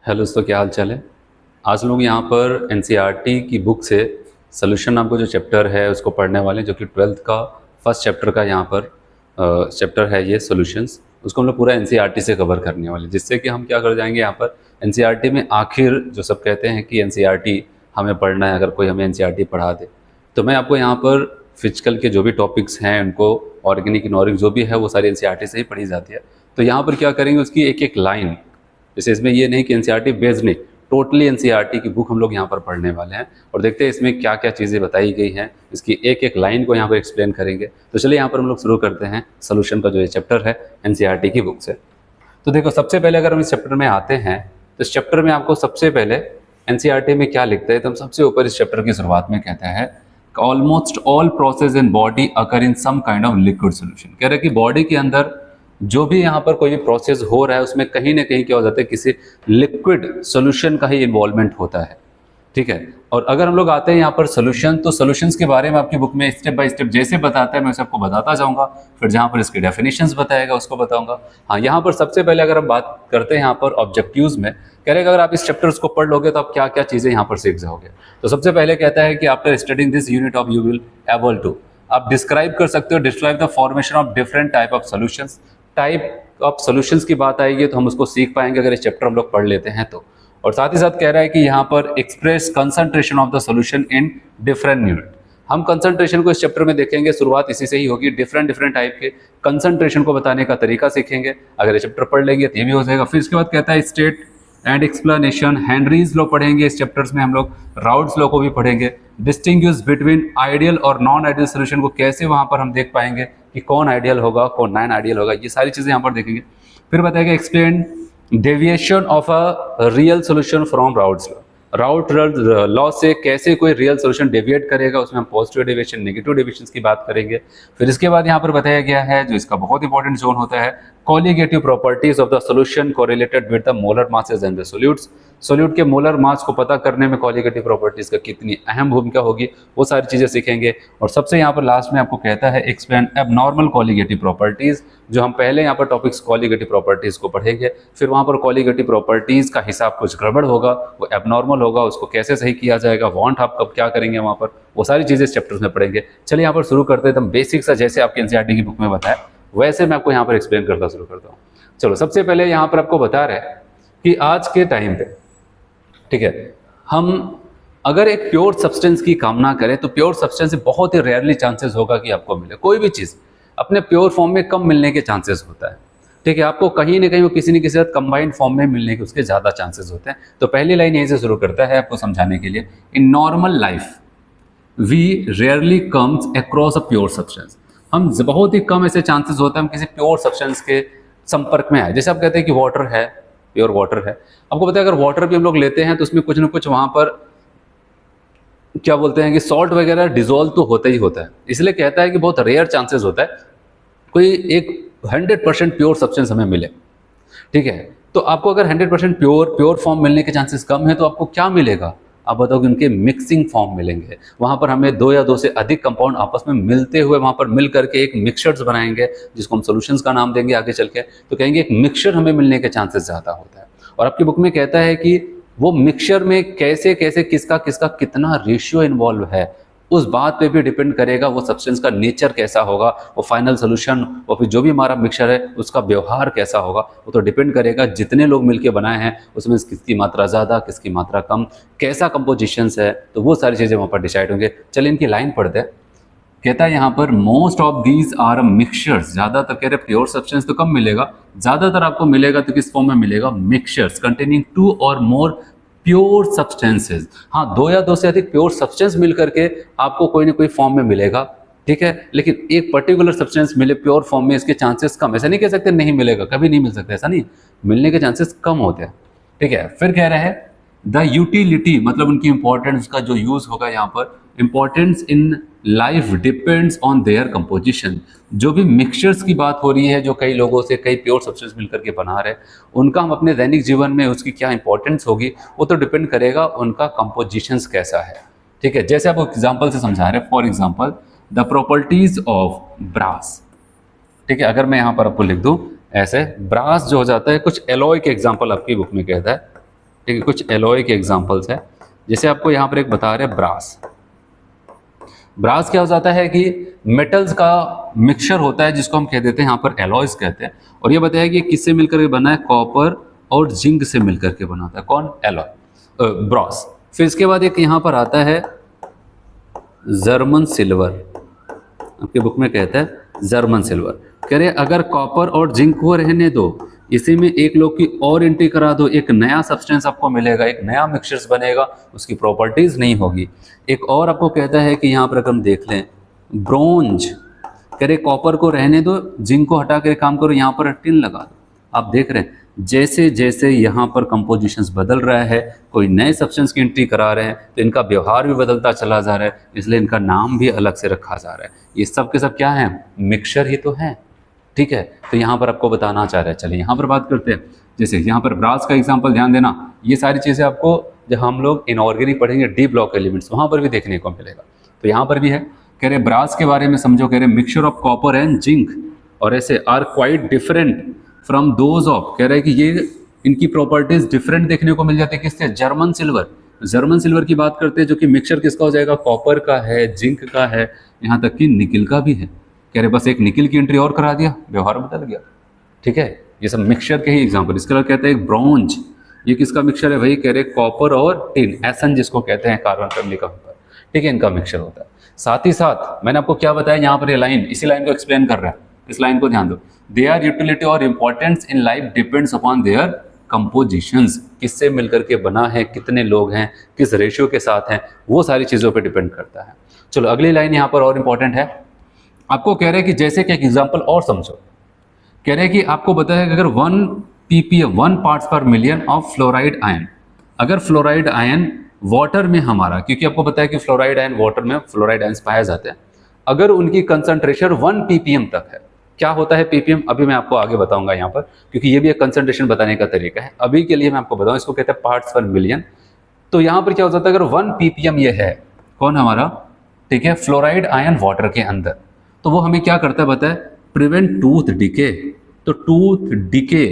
Hello दोस्तों, क्या हाल चाल है। आज लोग यहाँ पर एनसीईआरटी की बुक से सोल्यूशन नाम का जो चैप्टर है उसको पढ़ने वाले हैं, जो कि 12th का फर्स्ट चैप्टर का यहाँ पर चैप्टर है ये सॉल्यूशंस। उसको हम लोग पूरा एनसीईआरटी से कवर करने वाले हैं, जिससे कि हम क्या कर जाएंगे यहाँ पर एनसीईआरटी में। आखिर जो सब कहते हैं कि एनसीईआरटी हमें पढ़ना है, अगर कोई हमें एनसीईआरटी पढ़ा दे तो मैं आपको यहाँ पर फिजिकल के जो भी टॉपिक्स हैं उनको, ऑर्गेनिक इनऑर्गेनिक जो भी है वो सारी एनसीईआरटी से ही पढ़ी जाती है। तो यहाँ पर क्या करेंगे, उसकी एक एक लाइन, जैसे इसमें ये नहीं कि एनसीईआरटी बेस्ड नहीं, टोटली एनसीईआरटी की बुक हम लोग यहाँ पर पढ़ने वाले हैं और देखते हैं इसमें क्या क्या चीज़ें बताई गई हैं। इसकी एक एक लाइन को यहाँ पर एक्सप्लेन करेंगे। तो चलिए यहाँ पर हम लोग शुरू करते हैं सोल्यूशन का जो ये चैप्टर है एनसीईआरटी की बुक से। तो देखो, सबसे पहले अगर हम इस चैप्टर में आते हैं तो इस चैप्टर में आपको सबसे पहले एनसीईआरटी में क्या लिखता है, तो हम सबसे ऊपर इस चैप्टर की शुरुआत में कहता है almost all process in body occur in some kind of liquid solution. कह रहे हैं कि बॉडी के अंदर जो भी यहाँ पर कोई भी प्रोसेस हो रहा है उसमें कहीं ना कहीं क्या हो जाता है, किसी लिक्विड सोल्यूशन का ही इन्वॉल्वमेंट होता है। ठीक है। और अगर हम लोग आते हैं यहाँ पर सोल्यूशन, तो सोल्यूशंस के बारे में आपकी बुक में स्टेप बाय स्टेप जैसे बताता है मैं सबको बताता जाऊंगा, फिर जहाँ पर इसकी डेफिनेशंस बताएगा उसको बताऊंगा। हाँ, यहाँ पर सबसे पहले अगर हम बात करते हैं यहाँ पर ऑब्जेक्टिव्स में, कह रहे हैं अगर आप इस चैप्टर्स को पढ़ लोगे तो आप क्या क्या चीज़ें यहाँ पर सीख जाओगे। तो सबसे पहले कहता है कि after studying this unit of you will able to, आप डिस्क्राइब कर सकते हो, describe the formation of different type of solutions. Type of solutions की बात आएगी तो हम उसको सीख पाएंगे अगर इस चैप्टर हम लोग पढ़ लेते हैं तो। और साथ ही साथ कह रहा है कि यहाँ पर express concentration of the solution in different unit. हम कंसंट्रेशन को इस चैप्टर में देखेंगे, शुरुआत इसी से ही होगी। डिफरेंट डिफरेंट टाइप के कंसंट्रेशन को बताने का तरीका सीखेंगे, अगर ये चैप्टर पढ़ लेंगे तो ये भी हो जाएगा। फिर इसके बाद कहता है state and explanation, Henry's law पढ़ेंगे इस चैप्टर्स में हम लोग, राउड्स लॉ को भी पढ़ेंगे। डिस्टिंग्विश बिटवीन आइडियल और नॉन आइडियल सोल्यूशन को कैसे वहां पर हम देख पाएंगे कि कौन आइडियल होगा कौन नॉन आइडियल होगा, ये सारी चीजें यहाँ पर देखेंगे। फिर बताएगा explain deviation of a real solution from Raoult's law. Raoult law से कैसे कोई रियल सोल्यूशन डेविएट करेगा, उसमें हम पॉजिटिव डेविएशन नेगेटिव डेविएशन की बात करेंगे। फिर इसके बाद यहाँ पर बताया गया है जो इसका बहुत इंपॉर्टेंट जोन होता है, colligative properties of the solution correlated with the molar masses and the solutes. Solute के मोलर मास को पता करने में कॉलिगेटिव प्रॉपर्टीज का कितनी अहम भूमिका होगी, वो सारी चीजें सीखेंगे। और सबसे यहाँ पर लास्ट में आपको कहता है एक्सप्लेन एबनॉर्मल कॉलिगेटिव प्रॉपर्टीज, जो हम पहले यहाँ पर टॉपिक्स कॉलिगेटिव प्रॉपर्टीज को पढ़ेंगे, फिर वहाँ पर कॉलिगेटिव प्रॉपर्टीज का हिसाब कुछ गड़बड़ होगा, वो एबनॉर्मल होगा, उसको कैसे सही किया जाएगा, वांट आप कब क्या करेंगे वहाँ पर, वो सारी चीजें इस चैप्टर्स में पढ़ेंगे। चलिए यहाँ पर शुरू करते हैं एकदम बेसिक सा, जैसे आपकी एनसीईआरटी की बुक में बताया वैसे मैं आपको यहाँ पर एक्सप्लेन करता शुरू करता हूँ। चलो, सबसे पहले यहाँ पर आपको बता रहे हैं कि आज के टाइम पे, ठीक है, हम अगर एक प्योर सब्सटेंस की कामना करें तो प्योर सब्सटेंस से बहुत ही रेयरली चांसेस होगा कि आपको मिले। कोई भी चीज़ अपने प्योर फॉर्म में कम मिलने के चांसेस होता है। ठीक है, आपको कहीं ना कहीं वो किसी न किसी साथ कंबाइंड फॉर्म में मिलने के उसके ज़्यादा चांसेस होते हैं। तो पहली लाइन यहीं से शुरू करता है आपको समझाने के लिए, in normal life we rarely comes across a pure substance. हम बहुत ही कम ऐसे चांसेस होते हैं हम किसी प्योर सब्सटेंस के संपर्क में आए। जैसे आप कहते हैं कि वाटर है, प्योर वाटर है, आपको पता है अगर वाटर भी हम लोग लेते हैं तो उसमें कुछ ना कुछ वहां पर क्या बोलते हैं कि सॉल्ट वगैरह डिजोल्व तो होता ही होता है। इसलिए कहता है कि बहुत रेयर चांसेस होता है कोई एक 100% प्योर सब्सटेंस हमें मिले। ठीक है, तो आपको अगर 100% प्योर फॉर्म मिलने के चांसेस कम है तो आपको क्या मिलेगा, आप बताओगे उनके मिक्सिंग फॉर्म मिलेंगे। वहां पर हमें दो या दो से अधिक कंपाउंड आपस में मिलते हुए वहां पर मिल करके एक मिक्सचर्स बनाएंगे, जिसको हम सॉल्यूशंस का नाम देंगे आगे चल के। तो कहेंगे एक मिक्सचर हमें मिलने के चांसेस ज्यादा होता है। और आपकी बुक में कहता है कि वो मिक्सचर में कैसे कैसे किसका किसका कितना रेशियो इन्वॉल्व है, उस बात पे भी डिपेंड करेगा वो सब्सटेंस का नेचर कैसा होगा, वो फाइनल सोल्यूशन और फिर जो भी हमारा मिक्सचर है उसका व्यवहार कैसा होगा, वो तो डिपेंड करेगा जितने लोग मिलके बनाए हैं उसमें किसकी मात्रा ज़्यादा किसकी मात्रा कम, कैसा कंपोजिशंस है, तो वो सारी चीज़ें वहाँ पर डिसाइड होंगे। चलिए इनकी लाइन पढ़ते हैं। कहता है यहाँ पर most of these are mixtures, ज़्यादातर कह रहे प्योर सब्सटेंस तो कम मिलेगा, ज़्यादातर आपको मिलेगा तो किस फॉर्म में मिलेगा, मिक्सचर्स कंटेनिंग 2 और मोर प्योर सब्सटेंसेस। हाँ, 2 या 2 से अधिक प्योर सब्सटेंस मिल करके आपको कोई ना कोई फॉर्म में मिलेगा। ठीक है, लेकिन एक पर्टिकुलर सब्सटेंस मिले प्योर फॉर्म में, इसके चांसेस कम। ऐसा नहीं कह सकते नहीं मिलेगा, कभी नहीं मिल सकता, ऐसा नहीं, मिलने के चांसेस कम होते हैं। ठीक है, फिर कह रहे हैं द यूटिलिटी, मतलब उनकी इंपॉर्टेंस का जो यूज होगा यहाँ पर, importance in life depends on their composition. जो भी मिक्सचर्स की बात हो रही है, जो कई लोगों से कई प्योर सब्सटेंस मिलकर के बना रहे, उनका हम अपने दैनिक जीवन में उसकी क्या इंपॉर्टेंस होगी, वो तो डिपेंड करेगा उनका कंपोजिशंस कैसा है। ठीक है, जैसे आप एग्जांपल से समझा रहे हैं, for example the properties of brass. ठीक है, अगर मैं यहाँ पर आपको लिख दूँ ऐसे, ब्रास जो हो जाता है, कुछ एलॉय के एग्जाम्पल आपकी बुक में कहता है, ठीक है, कुछ एलॉय के एग्जांपल्स है। जैसे आपको यहाँ पर एक बता रहे हैं ब्रास। ब्रास क्या हो जाता है कि मेटल्स का मिक्सचर होता है जिसको हम कह देते हैं यहाँ पर एलॉयज कहते हैं। और ये बताया कि किससे मिलकर के बना है, कॉपर और जिंक से मिलकर के बना होता है। कौन? Alloy, brass. फिर इसके बाद एक यहाँ पर आता है जर्मन सिल्वर, आपके बुक में कहता है जर्मन सिल्वर। कह रहे अगर कॉपर और जिंक को रहने दो, इसी में एक लोग की और एंट्री करा दो, एक नया सब्सटेंस आपको मिलेगा, एक नया मिक्सचर्स बनेगा, उसकी प्रॉपर्टीज नहीं होगी। एक और आपको कहता है कि यहाँ पर अगर हम देख लें ब्रोंज, कह रहे कॉपर को रहने दो, जिंक को हटा कर काम करो, यहाँ पर टिन लगा दो। आप देख रहे हैं जैसे जैसे यहाँ पर कंपोजिशंस बदल रहा है, कोई नए सब्सटेंस की एंट्री करा रहे हैं, तो इनका व्यवहार भी बदलता चला जा रहा है, इसलिए इनका नाम भी अलग से रखा जा रहा है। ये सब के सब क्या है? मिक्सचर ही तो है। ठीक है, तो यहाँ पर आपको बताना चाह रहे हैं। चलिए यहाँ पर बात करते हैं। जैसे यहाँ पर ब्रास का एग्जाम्पल ध्यान देना, ये सारी चीज़ें आपको जब हम लोग इनऑर्गेनिक पढ़ेंगे डी ब्लॉक एलिमेंट्स, वहाँ पर भी देखने को मिलेगा। तो यहाँ पर भी है, कह रहे ब्रास के बारे में समझो, कह रहे mixture of copper and zinc और ऐसे are quite different from those of, कह रहे हैं कि ये इनकी प्रॉपर्टीज डिफरेंट देखने को मिल जाती है किससे? German silver. जर्मन सिल्वर की बात करते हैं, जो कि मिक्सचर किसका हो जाएगा? कॉपर का है, जिंक का है, यहाँ तक कि निकिल का भी है। कह रहे बस एक निकिल की एंट्री और करा दिया, व्यवहार बदल गया। ठीक है, ये सब मिक्सचर के ही एग्जाम्पल। इसके अलावा कहते हैं ब्रोंज, ये किसका मिक्सचर है भाई? कह रहे कॉपर और टिन, एसन जिसको कहते हैं, कार्बन फैमिली का होता है। ठीक है, इनका मिक्सचर होता है। साथ ही साथ मैंने आपको क्या बताया, यहाँ पर ये लाइन, इसी लाइन को एक्सप्लेन कर रहा है, इस लाइन को ध्यान दो। देयर यूटिलिटी और importance in life depends upon their compositions, किससे मिलकर के बना है, कितने लोग हैं, किस रेशियो के साथ हैं, वो सारी चीज़ों पे डिपेंड करता है। चलो अगली लाइन यहाँ पर और इंपॉर्टेंट है, आपको कह रहे हैं कि जैसे कि एक एग्जांपल और समझो। कह रहे हैं कि आपको बताया कि अगर 1 ppm 1 parts per million of fluoride ion, अगर फ्लोराइड आयन वाटर में हमारा, क्योंकि आपको पता है कि फ्लोराइड आयन वाटर में फ्लोराइड आयन्स पाए जाते हैं, अगर उनकी कंसंट्रेशन 1 ppm तक है, क्या होता है ppm? अभी मैं आपको आगे बताऊंगा यहाँ पर, क्योंकि ये भी एक कंसंट्रेशन बताने का तरीका है। अभी के लिए मैं आपको बताऊं, इसको कहते हैं पार्ट्स पर मिलियन। तो यहाँ पर क्या हो जाता है, अगर 1 ppm ये है, कौन हमारा? ठीक है, फ्लोराइड आयन वाटर के अंदर, तो वो हमें क्या करता है बताए? प्रिवेंट टूथ डिके, तो टूथ डिके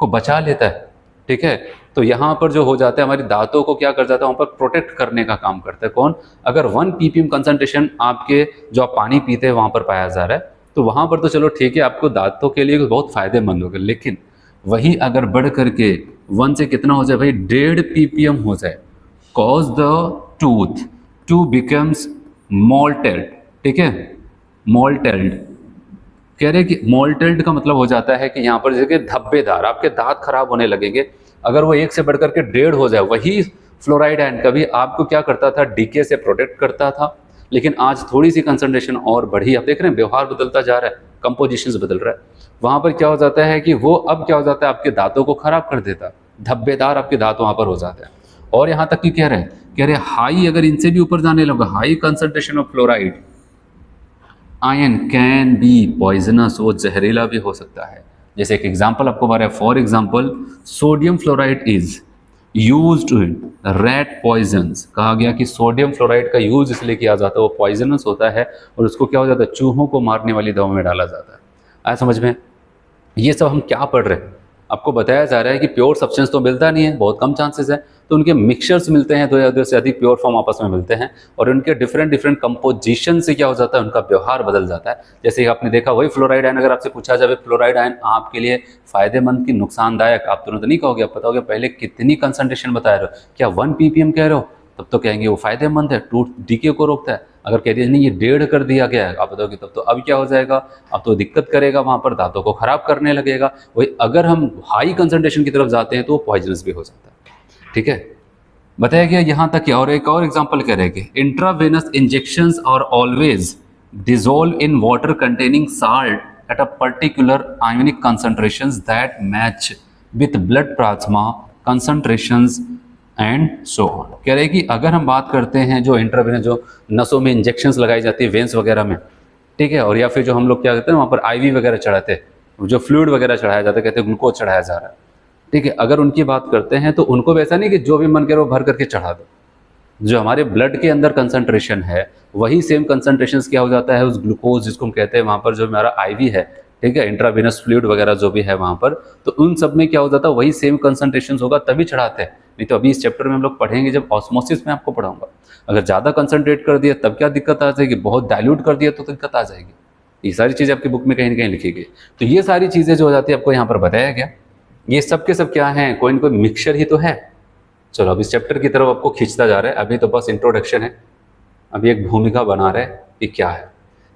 को बचा लेता है। ठीक है, तो यहाँ पर जो हो जाता है, हमारी दांतों को क्या कर जाता है, वहाँ पर प्रोटेक्ट करने का काम करता है। कौन? अगर 1 ppm कंसंट्रेशन आपके जो आप पानी पीते हैं वहाँ पर पाया जा रहा है, तो वहाँ पर तो चलो ठीक है, आपको दांतों के लिए बहुत फायदेमंद होगा। लेकिन वही अगर बढ़ करके 1 से कितना हो जाए भाई? 1.5 ppm हो जाए, cause the tooth to becomes molted. ठीक है, मोल्टेल्ड, कह रहे कि मोल्टेल्ड का मतलब हो जाता है कि यहाँ पर जैसे धब्बेदार, आपके दांत खराब होने लगेंगे। अगर वो 1 से बढ़कर के 1.5 हो जाए, वही फ्लोराइड आयन कभी आपको क्या करता था? डीके से प्रोटेक्ट करता था। लेकिन आज थोड़ी सी कंसंट्रेशन और बढ़ी, आप देख रहे हैं व्यवहार बदलता जा रहा है, कंपोजिशंस बदल रहा है, वहाँ पर क्या हो जाता है कि वो अब क्या हो जाता है, आपके दांतों को खराब कर देता, धब्बेदार आपके दांत वहाँ पर हो जाते हैं। और यहाँ तक कि कह रहे हाई, अगर इनसे भी ऊपर जाने लगा, high concentration of fluoride ion can be poisonous, वो जहरीला भी हो सकता है। जैसे एक एग्जांपल आपको बता रहा है, for example sodium fluoride is used in rat poisons. कहा गया कि सोडियम फ्लोराइड का यूज इसलिए किया जाता है, वो पॉइजनस होता है और उसको क्या हो जाता है? चूहों को मारने वाली दवा में डाला जाता है। आया समझ में? ये सब हम क्या पढ़ रहे हैं? आपको बताया जा रहा है कि प्योर सब्सटेंस तो मिलता नहीं है, बहुत कम चांसेस है, तो उनके मिक्सचर्स मिलते हैं, 2 या 2 से अधिक प्योर फॉर्म आपस में मिलते हैं, और उनके डिफरेंट डिफरेंट कंपोजिशन से क्या हो जाता है? उनका व्यवहार बदल जाता है। जैसे आपने देखा, वही फ्लोराइड आयन अगर आपसे पूछा जाए फ्लोराइड आयन आपके लिए फायदेमंद की नुकसानदायक, आप तुरंत नहीं कहोगे, आप बताओगे पहले कितनी कंसंट्रेशन बता रहे हो, क्या 1 ppm कह रहे हो, तब तो कहेंगे वो फायदेमंद है, टूथ डीके को रोकता है। अगर कह दिया नहीं ये 1.5 कर दिया गया है, आप बताओगे तब तो अब क्या हो जाएगा? अब तो दिक्कत करेगा, वहाँ पर दांतों को खराब करने लगेगा। वही अगर हम हाई कंसंट्रेशन की तरफ जाते हैं तो वो पॉइजनस भी हो जाता है। ठीक है, बताया गया यहाँ तक। और एक और एग्जाम्पल कह रहे हैं, intravenous injections are always dissolve in water containing salt at a particular ionic concentrations that match with blood plasma concentrations and so on. कह रहे हैं कि अगर हम बात करते हैं जो इंट्रावेनस, जो नसों में इंजेक्शंस लगाई जाती है वेंस वगैरह में, ठीक है, और या फिर जो हम लोग क्या कहते हैं वहाँ पर आईवी वगैरह चढ़ाते हैं, जो फ्लूइड वगैरह चढ़ाया जाता है, कहते हैं ग्लूकोज चढ़ाया जा रहा है। ठीक है, अगर उनकी बात करते हैं तो उनको वैसा नहीं कि जो भी मन करे वो भर करके चढ़ा दो। जो हमारे ब्लड के अंदर कंसंट्रेशन है वही सेम कंसंट्रेशन क्या हो जाता है उस ग्लूकोज जिसको हम कहते हैं वहाँ पर जो हमारा आईवी है, ठीक है, इंट्रावेनस फ्लूइड वगैरह जो भी है वहाँ पर, तो उन सब में क्या हो जाता है, वही सेम कंसंट्रेशन होगा तभी चढ़ाते हैं। नहीं तो अभी इस चैप्टर में हम लोग पढ़ेंगे जब ऑस्मोसिस में आपको पढ़ाऊंगा, अगर ज़्यादा कंसंट्रेट कर दिया तब क्या दिक्कत आ जाएगी, बहुत डाइल्यूट कर दिया तो दिक्कत आ जाएगी। ये सारी चीज़ें आपकी बुक में कहीं ना कहीं लिखी गई। तो ये सारी चीज़ें जो हो जाती है आपको यहाँ पर बताया गया, ये सब के सब क्या है, कोई ना कोई मिक्सचर ही तो है। चलो अब इस चैप्टर की तरफ आपको खींचता जा रहा है, अभी तो बस इंट्रोडक्शन है, अभी एक भूमिका बना रहे कि क्या है।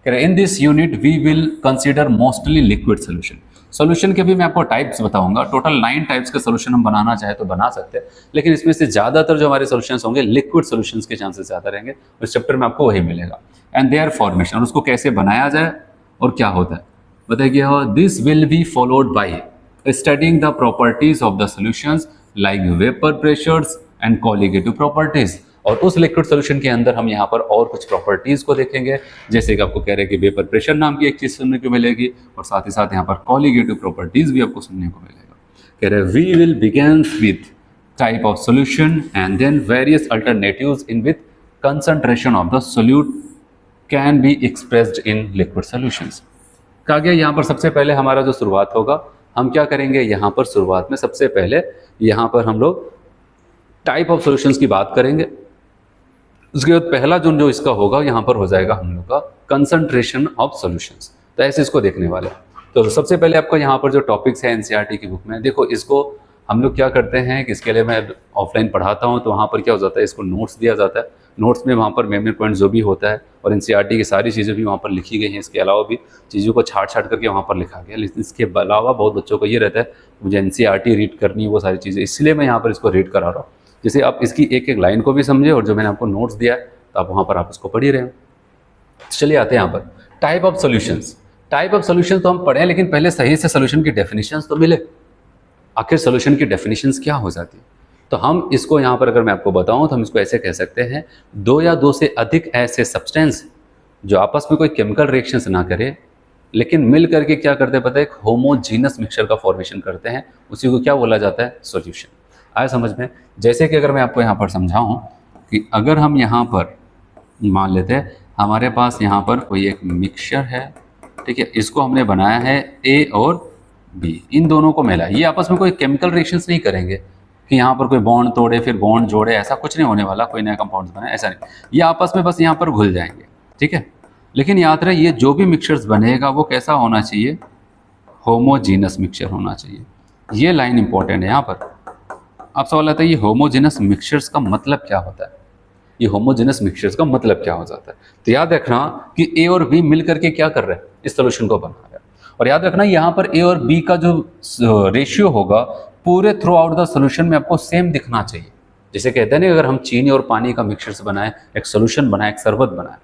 कह रहे in this unit we will consider mostly liquid solution. Solution के भी मैं आपको टाइप्स बताऊंगा, टोटल 9 टाइप्स के सोल्यूशन हम बनाना चाहे तो बना सकते हैं, लेकिन इसमें से ज़्यादातर जो हमारे सोल्यूशंस होंगे लिक्विड सोल्यूशंस के चांसेस ज़्यादा रहेंगे। उस चैप्टर में आपको वही मिलेगा। एंड देयर फॉर्मेशन, और उसको कैसे बनाया जाए और क्या होता है बताइए। This will be followed by studying the properties of the solutions like vapour pressures and colligative properties. और उस लिक्विड सोल्यूशन के अंदर हम यहाँ पर और कुछ प्रॉपर्टीज को देखेंगे, जैसे कि आपको कह रहे हैं कि वेपर प्रेशर नाम की एक चीज सुनने को मिलेगी, और साथ ही साथ यहाँ पर कॉलिगेटिव प्रॉपर्टीज भी आपको सुनने को मिलेगा। कह रहे we will begin with type of solution and then various alternatives in with concentration of the solute can be expressed in liquid solutions. कहा गया यहाँ पर सबसे पहले हमारा जो शुरुआत होगा, हम क्या करेंगे यहाँ पर शुरुआत में सबसे पहले यहाँ पर हम लोग टाइप ऑफ सॉल्यूशंस की बात करेंगे। उसके बाद पहला जो इसका होगा यहाँ पर हो जाएगा हम लोग का कंसंट्रेशन ऑफ सॉल्यूशंस। तो ऐसे इसको देखने वाले। तो सबसे पहले आपको यहाँ पर जो टॉपिक्स है एनसीईआरटी की बुक में, देखो इसको हम लोग क्या करते हैं कि इसके लिए मैं ऑफलाइन पढ़ाता हूँ, तो वहाँ पर क्या हो जाता है, इसको नोट्स दिया जाता है। नोट्स में वहाँ पर मेन पॉइंट जो भी होता है, और एनसीईआरटी की सारी चीज़ें भी वहाँ पर लिखी गई हैं। इसके अलावा भी चीज़ों को छाट करके वहाँ पर लिखा गया। लेकिन इसके अलावा बहुत बच्चों को ये रहता है मुझे एनसीईआरटी रीड करनी है, वो सारी चीज़ें, इसलिए मैं यहाँ पर इसको रीड करा रहा हूँ, जैसे आप इसकी एक एक लाइन को भी समझे, और जो मैंने आपको नोट्स दिया है तो आप वहाँ पर आप इसको पढ़ ही रहे हो। चलिए आते हैं यहाँ पर type of solutions. Type of solution तो हम पढ़ें, लेकिन पहले सही से सॉल्यूशन की डेफिनेशंस तो मिले। आखिर सॉल्यूशन की डेफिनेशंस क्या हो जाती है, तो हम इसको यहाँ पर अगर मैं आपको बताऊँ तो हम इसको ऐसे कह सकते हैं, दो या दो से अधिक ऐसे सब्सटेंस जो आपस में कोई केमिकल रिएक्शंस ना करे, लेकिन मिल करके क्या करते हैं पता है, एक होमोजीनस मिक्सचर का फॉर्मेशन करते हैं, उसी को क्या बोला जाता है, सॉल्यूशन। आया समझ में। जैसे कि अगर मैं आपको यहाँ पर समझाऊँ कि अगर हम यहाँ पर मान लेते हैं हमारे पास यहाँ पर कोई एक मिक्सचर है, ठीक है, इसको हमने बनाया है ए और बी, इन दोनों को मिला, ये आपस में कोई केमिकल रिएक्शंस नहीं करेंगे कि यहाँ पर कोई बॉन्ड तोड़े फिर बॉन्ड जोड़े, ऐसा कुछ नहीं होने वाला, कोई नया कंपाउंड्स बनाए, ऐसा नहीं, ये आपस में बस यहाँ पर घुल जाएंगे, ठीक है। लेकिन याद रहे ये जो भी मिक्सचर्स बनेगा वो कैसा होना चाहिए, होमोजीनस मिक्सचर होना चाहिए। ये लाइन इंपॉर्टेंट है यहाँ पर। अब सवाल आता है ये होमोजेनस मिक्सचर्स का मतलब क्या होता है, ये होमोजेनस मिक्सचर्स का मतलब क्या हो जाता है। तो याद रखना कि ए और बी मिल करके क्या कर रहे हैं, इस सोल्यूशन को बना रहे हैं। और याद रखना यहाँ पर ए और बी का जो रेशियो होगा पूरे थ्रू आउट द सोल्यूशन में आपको सेम दिखना चाहिए। जैसे कहते हैं ना, अगर हम चीनी और पानी का मिक्सचर्स बनाए, एक सोल्यूशन बनाए, एक शरबत बनाए,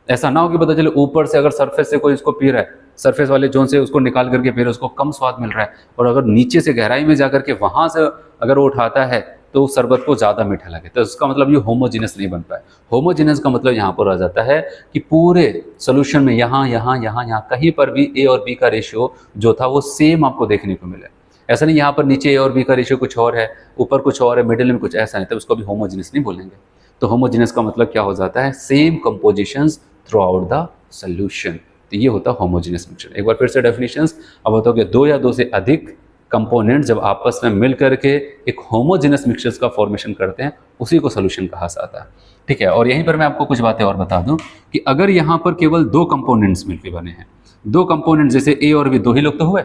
ऐसा ना हो कि पता चले ऊपर से अगर सरफेस से कोई इसको पी रहा है, सरफेस वाले जोन से उसको निकाल करके फिर उसको कम स्वाद मिल रहा है, और अगर नीचे से गहराई में जाकर के वहाँ से अगर वो उठाता है तो उस शरबत को ज़्यादा मीठा लगे, तो उसका मतलब ये होमोजीनस नहीं बन पाए। होमोजीनस का मतलब यहाँ पर आ जाता है कि पूरे सोल्यूशन में यहाँ यहाँ यहाँ यहाँ कहीं पर भी ए और बी का रेशियो जो था वो सेम आपको देखने को मिले। ऐसा नहीं यहाँ पर नीचे ए और बी का रेशियो कुछ और है, ऊपर कुछ और है, मिडिल में कुछ, ऐसा नहीं, तब उसको भी होमोजीनस नहीं बोलेंगे। तो होमोजीनस का मतलब क्या हो जाता है, same compositions through out the solution. तो ये होता है होमोजीनस मिक्सचर। एक बार फिर से डेफिनेशंस। अब बताओ कि दो या दो से अधिक कंपोनेंट जब आपस में मिल करके एक होमोजेनस मिक्सचर्स का फॉर्मेशन करते हैं, उसी को सोल्यूशन कहा जाता है, ठीक है। और यहीं पर मैं आपको कुछ बातें और बता दूं कि अगर यहाँ पर केवल दो कंपोनेंट्स मिलकर बने हैं, दो कंपोनेंट जैसे ए और बी, दो ही लोग तो हुए,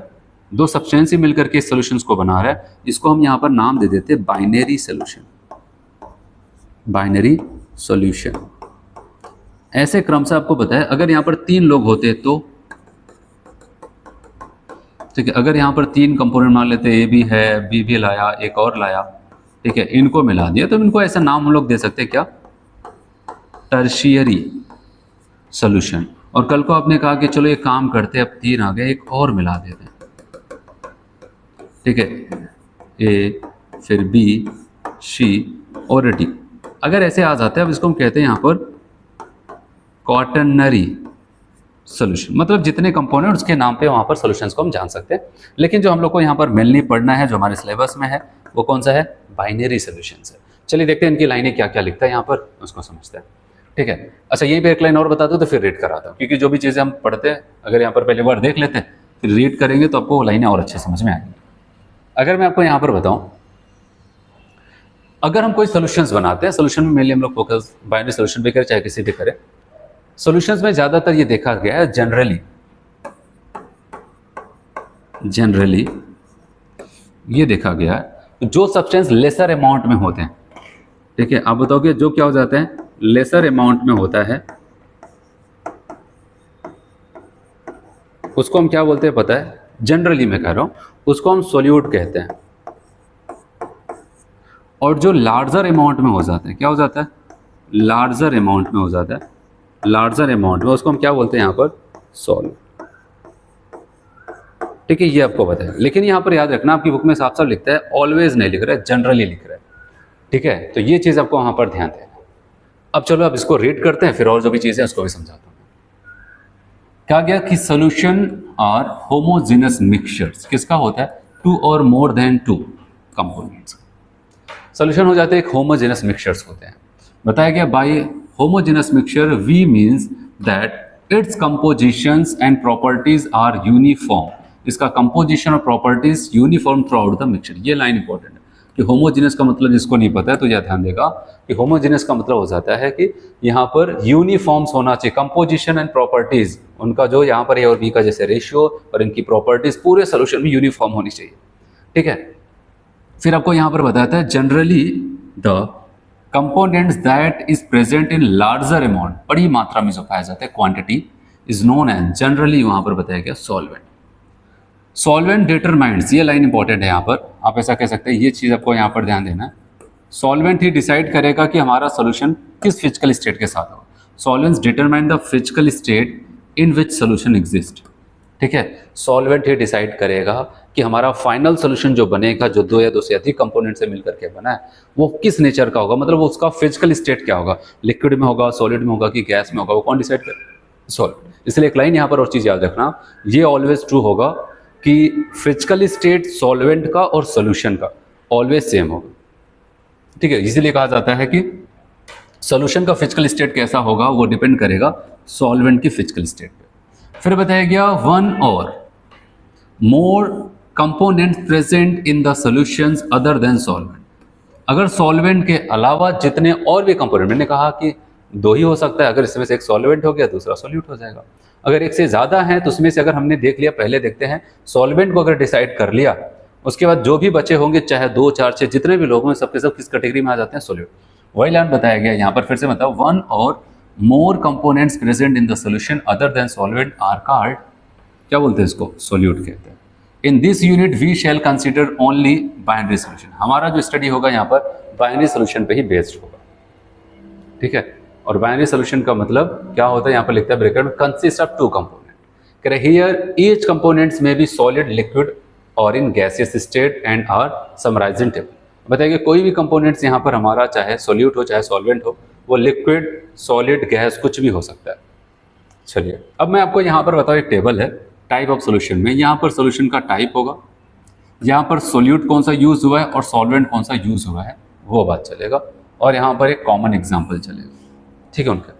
दो सब्सटेंस ही मिलकर के सोल्यूशंस को बना रहा है, इसको हम यहाँ पर नाम दे देते हैं बाइनरी सोल्यूशन। Binary solution. ऐसे क्रम से आपको पता है, अगर यहाँ पर तीन लोग होते तो, ठीक है, अगर यहाँ पर तीन कंपोनेंट मान लेते, ए भी है, बी भी लाया, एक और लाया, ठीक है, इनको मिला दिया, तो इनको ऐसा नाम हम लोग दे सकते हैं क्या, टर्शियरी सॉल्यूशन। और कल को आपने कहा कि चलो ये काम करते, अब तीन आ गए, एक और मिला देते हैं, ठीक है, ए फिर बी, सी और डी। अगर ऐसे आ जाते हैं, अब इसको हम कहते हैं यहाँ पर क्वाटर्नरी सोल्यूशन। मतलब जितने कंपोनेंट उसके नाम पे वहाँ पर सॉल्यूशंस को हम जान सकते हैं। लेकिन जो हम लोग को यहाँ पर मेनली पढ़ना है, जो हमारे सिलेबस में है, वो कौन सा है, बाइनरी सॉल्यूशंस है। चलिए देखते हैं इनकी लाइनें क्या क्या लिखता है यहाँ पर, उसको समझते हैं, ठीक है। अच्छा, यहीं पे एक लाइन और बता दो तो फिर रेड कराता हूँ, क्योंकि जो भी चीज़ें हम पढ़ते हैं, अगर यहाँ पर पहले वर्ड देख लेते हैं फिर रीड करेंगे तो आपको वो लाइनें और अच्छे समझ में आएंगी। अगर मैं आपको यहाँ पर बताऊँ, अगर हम कोई सोल्यूशंस बनाते हैं, सोल्यूशन में मेनली हम लोग फोकस बाइनरी सोल्यूशन पे करें चाहे किसी पे करें, सोल्यूशंस में ज़्यादातर ये देखा गया है जनरली ये देखा गया है जो सब्सटेंस लेसर अमाउंट में होते हैं, ठीक है, आप बताओगे जो क्या हो जाते हैं, लेसर अमाउंट में होता है, उसको हम क्या बोलते हैं पता है, जनरली मैं कह रहा हूं, उसको हम सोल्यूट कहते हैं। और जो लार्जर अमाउंट में हो जाता है, क्या हो जाता है, लार्जर अमाउंट में हो जाता है, लार्जर अमाउंट में उसको हम क्या बोलते हैं यहाँ पर, सॉल्व। ठीक है, ये आपको पता है, लेकिन यहाँ पर याद रखना आपकी बुक में साफ साफ लिखता है, ऑलवेज नहीं लिख रहा है, जनरली लिख रहा है। ठीक है, तो ये चीज़ आपको वहाँ पर ध्यान देना। अब चलो अब इसको रीड करते हैं, फिर और जो भी चीज़ें उसको भी समझाता हूँ। क्या गया कि सोल्यूशन आर होमोजेनस मिक्सचर्स, किसका होता है, टू और more than two components. Solution हो जाते हैं एक होमोजेनस मिक्सचर्स होते हैं। बताया गया by homogeneous mixture we means that its compositions and properties are uniform, इसका कंपोजिशन और properties uniform throughout the mixture. ये लाइन इंपॉर्टेंट है कि होमोजेनस का मतलब जिसको नहीं पता है तो यह ध्यान देगा कि होमोजेनस का मतलब हो जाता है कि यहाँ पर यूनिफॉर्म्स होना चाहिए, कंपोजिशन एंड प्रॉपर्टीज उनका जो यहाँ पर ए और बी का जैसे रेशियो और इनकी प्रॉपर्टीज पूरे सोल्यूशन में यूनिफॉर्म होनी चाहिए। ठीक है, फिर आपको यहाँ पर बताता है generally the components that is present in larger amount, बड़ी मात्रा में जो पाया जाता है quantity, is known as, generally वहाँ पर बताया गया सॉल्वेंट। सॉल्वेंट डिटरमाइंड्स, ये लाइन इंपॉर्टेंट है यहाँ पर, आप ऐसा कह सकते हैं, ये चीज़ आपको यहाँ पर ध्यान देना है। सॉल्वेंट ही डिसाइड करेगा कि हमारा सोल्यूशन किस फिजिकल स्टेट के साथ होगा। Solvents determine the physical state in which solution exist. ठीक है, सॉल्वेंट ही डिसाइड करेगा कि हमारा फाइनल सोल्यूशन जो बनेगा, जो दो या दो से अधिक कंपोनेंट से मिलकर के बना है, वो किस नेचर का होगा, मतलब उसका फिजिकल स्टेट क्या होगा, लिक्विड में होगा, सॉलिड में होगा कि गैस में होगा, वो कौन डिसाइड करे, सॉल्वेंट। इसलिए एक लाइन यहाँ पर और चीज़ याद रखना, ये ऑलवेज ट्रू होगा कि फिजिकल स्टेट सॉल्वेंट का और सोल्यूशन का ऑलवेज सेम होगा। ठीक है, इसीलिए कहा जाता है कि सोल्यूशन का फिजिकल स्टेट कैसा होगा वो डिपेंड करेगा सॉल्वेंट की फिजिकल स्टेट पे। फिर बताया गया one or more components present in the solutions other than solvent. अगर सॉल्वेंट के अलावा जितने और भी कंपोनेंट, मैंने कहा कि दो ही हो सकता है, अगर इसमें से एक सॉल्वेंट हो गया दूसरा सॉल्यूट हो जाएगा। अगर एक से ज़्यादा है तो उसमें से अगर हमने देख लिया, पहले देखते हैं सॉल्वेंट को अगर डिसाइड कर लिया, उसके बाद जो भी बचे होंगे चाहे 2 4 6 जितने भी लोग होंगे सबके सब किस कैटेगरी में आ जाते हैं, सॉल्यूट। वही लाइन बताया गया यहाँ पर, फिर से बताओ, one or more components present in the solution other than solvent are called, क्या बोलते हैं इसको, सॉल्यूट कहते हैं। In this unit we shall consider only binary solution, हमारा जो स्टडी होगा यहाँ पर बाइनरी सोल्यूशन पे ही बेस्ड होगा। ठीक है, और बाइनरी सोल्यूशन का मतलब क्या होता है, यहाँ पर लिखता है ब्रैकेट में, consist of 2 component. Here each components may be solid, liquid और in gaseous state and are summarized in table. बताइए कोई भी कंपोनेंट्स यहाँ पर हमारा चाहे सॉल्यूट हो चाहे सॉल्वेंट हो, वो लिक्विड, सॉलिड, गैस कुछ भी हो सकता है। चलिए अब मैं आपको यहाँ पर बताऊँ, एक टेबल है टाइप ऑफ सोल्यूशन में, यहाँ पर सोल्यूशन का टाइप होगा, यहाँ पर सॉल्यूट कौन सा यूज हुआ है और सॉल्वेंट कौन सा यूज हुआ है वो बात चलेगा, और यहाँ पर एक कॉमन एग्जाम्पल चलेगा। ठीक है उनका।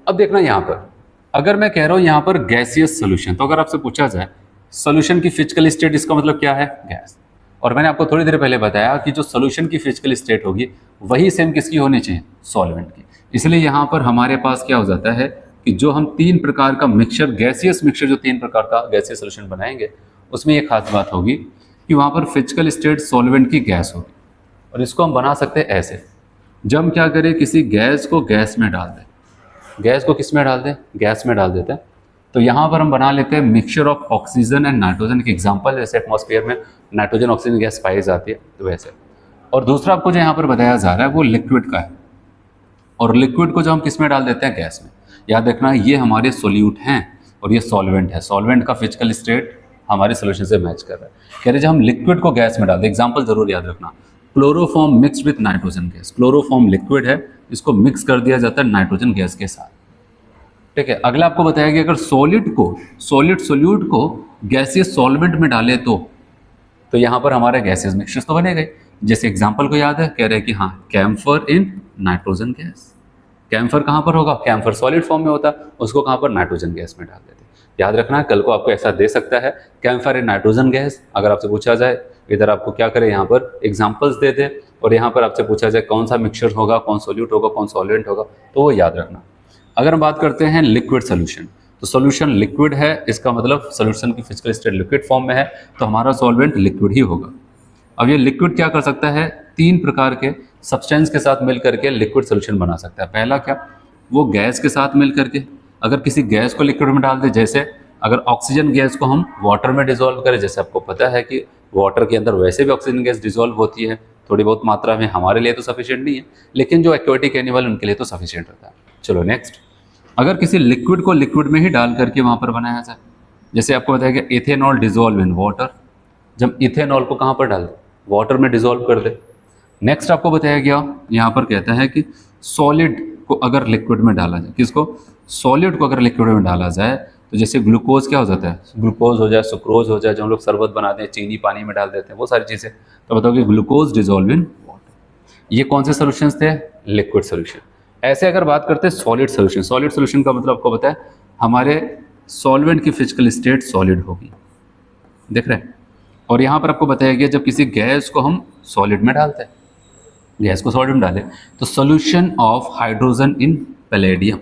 अब देखना यहाँ पर, अगर मैं कह रहा हूँ यहाँ पर गैसियस सोल्यूशन, तो अगर आपसे पूछा जाए सोल्यूशन की फिजिकल स्टेट, इसका मतलब क्या है, गैस। और मैंने आपको थोड़ी देर पहले बताया कि जो सोल्यूशन की फिजिकल स्टेट होगी वही सेम किसकी होनी चाहिए, सॉल्वेंट की। इसलिए यहाँ पर हमारे पास क्या हो जाता है कि जो हम 3 प्रकार का मिक्सचर, गैसियस मिक्सचर, जो 3 प्रकार का गैसियस सोल्यूशन बनाएंगे, उसमें एक खास बात होगी कि वहाँ पर फिजिकल स्टेट सॉल्वेंट की गैस होगी। और इसको हम बना सकते हैं ऐसे, जब हम क्या करें, किसी गैस को गैस में डाल दें, गैस को किस में डाल दें, गैस में डाल देते हैं, तो यहाँ पर हम बना लेते हैं mixture of oxygen and nitrogen. के एग्जांपल जैसे एटमॉस्फेयर में नाइट्रोजन ऑक्सीजन गैस पाई जाती है, तो वैसे। और दूसरा आपको जो यहाँ पर बताया जा रहा है वो लिक्विड का है, और लिक्विड को जो हम किस में डाल देते हैं, गैस में। याद रखना ये हमारे सोल्यूट हैं और ये सॉल्वेंट है, सॉल्वेंट का फिजिकल स्टेट हमारे सोल्यूशन से मैच कर रहा है। कह रहे जब हम लिक्विड को गैस में डाल दें, एग्जाम्पल जरूर याद रखना, chloroform mixed with nitrogen gas, chloroform liquid है, इसको मिक्स कर दिया जाता है नाइट्रोजन गैस के साथ। ठीक है, अगला आपको बताया गया अगर सॉलिड सोल्यूट को गैसियस सॉल्वेंट में डाले तो यहाँ पर हमारा गैसियस मिक्सचर तो बनेगा। जैसे एग्जांपल को याद है, कह रहे हैं कि हाँ camphor in nitrogen gas. Camphor कहाँ पर होगा, कैम्फर सॉलिड फॉर्म में होता है, उसको कहाँ पर, नाइट्रोजन गैस में डाल देते हैं। याद रखना, कल को आपको ऐसा दे सकता है कैम्फर नाइट्रोजन गैस, अगर आपसे पूछा जाए इधर आपको क्या करें, यहाँ पर एग्जाम्पल्स दे दे और यहाँ पर आपसे पूछा जाए कौन सा मिक्सचर होगा, कौन सोल्यूट होगा, कौन सॉल्वेंट होगा, तो वो याद रखना। अगर हम बात करते हैं लिक्विड सोल्यूशन, तो सोल्यूशन लिक्विड है, इसका मतलब सोल्यूशन की फिजिकल स्टेट लिक्विड फॉर्म में है, तो हमारा सॉल्वेंट लिक्विड ही होगा। अब ये लिक्विड क्या कर सकता है, 3 प्रकार के सब्सटेंस के साथ मिल करके लिक्विड सोल्यूशन बना सकता है। पहला क्या, वो गैस के साथ मिल करके, अगर किसी गैस को लिक्विड में डाल दे, जैसे अगर ऑक्सीजन गैस को हम वाटर में डिसॉल्व करें, जैसे आपको पता है कि वाटर के अंदर वैसे भी ऑक्सीजन गैस डिसॉल्व होती है थोड़ी बहुत मात्रा में, हमारे लिए तो सफिशिएंट नहीं है, लेकिन जो एक्वेटिक एनिमल उनके लिए तो सफिशिएंट होता है। चलो नेक्स्ट, अगर किसी लिक्विड को लिक्विड में ही डाल करके वहाँ पर बनाया जाए, जैसे आपको बताया कि इथेनॉल डिसॉल्व इन वाटर, जब इथेनॉल को कहाँ पर डाल दे, वाटर में डिसॉल्व कर दे। नेक्स्ट आपको बताया गया यहाँ पर कहता है कि सॉलिड को अगर लिक्विड में डाला जाए, किसको, सॉलिड को अगर लिक्विड में डाला जाए, तो जैसे ग्लूकोज क्या हो जाता है, ग्लूकोज हो जाए, सुक्रोज हो जाए, जो हम लोग शरबत बनाते हैं, चीनी पानी में डाल देते हैं, वो सारी चीज़ें, तो बताओ कि ग्लूकोज डिसॉल्व इन वाटर। ये कौन से सॉल्यूशंस थे, लिक्विड सॉल्यूशन। ऐसे अगर बात करते हैं सॉलिड सॉल्यूशन, सॉलिड सॉल्यूशन का मतलब आपको पता है हमारे सॉल्वेंट की फिजिकल स्टेट सॉलिड होगी, देख रहे हैं। और यहाँ पर आपको बताया गया जब किसी गैस को हम सॉलिड में डालते हैं, गैस को सॉलिड में डालें, तो solution of hydrogen in palladium,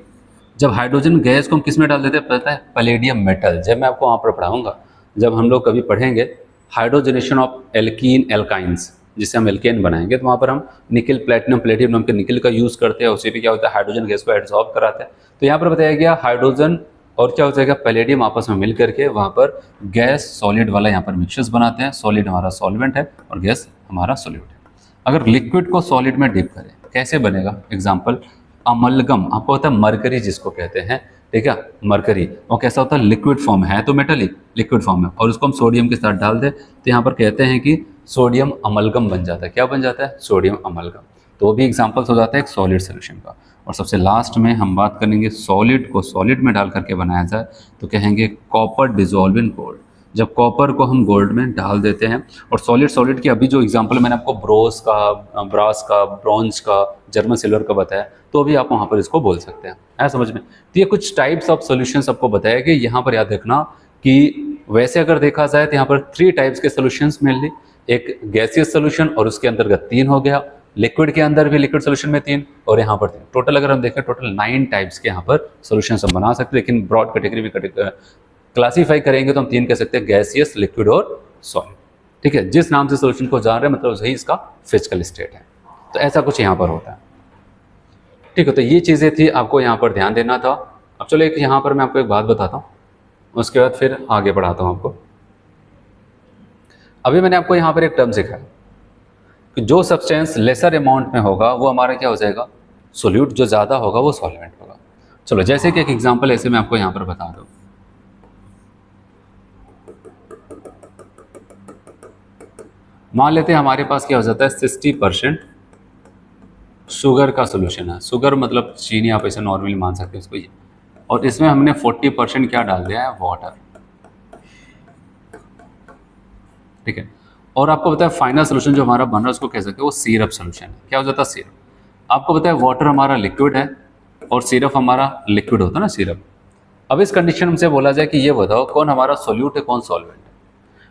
जब हाइड्रोजन गैस को हम किस में डाल देते हैं पता है, पैलेडियम मेटल। जब मैं आपको वहाँ पर पढ़ाऊंगा, जब हम लोग कभी पढ़ेंगे हाइड्रोजनेशन ऑफ एल्कीन एल्काइंस, जिससे हम एल्केन बनाएंगे, तो वहाँ पर हम निकल प्लेटिनम प्लेटिनम नाम के निकल का यूज़ करते हैं, उसी पे क्या होता है, हाइड्रोजन गैस को एडसॉर्ब कराते हैं। तो यहाँ पर बताया गया हाइड्रोजन और क्या हो जाएगा, पैलेडियम आपस में मिल करके वहाँ पर गैस सॉलिड वाला यहाँ पर मिक्सचर्स बनाते हैं। सॉलिड हमारा सॉल्वेंट है और गैस हमारा सॉल्यूट है। अगर लिक्विड को सॉलिड में डिप करें कैसे बनेगा, एग्जाम्पल अमलगम, आपको पता है मरकरी जिसको कहते हैं, ठीक है, मरकरी, वो कैसा होता है, लिक्विड फॉर्म है, तो मेटलिक लिक्विड फॉर्म है, और उसको हम सोडियम के साथ डाल दें तो यहाँ पर कहते हैं कि सोडियम अमलगम बन जाता है। क्या बन जाता है, सोडियम अमलगम। तो वो भी एग्जाम्पल्स हो जाता है एक सॉलिड सोल्यूशन का। और सबसे लास्ट में हम बात करेंगे सॉलिड को सॉलिड में डाल करके बनाया जाए, तो कहेंगे कॉपर डिसॉल्व इन गोल्ड, जब कॉपर को हम गोल्ड में डाल देते हैं। और सॉलिड की अभी जो एग्जांपल मैंने आपको ब्रास का, ब्रॉन्ज का, जर्मन सिल्वर का बताया, तो भी आप वहाँ पर इसको बोल सकते हैं, है समझ में। तो ये कुछ टाइप्स ऑफ सॉल्यूशंस आपको बताया कि यहाँ पर याद रखना कि वैसे अगर देखा जाए तो यहाँ पर 3 टाइप्स के सॉल्यूशंस मेनली, एक गैसियस सॉल्यूशन और उसके अंतर्गत 3 हो गया, लिक्विड के अंदर भी लिक्विड सोल्यूशन में 3 और यहाँ पर 3, टोटल अगर हम देखें टोटल 9 टाइप्स के यहाँ पर सॉल्यूशंस हम बना सकते हैं। लेकिन ब्रॉड कैटेगरी में क्लासीफाई करेंगे तो हम 3 कह सकते हैं, गैसियस, लिक्विड और सॉलिड, ठीक है। जिस नाम से सॉल्यूशन को जान रहे हैं मतलब वही इसका फिजिकल स्टेट है। तो ऐसा कुछ यहाँ पर होता है, ठीक है। तो ये चीज़ें थी, आपको यहाँ पर ध्यान देना था। अब चलो एक यहाँ पर मैं आपको एक बात बताता हूँ, उसके बाद फिर आगे बढ़ाता हूँ आपको। अभी मैंने आपको यहाँ पर एक टर्म सिखाया कि जो सब्सटेंस लेसर अमाउंट में होगा वो हमारा क्या हो जाएगा, सोल्यूट, जो ज़्यादा होगा वो सॉल्वेंट होगा। चलो जैसे कि एक एग्जांपल ऐसे मैं आपको यहाँ पर बता दूँ, मान लेते हैं हमारे पास क्या हो जाता है 60% शुगर का सोल्यूशन है। शुगर मतलब चीनी, आप ऐसे नॉर्मली मान सकते हैं इसको ये, और इसमें हमने 40% क्या डाल दिया है, वाटर, ठीक है। और आपको पता है फाइनल सोल्यूशन जो हमारा बन रहा है उसको कह सकते हैं वो सिरप सोल्यूशन है। क्या हो जाता है, सिरप। आपको पता है वाटर हमारा लिक्विड है और सिरप हमारा लिक्विड होता है ना, सिरप। अब इस कंडीशन में से बोला जाए कि ये बताओ कौन हमारा सोल्यूट है, कौन सॉल्वेंट है।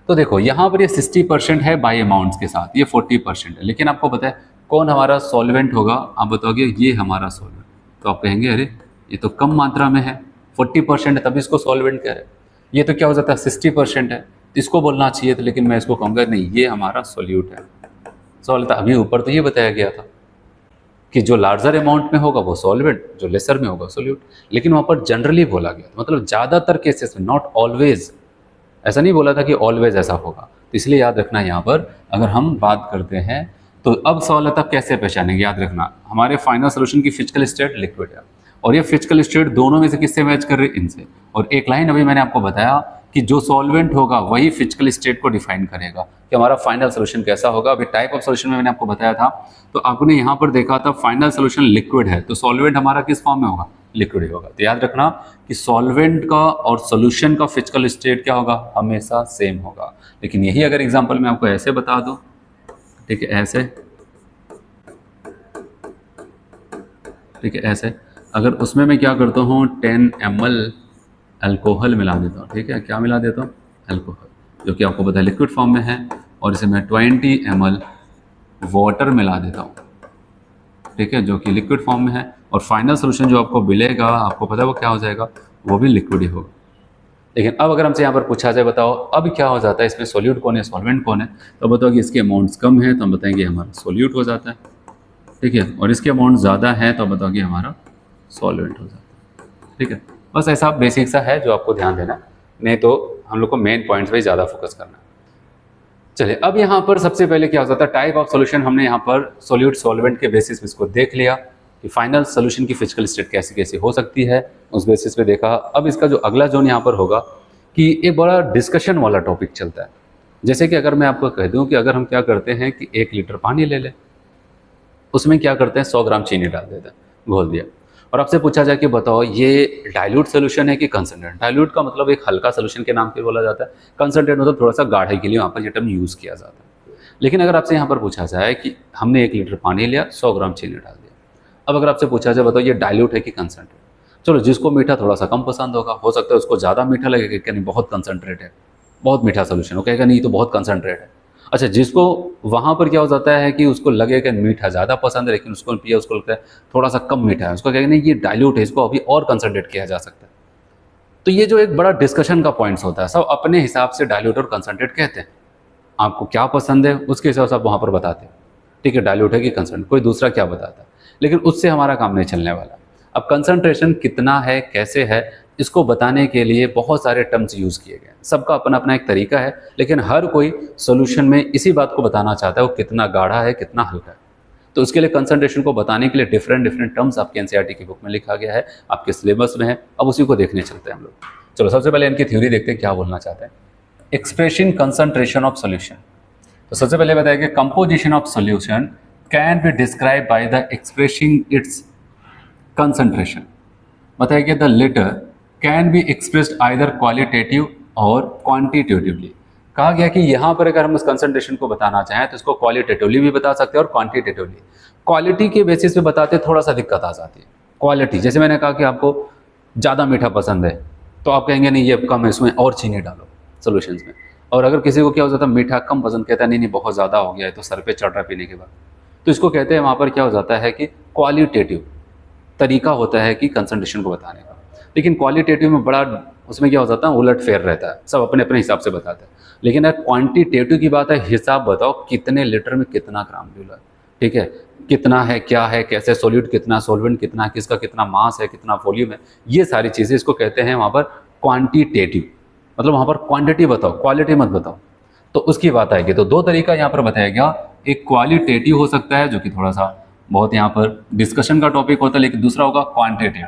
तो देखो यहाँ पर ये 60% है बाई अमाउंट्स के साथ, ये 40% है, लेकिन आपको पता है कौन हमारा सॉल्वेंट होगा, आप बताओगे ये हमारा सॉल्वेंट, तो आप कहेंगे अरे ये तो कम मात्रा में है, 40% है तभी इसको सॉल्वेंट कह रहे हैं। ये तो क्या हो जाता है 60% है, इसको बोलना चाहिए था, लेकिन मैं इसको कहूँगा नहीं ये हमारा सोल्यूट है। सवाल था अभी ऊपर तो ये बताया गया था कि जो लार्जर अमाउंट में होगा वो सॉल्वेंट, जो लेसर में होगा सोल्यूट, लेकिन वहाँ पर जनरली बोला गया, मतलब ज़्यादातर केसेस में, नॉट ऑलवेज, ऐसा नहीं बोला था कि ऑलवेज ऐसा होगा। तो इसलिए याद रखना यहाँ पर अगर हम बात करते हैं तो अब सवाल आता कैसे पहचानेंगे। याद रखना हमारे फाइनल सोल्यूशन की फिजिकल स्टेट लिक्विड है और ये फिजिकल स्टेट दोनों में से किससे मैच कर रही है, इनसे। और एक लाइन अभी मैंने आपको बताया कि जो सॉल्वेंट होगा वही फिजिकल स्टेट को डिफाइन करेगा कि हमारा फाइनल सोल्यूशन कैसा होगा। अभी टाइप ऑफ सोल्यूशन में मैंने आपको बताया था, तो आपने यहाँ पर देखा था फाइनल सोल्यूशन लिक्विड है, तो सॉल्वेंट हमारा किस फॉर्म में होगा, लिक्विड होगा। तो याद रखना कि सॉल्वेंट का और सोल्यूशन का फिजिकल स्टेट क्या होगा, हमेशा सेम होगा। लेकिन यही अगर एग्जांपल मैं आपको ऐसे बता दूं, ठीक है, ऐसे, ठीक है, ऐसे, अगर उसमें मैं क्या करता हूँ 10 ml अल्कोहल मिला देता हूँ, ठीक है। क्या मिला देता हूँ? अल्कोहल, जो कि आपको पता है लिक्विड फॉर्म में है, और इसे मैं 20 ml वाटर मिला देता हूँ, ठीक है, जो कि लिक्विड फॉर्म में है। और फाइनल सोल्यूशन जो आपको मिलेगा, आपको पता है वो क्या हो जाएगा, वो भी लिक्विड ही होगा। लेकिन अब अगर हमसे यहाँ पर पूछा जाए बताओ अब क्या हो जाता है, इसमें सोल्यूट कौन है, सॉल्वेंट कौन है, तो बताओ कि इसके अमाउंट्स कम है तो हम बताएंगे हमारा सोल्यूट हो जाता है, ठीक है, और इसके अमाउंट ज़्यादा है तो बताओ कि हमारा सॉल्वेंट हो जाता है, ठीक है। बस ऐसा बेसिक सा है जो आपको ध्यान देना, नहीं तो हम लोग को मेन पॉइंट्स पे ज़्यादा फोकस करना है। चलिए अब यहाँ पर सबसे पहले क्या हो जाता है, टाइप ऑफ सॉल्यूशन हमने यहाँ पर सोल्यूट सॉल्वेंट के बेसिस पे इसको देख लिया कि फाइनल सोल्यूशन की फिजिकल स्टेट कैसी कैसी हो सकती है, उस बेसिस पे देखा। अब इसका जो अगला जोन यहाँ पर होगा कि एक बड़ा डिस्कशन वाला टॉपिक चलता है। जैसे कि अगर मैं आपको कह दूँ कि अगर हम क्या करते हैं कि 1 लीटर पानी ले लें, उसमें क्या करते हैं 100 ग्राम चीनी डाल देते हैं, घोल दिया, और आपसे पूछा जाए कि बताओ ये डाइल्यूट सोल्यूशन है कि कंसनट्रेट। डाइल्यूट का मतलब एक हल्का सोल्यूशन के नाम पे बोला जाता है, कंसनट्रेट मतलब थोड़ा सा गाढ़े के लिए वहाँ पर ये टर्म यूज़ किया जाता है। लेकिन अगर आपसे यहाँ पर पूछा जाए कि हमने 1 लीटर पानी लिया, 100 ग्राम चीनी डाल दिया, अब अगर आपसे पूछा जाए बताओ ये डाइल्यूट है कि कंसनट्रेट। चलो जिसको मीठा थोड़ा सा कम पसंद होगा, हो सकता है उसको ज़्यादा मीठा लगेगा कि नहीं बहुत कंसनट्रेट है, बहुत मीठा सोल्यूशन, वो कहेगा नहीं तो बहुत कंसनट्रेट है। अच्छा, जिसको वहाँ पर क्या हो जाता है कि उसको लगे कि मीठा ज़्यादा पसंद है लेकिन उसको पिया उसको लगता है थोड़ा सा कम मीठा है, उसको कहेगा नहीं ये डाइल्यूट है, इसको अभी और कंसनट्रेट किया जा सकता है। तो ये जो एक बड़ा डिस्कशन का पॉइंट्स होता है, सब अपने हिसाब से डाइल्यूट और कंसनट्रेट कहते हैं। आपको क्या पसंद है उसके हिसाब से आप वहाँ पर बताते हैं, ठीक है, डाइल्यूट है कि कंसनट्रेट, कोई दूसरा क्या बताता है, लेकिन उससे हमारा काम नहीं चलने वाला। अब कंसंट्रेशन कितना है, कैसे है, इसको बताने के लिए बहुत सारे टर्म्स यूज़ किए गए हैं। सबका अपना अपना एक तरीका है, लेकिन हर कोई सॉल्यूशन में इसी बात को बताना चाहता है वो कितना गाढ़ा है, कितना हल्का है। तो उसके लिए कंसंट्रेशन को बताने के लिए डिफरेंट टर्म्स आपके एनसीईआरटी की बुक में लिखा गया है, आपके सिलेबस में है। अब उसी को देखने चलते हैं हम लोग। चलो सबसे पहले इनकी थ्योरी देखते हैं क्या बोलना चाहते हैं। एक्सप्रेसिंग कंसंट्रेशन ऑफ सॉल्यूशन, तो सबसे पहले बताया कि composition of solution can be describe by the expressing its concentration. बताया कि the latter can be expressed either qualitative और क्वांटिटेटिवली। कहा गया कि यहाँ पर अगर हम उस कंसंट्रेशन को बताना चाहें तो इसको क्वालिटेटिवली भी बता सकते हैं और क्वांटिटेटिवली। क्वालिटी के बेसिस पे बताते थोड़ा सा दिक्कत आ जाती है। क्वालिटी जैसे मैंने कहा कि आपको ज़्यादा मीठा पसंद है तो आप कहेंगे नहीं ये कम है, इसमें और चीनी डालो सोल्यूशंस में। और अगर किसी को क्या हो जाता है मीठा कम पसंद, कहता है नहीं बहुत ज़्यादा हो गया है तो सर पे चढ़ रहा है पीने के बाद, तो इसको कहते हैं वहाँ पर क्या हो जाता है कि क्वालिटेटिव तरीका होता है कि कंसंट्रेशन को बताने का। लेकिन क्वालिटेटिव में बड़ा उसमें क्या हो जाता है उलट फेर रहता है, सब अपने अपने हिसाब से बताते हैं। लेकिन अगर क्वांटिटेटिव की बात है, हिसाब बताओ कितने लीटर में कितना ग्राम लीटर, ठीक है, कितना है, क्या है, कैसे सोल्यूट कितना, सोल्वेंट कितना, किसका कितना मास है, कितना वॉल्यूम है, ये सारी चीज़ें इसको कहते हैं वहाँ पर क्वांटिटेटिव। मतलब वहाँ पर क्वांटिटी बताओ, क्वालिटी मत बताओ, तो उसकी बात आएगी। तो दो तरीका यहाँ पर बताया गया, एक क्वालिटेटिव हो सकता है जो कि थोड़ा सा बहुत यहाँ पर डिस्कशन का टॉपिक होता है, लेकिन दूसरा होगा क्वांटिटेटिव।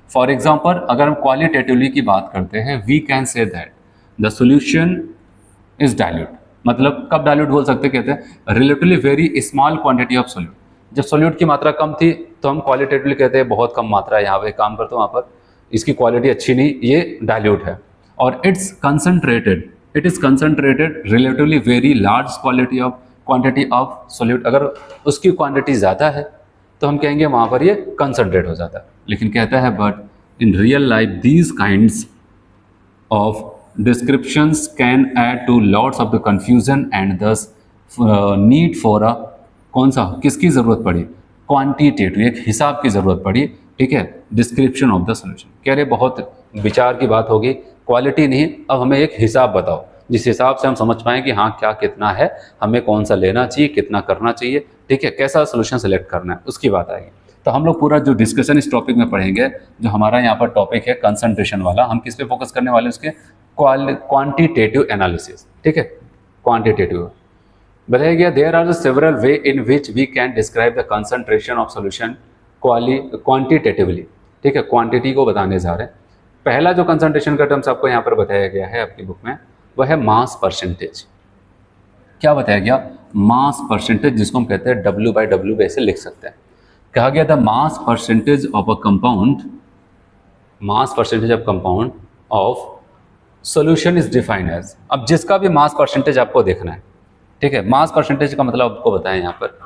फॉर एग्जाम्पल अगर हम क्वालिटेटिवली की बात करते हैं, we can say that the solution is dilute. मतलब कब डाइल्यूट बोल सकते, कहते हैं relatively very small quantity of solute. जब सोल्यूट की मात्रा कम थी तो हम क्वालिटेटिवली कहते हैं बहुत कम मात्रा है, यहाँ पे काम करते हो वहाँ पर इसकी क्वालिटी अच्छी नहीं, ये डाइल्यूट है। और it is concentrated relatively very large quantity of solute. अगर उसकी क्वांटिटी ज़्यादा है तो हम कहेंगे वहाँ पर ये कंसंट्रेट हो जाता है। लेकिन कहता है but in real life these kinds of descriptions can add to lots of the confusion and thus need for a कौन सा किसकी ज़रूरत पड़ी, क्वांटिटेटिव, एक हिसाब की ज़रूरत पड़ी, ठीक है, डिस्क्रिप्शन ऑफ द सोल्यूशन। कह रहे बहुत विचार की बात होगी, क्वालिटी नहीं, अब हमें एक हिसाब बताओ जिस हिसाब से हम समझ पाएँ कि हाँ क्या कितना है, हमें कौन सा लेना चाहिए, कितना करना चाहिए, ठीक है, कैसा सोल्यूशन सेलेक्ट करना है, उसकी बात आएगी। तो हम लोग पूरा जो डिस्कशन इस टॉपिक में पढ़ेंगे, जो हमारा यहाँ पर टॉपिक है कंसंट्रेशन वाला, हम किस पे फोकस करने वाले हैं, उसके क्वांटिटेटिव एनालिसिस, ठीक है, क्वांटिटेटिव। बताया गया there are several way in which we can describe the concentration of solution quantitatively, ठीक है, क्वांटिटी को बताने जा रहे हैं। पहला जो कंसंट्रेशन का टर्म्स आपको यहाँ पर बताया गया है आपकी बुक में, वह है मास परसेंटेज। क्या बताया गया, मास परसेंटेज, जिसको हम कहते हैं W/W वैसे लिख सकते हैं। कहा गया the mass percentage of a compound, mass percentage of compound of solution is defined as. अब जिसका भी मास परसेंटेज आपको देखना है, ठीक है, मास परसेंटेज का मतलब आपको बताएं यहाँ पर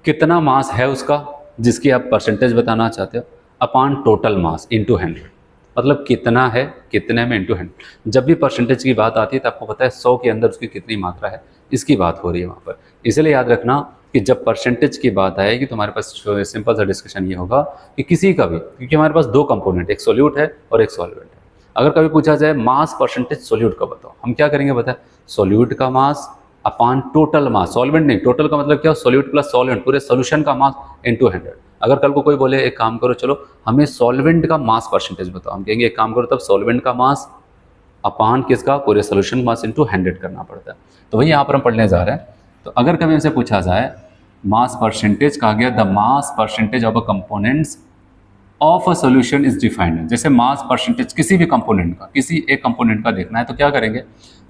कितना मास है उसका, जिसकी आप परसेंटेज बताना चाहते हो, अपॉन टोटल मास इनटू 100। मतलब कितना है, कितने में इंटू 100। जब भी परसेंटेज की बात आती है तो आपको पता है 100 के अंदर उसकी कितनी मात्रा है, इसकी बात हो रही है वहाँ पर। इसलिए याद रखना कि जब परसेंटेज की बात आएगी तो हमारे पास सिंपल सा डिस्कशन ये होगा कि किसी का भी, क्योंकि हमारे पास दो कंपोनेंट, एक सोल्यूट है और एक सॉल्वेंट है। अगर कभी पूछा जाए मास परसेंटेज सोल्यूट का बताओ, हम क्या करेंगे बताए, सोल्यूट का mass upon total mass, solvent नहीं, टोटल का मतलब क्या, सोल्यूट प्लस सॉल्वेंट, पूरे सोल्यूशन का मास इनटू 100। अगर कल को कोई बोले एक काम करो, चलो हमें सॉल्वेंट का मास परसेंटेज बताओ, हम कहेंगे एक काम करो तब सॉल्वेंट का मास अपॉन किसका, पूरे सोल्यूशन मास इनटू 100 करना पड़ता है। तो वही यहाँ पर हम पढ़ने जा रहे हैं। तो अगर कभी हमसे पूछा जाए मास परसेंटेज, कहा गया the mass percentage of a components of a solution is defined. जैसे मास परसेंटेज किसी भी कंपोनेंट का, किसी एक कंपोनेंट का देखना है तो क्या करेंगे,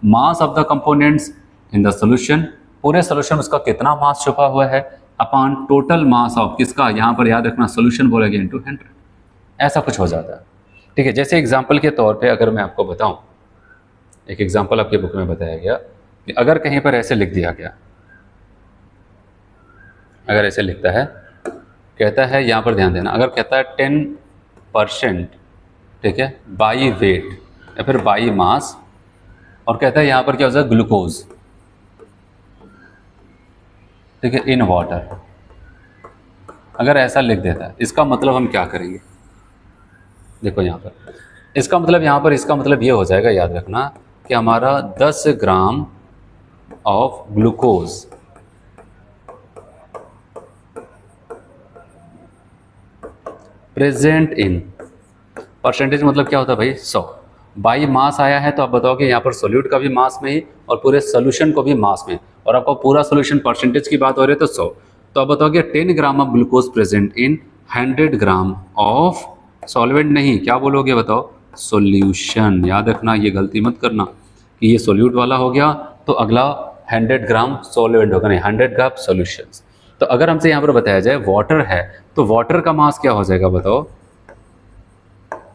mass of the components in the solution, पूरे सोल्यूशन उसका कितना मास छुपा हुआ है, अपॉन टोटल मास ऑफ किसका, यहाँ पर याद रखना सोल्यूशन बोलेंगे इनटू 100। ऐसा कुछ हो जाता है। ठीक है, जैसे एग्जांपल के तौर पे अगर मैं आपको बताऊं, एक एग्जांपल आपके बुक में बताया गया कि अगर कहीं पर ऐसे लिख दिया गया, अगर ऐसे लिखता है, कहता है यहाँ पर ध्यान देना, अगर कहता है 10%, ठीक है, बाई वेट या फिर बाई मास, और कहता है यहाँ पर क्या हो जाएगा, ग्लूकोज, ठीक है, इन वाटर, अगर ऐसा लिख देता है, इसका मतलब हम क्या करेंगे, देखो यहाँ पर इसका मतलब, यहाँ पर इसका मतलब ये हो जाएगा, याद रखना कि हमारा 10 gram of glucose present in, percentage मतलब क्या होता है भाई 100, बाई मास आया है तो आप बताओ कि यहाँ पर सोल्यूट का भी मास में ही और पूरे सोल्यूशन को भी मास में, और आपको पूरा सोल्यूशन परसेंटेज की बात हो रही है तो 100, तो आप बताओ कि 10 gram of glucose present in 100 gram of solvent, नहीं क्या बोलोगे बताओ, सॉल्यूशन। याद रखना, ये गलती मत करना कि ये सोल्यूट वाला हो गया तो अगला 100 ग्राम सॉल्वेंट होगा, नहीं 100 ग्राम सॉल्यूशंस। तो अगर हमसे यहाँ पर बताया जाए वाटर है तो वाटर का मास क्या हो जाएगा बताओ,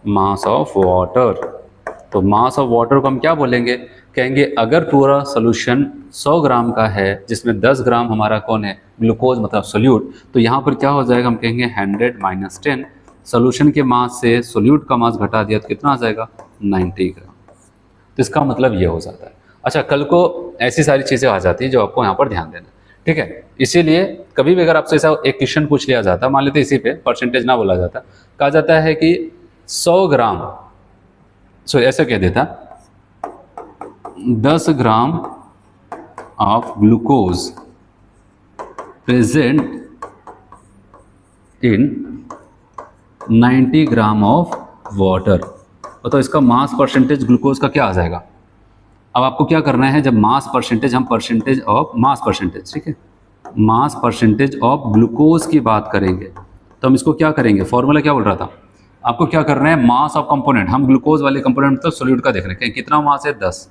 मास ऑफ वाटर। तो मास ऑफ वाटर को हम क्या बोलेंगे, कहेंगे अगर पूरा सोल्यूशन 100 ग्राम का है जिसमें 10 ग्राम हमारा कौन है, ग्लूकोज मतलब सोल्यूट, तो यहाँ पर क्या हो जाएगा, हम कहेंगे 100 माइनस 10, सोल्यूशन के मास से सोल्यूट का मास घटा दिया तो कितना आ जाएगा, 90 ग्राम। तो इसका मतलब ये हो जाता है। अच्छा, कल को ऐसी सारी चीज़ें आ जाती हैं जो आपको यहाँ पर ध्यान देना है, ठीक है। इसीलिए कभी भी अगर आपसे ऐसा एक क्वेश्चन पूछ लिया जाता, मान लेते इसी पे परसेंटेज ना बोला जाता, कहा जाता है कि 100 ग्राम, सॉरी ऐसे कह देता 10 gram of glucose present in 90 gram of water, तो इसका मास परसेंटेज ग्लूकोज का क्या आ जाएगा। अब आपको क्या करना है, जब मास परसेंटेज, हम परसेंटेज ऑफ मास परसेंटेज, ठीक है, मास परसेंटेज ऑफ ग्लूकोज की बात करेंगे तो हम इसको क्या करेंगे, फॉर्मूला क्या बोल रहा था, आपको क्या करना है, मास ऑफ कंपोनेंट, हम ग्लूकोज वाले कंपोनेंट मतलब सोल्यूट का देख रहे हैं, कितना मास है 10,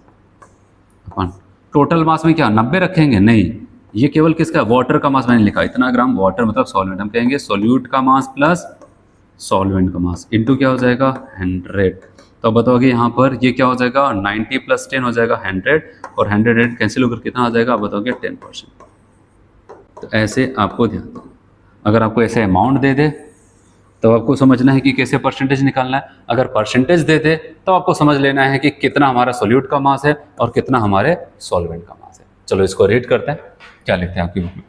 अपन टोटल मास में क्या 90 रखेंगे, नहीं ये केवल किसका, वाटर का मास मैंने लिखा, इतना ग्राम वाटर मतलब सॉल्वेंट, हम कहेंगे सोल्यूट का मास प्लस सॉल्वेंट का मास इनटू क्या हो जाएगा 100। तो बताओ कि यहाँ पर ये क्या हो जाएगा, 90 प्लस 10 हो जाएगा 100, और 100 कैंसिल होकर कितना आ जाएगा, आप बताओगे 10%। तो ऐसे आपको ध्यान देना, अगर आपको ऐसे अमाउंट दे दे तो आपको समझना है कि कैसे परसेंटेज निकालना है, अगर परसेंटेज दे दे तो आपको समझ लेना है कि कितना हमारा सोल्यूट का मास है और कितना हमारे सॉल्वेंट का मास है। चलो इसको रीड करते हैं, क्या लिखते हैं आपकी बुक में।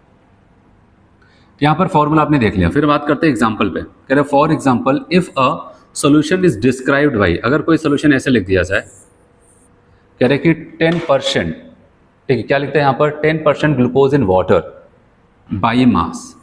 यहाँ पर फॉर्मूला आपने देख लिया, फिर बात करते हैं एग्जाम्पल पे। कह रहे for example if a solution is described by, अगर कोई सोल्यूशन ऐसे लिख दिया जाए, कह रहे कि 10%, ठीक है, क्या लिखते हैं यहाँ पर 10% glucose in water by mass,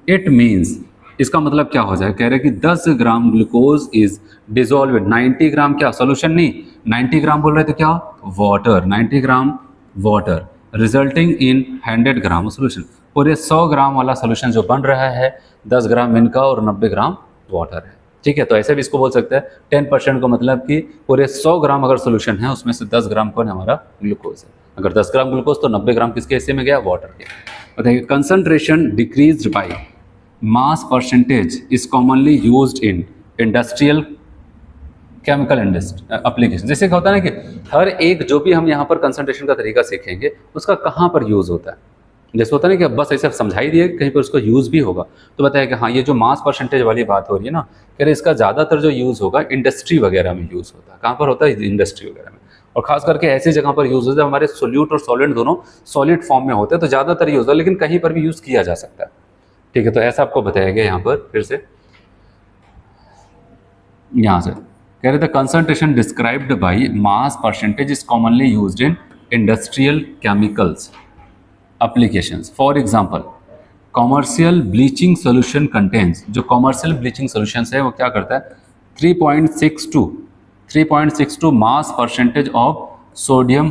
it means, इसका मतलब क्या हो जाए, कह रहे कि 10 ग्राम ग्लूकोज इज डिजोल्व, 90 ग्राम क्या सोल्यूशन, नहीं 90 ग्राम बोल रहे थे क्या, water, 90 gram water resulting in 100 gram solution, पूरे 100 ग्राम वाला सोल्यूशन जो बन रहा है 10 ग्राम इनका और 90 ग्राम वाटर है, ठीक है। तो ऐसे भी इसको बोल सकते हैं 10% को मतलब कि पूरे 100 ग्राम अगर सोल्यूशन है उसमें से 10 ग्राम कौन है, हमारा ग्लूकोज है, अगर 10 ग्राम ग्लूकोज तो 90 ग्राम किसके हिस्से में गया, वाटर के। बताइए concentration decreased by mass percentage is commonly used in industrial chemical application. जैसे क्या होता है ना कि हर एक जो भी हम यहाँ पर कंसंट्रेशन का तरीका सीखेंगे उसका कहाँ पर यूज़ होता है, जैसे होता है ना कि अब बस ऐसे समझा ही दिए, कहीं पर उसका यूज़ भी होगा तो बताया कि हाँ ये जो मास परसेंटेज वाली बात हो रही है ना, कह रहे इसका ज़्यादातर जो यूज़ होगा इंडस्ट्री वगैरह में यूज़ होता है। कहाँ पर होता है? इंडस्ट्री वगैरह में, और खास करके ऐसी जगह पर यूज़ होता है हमारे सोल्यूट और सॉलिड दोनों सॉलिड फॉर्म में होते हैं, तो ज़्यादातर यूज़ होता है, लेकिन कहीं पर भी यूज़ किया जा सकता है। ठीक है, तो ऐसा आपको बताया गया यहाँ पर। फिर से यहाँ से कह रहे थे concentration described by mass percentage is commonly used in industrial chemicals applications. For example, commercial bleaching solution contains, जो commercial bleaching solutions है वो क्या करता है 3.62 मास percentage of sodium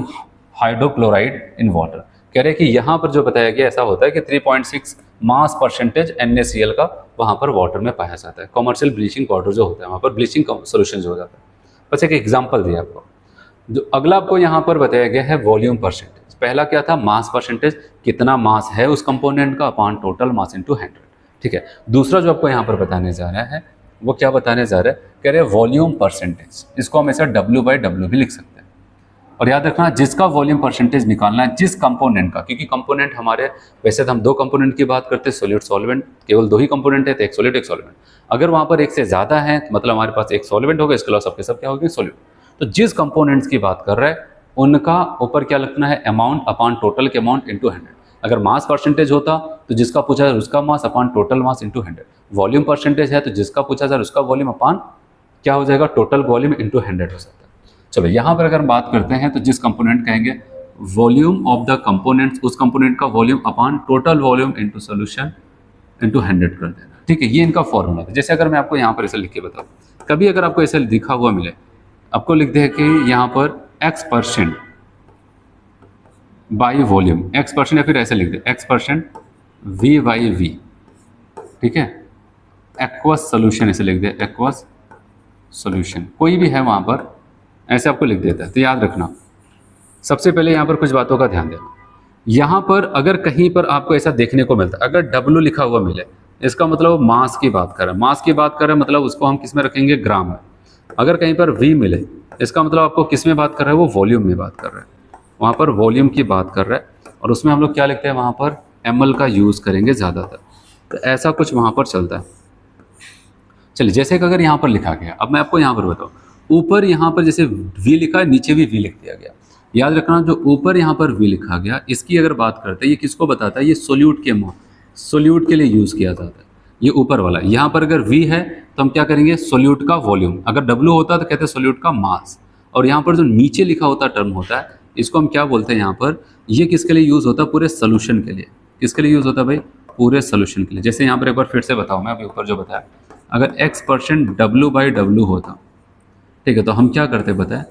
hydrochloride in water. कह रहे हैं कि यहाँ पर जो बताया गया ऐसा होता है कि 3.6 मास परसेंटेज NaCl का वहाँ पर वाटर में पाया जाता है। कॉमर्शियल ब्लीचिंग पाउडर जो होता है वहाँ पर ब्लीचिंग सोल्यूशन जो हो जाता है। बस एक एग्जाम्पल दिया आपको। जो अगला आपको यहाँ पर बताया गया है वॉल्यूम परसेंटेज। पहला क्या था? मास परसेंटेज, कितना मास है उस कंपोनेंट का अपॉन टोटल मास इनटू 100। ठीक है, दूसरा जो आपको यहाँ पर बताने जा रहा है वो क्या बताने जा रहा है? कह रहे हैं वॉल्यूम परसेंटेज। इसको हम ऐसा W/W भी लिख सकते हैं। और याद रखना जिसका वॉल्यूम परसेंटेज निकालना है जिस कंपोनेंट का, क्योंकि कंपोनेंट हमारे वैसे तो हम दो कंपोनेंट की बात करते हैं, सोलिड सॉल्वेंट, केवल दो ही कंपोनेंट है तो एक सोलिड एक सॉल्वेंट। अगर वहाँ पर एक से ज़्यादा है तो मतलब हमारे पास एक सॉल्वेंट होगा, इसके अलावा सबके सब क्या होगी? सॉल्यूट। तो जिस कंपोनेंट्स की बात कर रहे हैं उनका ऊपर क्या लिखना है? अमाउंट अपॉन टोटल के अमाउंट इंटू 100। अगर मास परसेंटेज होता तो जिसका पूछा जाए उसका mass upon total mass into 100। Volume percentage है तो जिसका पूछा जाए उसका वॉल्यूम अपॉन क्या हो जाएगा? टोटल वॉल्यूम इंटू 100 हो सकता है। चलो यहाँ पर अगर हम बात करते हैं तो जिस कंपोनेंट कहेंगे वॉल्यूम ऑफ द कंपोनेंट्स, उस कंपोनेंट का volume upon total volume into solution into 100 कर देना। ठीक है, ये इनका फॉर्मूला था। जैसे अगर मैं आपको यहाँ पर ऐसे लिख के बताऊँ, कभी अगर आपको ऐसे लिखा हुआ मिले, आपको लिख दे कि यहाँ पर X% बाई वॉल्यूम, X% या फिर ऐसे लिख दे X% V/V। ठीक है, एक्वस सोल्यूशन ऐसे लिख दे, एक्वस सोल्यूशन कोई भी है वहाँ पर ऐसे आपको लिख देता है। तो याद रखना सबसे पहले यहाँ पर कुछ बातों का ध्यान देना। यहाँ पर अगर कहीं पर आपको ऐसा देखने को मिलता है, अगर W लिखा हुआ मिले, इसका मतलब मास की बात कर रहा है। मास की बात कर रहे हैं मतलब उसको हम किस में रखेंगे? ग्राम में। अगर कहीं पर V मिले, इसका मतलब आपको किस में बात कर रहा है? वो वॉल्यूम में बात कर रहा है, वहाँ पर वॉल्यूम की बात कर रहा है। और उसमें हम लोग क्या लिखते हैं? वहाँ पर ml का यूज़ करेंगे ज़्यादातर। तो ऐसा कुछ वहाँ पर चलता है। चलिए, जैसे कि अगर यहाँ पर लिखा गया, अब मैं आपको यहाँ पर बताऊँ, ऊपर यहाँ पर जैसे V लिखा है, नीचे भी V लिख दिया गया। याद रखना जो ऊपर यहाँ पर V लिखा गया, इसकी अगर बात करते हैं, ये किसको बताता है? ये सोल्यूट के अमाउंट, सोल्यूट के लिए यूज़ किया जाता है। ये ऊपर वाला, यहाँ पर अगर V है तो हम क्या करेंगे? सोल्यूट का वॉल्यूम। अगर W होता तो कहते हैं सोल्यूट का मास। और यहाँ पर जो नीचे लिखा होता टर्म होता है, इसको हम क्या बोलते हैं? यहाँ पर ये किसके लिए यूज़ होता है? पूरे सोल्यूशन के लिए। किसके लिए यूज़ होता है भाई? पूरे सोल्यूशन के लिए। जैसे यहाँ पर एक बार फिर से बताऊँ मैं, अभी ऊपर जो बताया, अगर X% W/W होता, ठीक है, तो हम क्या करते बताएं?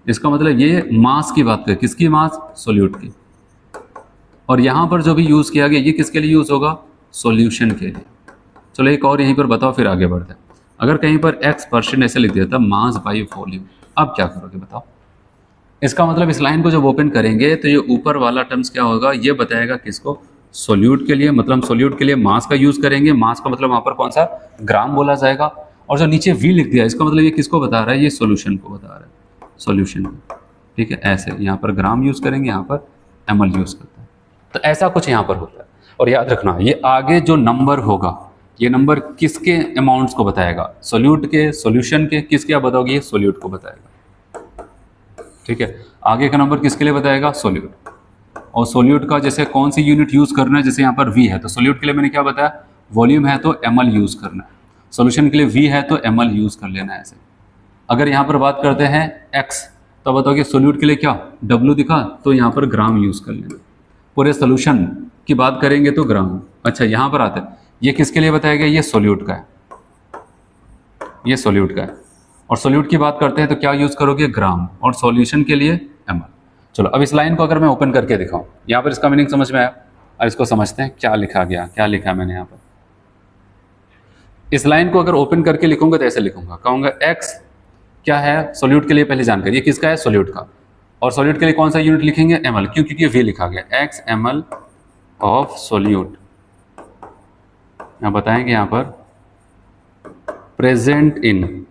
इसका मतलब ये मास की बात करें, किसकी मास? सोल्यूट की। और यहाँ पर जो भी यूज़ किया गया ये किसके लिए यूज़ होगा? सॉल्यूशन के लिए। चलो एक और यहीं पर बताओ, फिर आगे बढ़ते हैं। अगर कहीं पर X% ऐसे लिख देता मास बाई वॉल्यूम, अब क्या करोगे बताओ? इसका मतलब इस लाइन को जब ओपन करेंगे तो ये ऊपर वाला टर्म्स क्या होगा? ये बताएगा किसको? सोल्यूट के लिए। मतलब सोल्यूट के लिए मास का यूज़ करेंगे। मास का मतलब वहाँ पर कौन सा? ग्राम बोला जाएगा। और जो नीचे V लिख दिया, इसका मतलब ये किसको बता रहा है? ये सोल्यूशन को बता रहा है, सोल्यूशन को। ठीक है, ऐसे यहाँ पर ग्राम यूज़ करेंगे, यहाँ पर ml यूज़ करते हैं। तो ऐसा कुछ यहाँ पर होता है। और याद रखना ये आगे जो नंबर होगा, ये नंबर किसके अमाउंट्स को बताएगा? सोल्यूट के, सोल्यूशन के। किसके आप बताओगे? ये सोल्यूट को बताएगा। ठीक है, आगे का नंबर किसके लिए बताएगा? सोल्यूट। और सोल्यूट का जैसे कौन सी यूनिट यूज़ करना है, जैसे यहाँ पर V है तो सोल्यूट के लिए मैंने क्या बताया? वॉल्यूम है तो ml यूज़ करना है। सोल्यूशन के लिए V है तो ml यूज़ कर लेना है ऐसे। अगर यहाँ पर बात करते हैं X, तो बताओगे सोल्यूट के लिए क्या? W दिखा तो यहाँ पर ग्राम यूज़ कर लेना। पूरे सोल्यूशन की बात करेंगे तो ग्राम। अच्छा, यहाँ पर आते हैं, ये किसके लिए बताया गया? ये सोल्यूट का है, ये सोल्यूट का है। और सोल्यूट की बात करते हैं तो क्या यूज़ करोगे? ग्राम। और सॉल्यूशन के लिए ml। चलो अब इस लाइन को अगर मैं ओपन करके दिखाऊं, यहाँ पर इसका मीनिंग समझ में आया। अब इसको समझते हैं क्या लिखा गया, क्या लिखा मैंने यहाँ पर। इस लाइन को अगर ओपन करके लिखूंगा तो ऐसे लिखूंगा, कहूँगा X क्या है? सोल्यूट के लिए पहले जानकारी, ये किसका है? सोल्यूट का। और सोल्यूट के लिए कौन सा यूनिट लिखेंगे? ml, क्यों? क्योंकि V लिखा गया, X ml ऑफ सोल्यूट। यहाँ बताएंगे यहाँ पर प्रेजेंट इन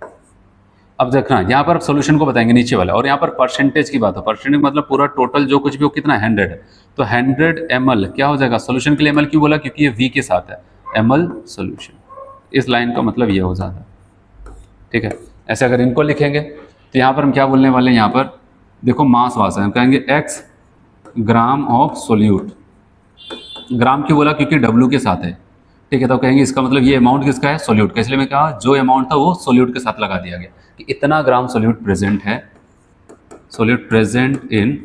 अब देखना यहाँ पर सोल्यूशन को बताएंगे नीचे वाला, और यहाँ पर परसेंटेज की बात है। परसेंटेज मतलब पूरा टोटल जो कुछ भी हो कितना 100 है, तो 100 ml क्या हो जाएगा, सोल्यूशन के लिए ml क्यों बोला, क्योंकि ये V के साथ है, ml सोल्यूशन। इस लाइन का मतलब ये हो जाता है, ठीक है। ऐसे अगर इनको लिखेंगे तो यहाँ पर हम क्या बोलने वाले हैं, यहाँ पर देखो मास वास है, हम कहेंगे x ग्राम ऑफ सोल्यूट। ग्राम क्यों बोला, क्योंकि W के साथ है, ठीक है। तो कहेंगे इसका मतलब ये अमाउंट किसका है, सोल्यूट का, इसलिए मैं कहा जो अमाउंट था वो सोल्यूट के साथ लगा दिया गया कि इतना ग्राम सोल्यूट प्रेजेंट है, सोल्यूट प्रेजेंट इन,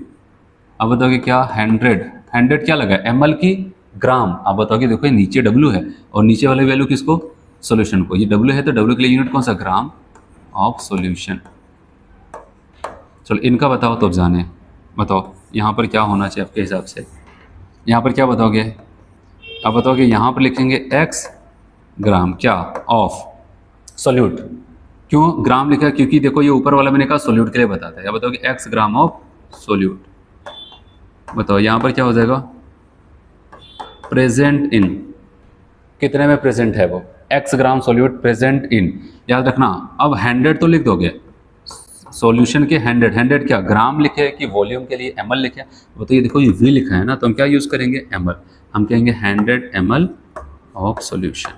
अब बताओगे क्या 100 क्या लगा ml की ग्राम। अब बताओगे देखो ये नीचे W है और नीचे वाले वैल्यू किसको, सोल्यूशन को, ये W है तो W के लिए यूनिट कौन सा, ग्राम ऑफ सोल्यूशन। चलो इनका बताओ तो जाने, बताओ यहाँ पर क्या होना चाहिए आपके हिसाब से, यहाँ पर क्या बताओगे, अब बताओगे यहाँ पर लिखेंगे x ग्राम क्या ऑफ सोल्यूट। क्यों ग्राम लिखा, क्योंकि देखो ये ऊपर वाला मैंने कहा सोल्यूट के लिए बताता है। अब बताओगे x ग्राम ऑफ सोल्यूट, बताओ यहाँ पर क्या हो जाएगा, प्रेजेंट इन, कितने में प्रेजेंट है वो, x gram solute present in, याद रखना। अब 100 तो लिख दोगे, सॉल्यूशन के 100 क्या ग्राम लिखे कि वॉल्यूम के लिए ml लिखे, वो तो ये देखो ये v लिखा है ना, तो हम क्या यूज़ करेंगे ml, हम कहेंगे 100 ml ऑफ सॉल्यूशन,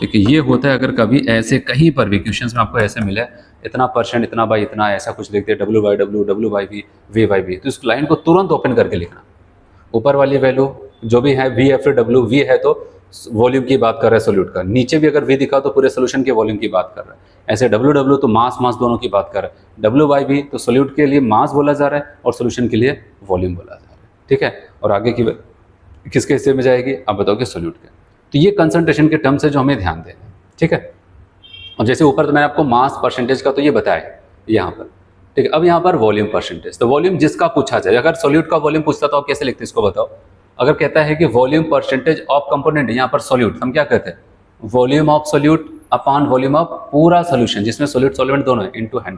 ठीक है। ये होता है अगर कभी ऐसे कहीं पर भी क्वेश्चंस में आपको ऐसे मिले इतना परसेंट इतना बाई इतना ऐसा कुछ लिखते W by W, W by V, V by V, तो इस लाइन को तुरंत ओपन करके लिखना। ऊपर वाली वैल्यू जो भी है V या फिर W, V है तो वॉल्यूम की बात कर रहा है सोल्यूट का, नीचे भी अगर V दिखा तो पूरे सोल्यूशन के वॉल्यूम की बात कर रहा है। ऐसे W तो मास दोनों की बात कर रहा है, W बाई V तो सोल्यूट के लिए मास बोला जा रहा है और सोल्यूशन के लिए वॉल्यूम बोला जा रहा है, ठीक है। और आगे की किसके हिस्से में जाएगी, अब बताओगे सोल्यूट के। तो ये कंसंट्रेशन के टर्म्स है जो हमें ध्यान देना है, ठीक है। और जैसे ऊपर तो मैंने आपको मास परसेंटेज का तो ये बताया यहाँ पर, ठीक है। अब यहाँ पर वॉल्यूम परसेंटेज, तो वॉल्यूम जिसका पूछा जाए, अगर सोल्यूट का वॉल्यूम पूछता तो आप कैसे लिखते इसको बताओ। अगर कहता है कि वॉल्यूम परसेंटेज ऑफ कंपोनेंट, यहाँ पर सोल्यूट, हम क्या कहते हैं volume of solute upon volume of पूरा सोल्यूशन जिसमें सोल्यूट सॉल्वेंट दोनों है इनटू 100,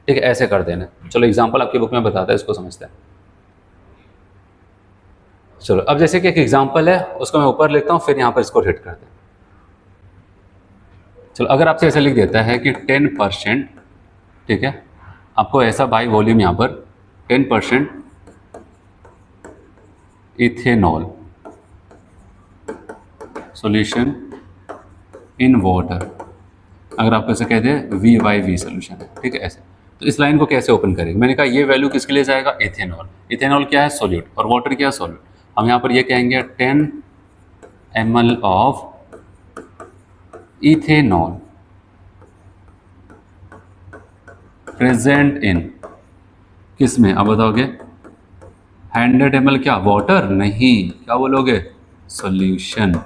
ठीक है। ऐसे कर देना। चलो एग्जांपल आपकी बुक में बताता है, इसको समझते हैं। चलो अब जैसे कि एक एग्जांपल है उसको मैं ऊपर लिखता हूँ, फिर यहाँ पर इसको हिट करते हैं। चलो अगर आपसे ऐसा लिख देता है कि 10%, ठीक है, आपको ऐसा बाई वॉल्यूम यहाँ पर 10% इथेनॉल सॉल्यूशन इन वाटर, अगर आपको ऐसे कह दे V बाई V सोल्यूशन है, ठीक है। ऐसे तो इस लाइन को कैसे ओपन करेंगे, मैंने कहा ये वैल्यू किसके लिए जाएगा, इथेनॉल। इथेनॉल क्या है, सोल्यूट, और वाटर क्या है, सोल्यूट। हम यहाँ पर ये कहेंगे 10 ml of ethanol present in, किस में, अब बताओगे 100 ml क्या, वाटर, नहीं, क्या बोलोगे, सॉल्यूशन,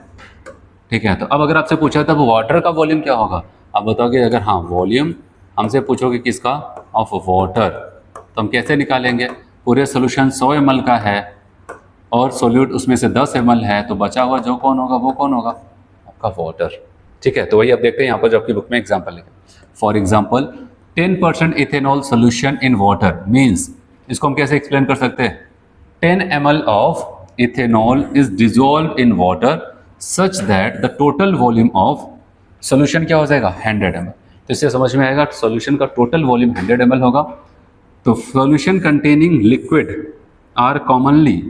ठीक है। तो अब अगर आपसे पूछा था वो वाटर का वॉल्यूम क्या होगा, अब बताओगे अगर हाँ वॉल्यूम हमसे पूछोगे किसका, ऑफ वाटर, तो हम कैसे निकालेंगे, पूरे सॉल्यूशन 100 ml का है और सोल्यूट उसमें से 10 ml है, तो बचा हुआ जो कौन होगा वो कौन होगा, आपका वाटर, ठीक है। तो वही आप देखते हैं यहाँ पर जो आपकी बुक में एग्जाम्पल लिखे, for example 10% ethanol solution in water means, इसको हम कैसे एक्सप्लेन कर सकते हैं, 10 ml of ethanol is dissolve in water such that the total volume of solution क्या हो जाएगा 100 ml। तो इससे समझ में आएगा सोल्यूशन का टोटल वॉल्यूम 100 ml होगा। तो solution containing liquid are commonly